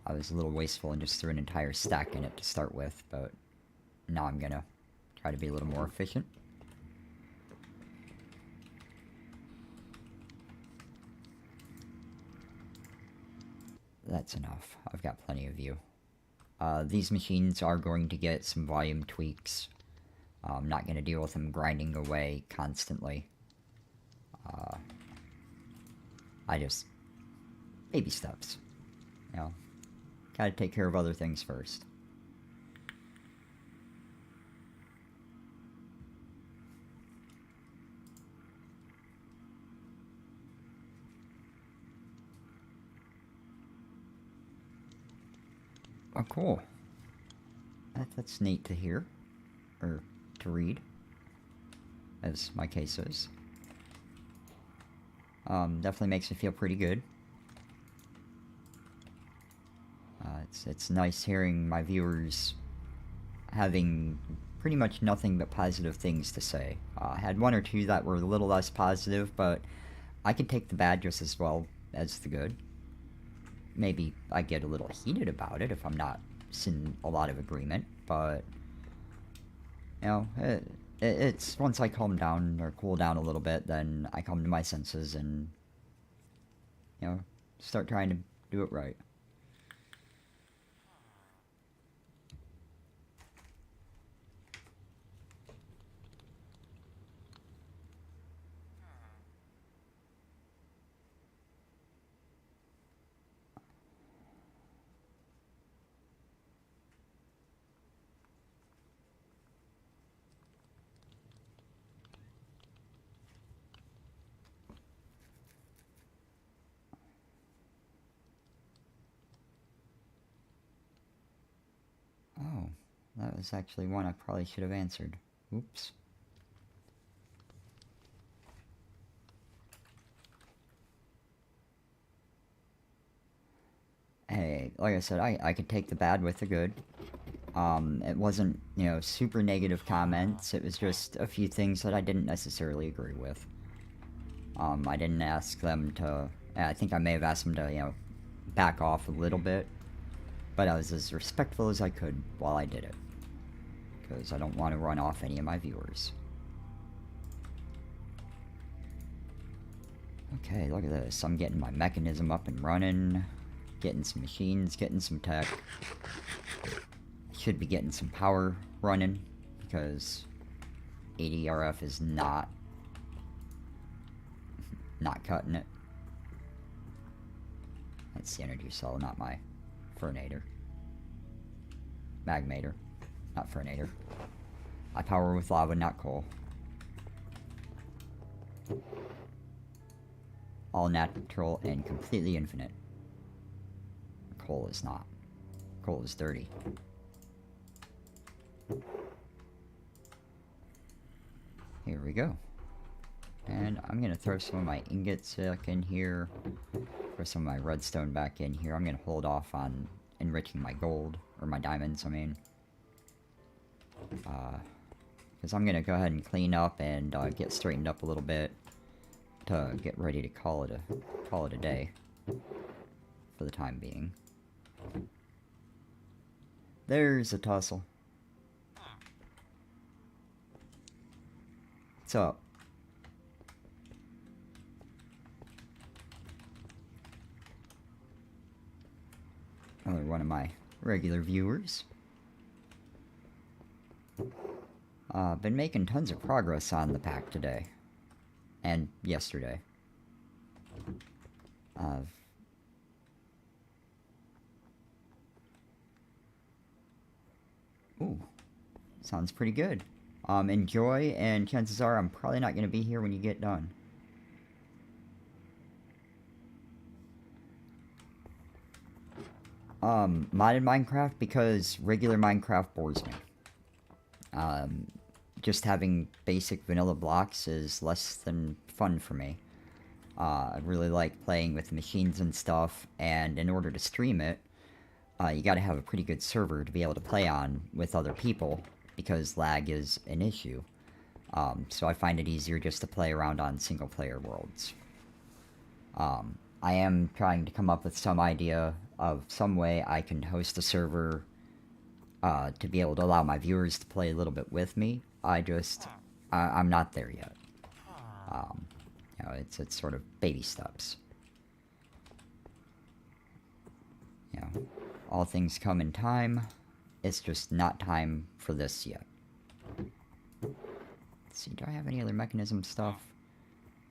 I was a little wasteful and just threw an entire stack in it to start with, but now I'm gonna try to be a little more efficient. That's enough. I've got plenty of you. These machines are going to get some volume tweaks. I'm not going to deal with them grinding away constantly. I just... baby steps. You know, gotta take care of other things first. Oh, cool. That's neat to hear. Or to read. As my case is. Definitely makes me feel pretty good. It's nice hearing my viewers having pretty much nothing but positive things to say. I had one or two that were a little less positive, but I can take the bad just as well as the good. Maybe I get a little heated about it if I'm not in a lot of agreement, but, you know, it's once I calm down or cool down a little bit, then I come to my senses and, you know, start trying to do it right. was actually one I probably should have answered. Oops. Hey, like I said, I could take the bad with the good. It wasn't, you know, super negative comments. It was just a few things that I didn't necessarily agree with. I didn't ask them to... I think I may have asked them to, you know, back off a little bit. But I was as respectful as I could while I did it. Because I don't want to run off any of my viewers. Okay, look at this. I'm getting my mechanism up and running. Getting some machines, getting some tech. Should be getting some power running. Because ADRF is not cutting it. That's the energy cell, not my Fernator. Magmator. Not Fernator. I power with lava, not coal. All natural and completely infinite. Coal is not. Coal is dirty. Here we go. And I'm going to throw some of my ingots back in here. Throw some of my redstone back in here. I'm going to hold off on enriching my gold. Or my diamonds, I mean. Because I'm going to go ahead and clean up and get straightened up a little bit. To get ready to call it a day. For the time being. There's a tussle. What's up? Another one of my regular viewers. Been making tons of progress on the pack today. And yesterday. Ooh. Sounds pretty good. Enjoy, and chances are I'm probably not going to be here when you get done. Modded Minecraft because regular Minecraft bores me. Just having basic vanilla blocks is less than fun for me. I really like playing with machines and stuff, and in order to stream it, you gotta have a pretty good server to be able to play on with other people, because lag is an issue. So I find it easier just to play around on single-player worlds. I am trying to come up with some idea of some way I can host a server to be able to allow my viewers to play a little bit with me. I'm not there yet. You know, it's sort of baby steps. You know, all things come in time. It's just not time for this yet. Let's see, do I have any other mechanism stuff?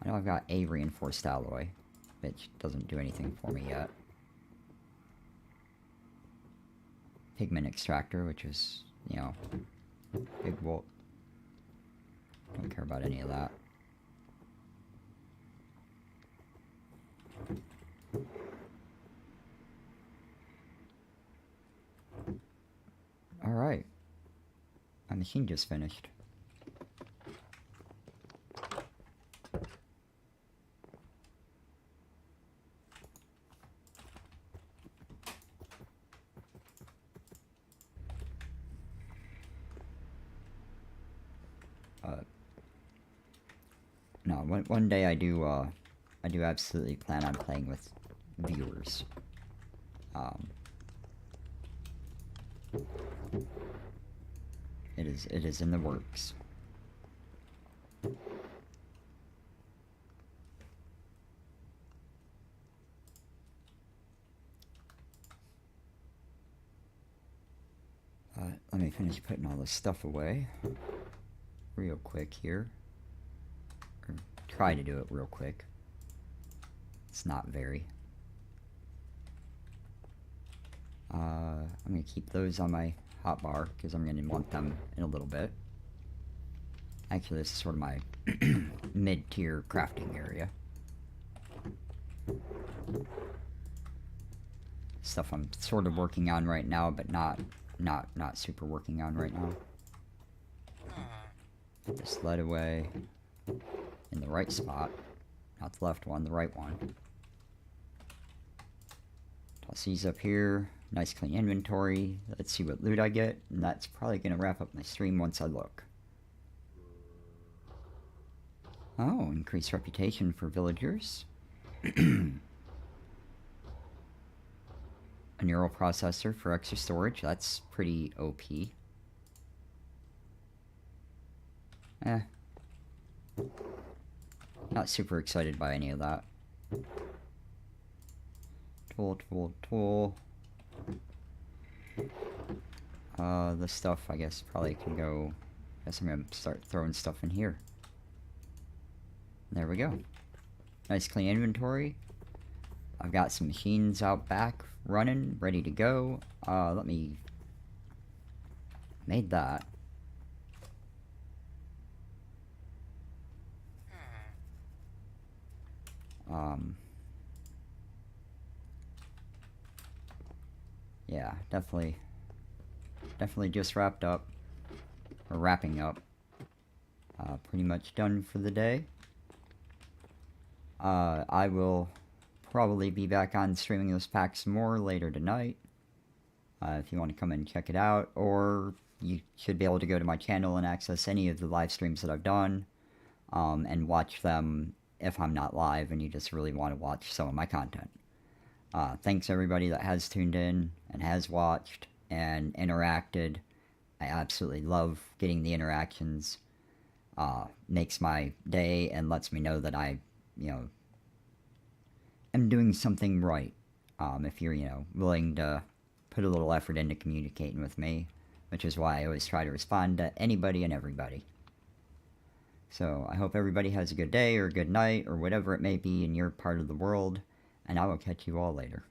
I know I've got a reinforced alloy, which doesn't do anything for me yet. Pigment extractor, which is, you know, big wool. Don't care about any of that. Alright. My machine just finished. No, one day I do absolutely plan on playing with viewers. It is in the works. Let me finish putting all this stuff away real quick here. Or try to do it real quick. It's not very. I'm going to keep those on my hotbar because I'm going to want them in a little bit. Actually, this is sort of my mid-tier crafting area. Stuff I'm sort of working on right now, but not not super working on right now. Put this lead away in the right spot. Not the left one, the right one. Toss these up here. Nice clean inventory. Let's see what loot I get. And that's probably going to wrap up my stream once I look. Oh, increased reputation for villagers. A neural processor for extra storage. That's pretty OP. Not super excited by any of that. Tool. This stuff, I guess, probably can go... I guess I'm gonna start throwing stuff in here. There we go. Nice clean inventory. I've got some machines out back running, ready to go. Let me... Made that. Yeah, definitely just wrapped up, or wrapping up. Pretty much done for the day. I will probably be back on streaming this pack some more later tonight. If you want to come and check it out, or you should be able to go to my channel and access any of the live streams that I've done, and watch them if I'm not live and you just really want to watch some of my content. Thanks everybody that has tuned in and has watched and interacted. I absolutely love getting the interactions. Makes my day and lets me know that I, am doing something right. If you're, willing to put a little effort into communicating with me, which is why I always try to respond to anybody and everybody. So I hope everybody has a good day or a good night or whatever it may be in your part of the world, and I will catch you all later.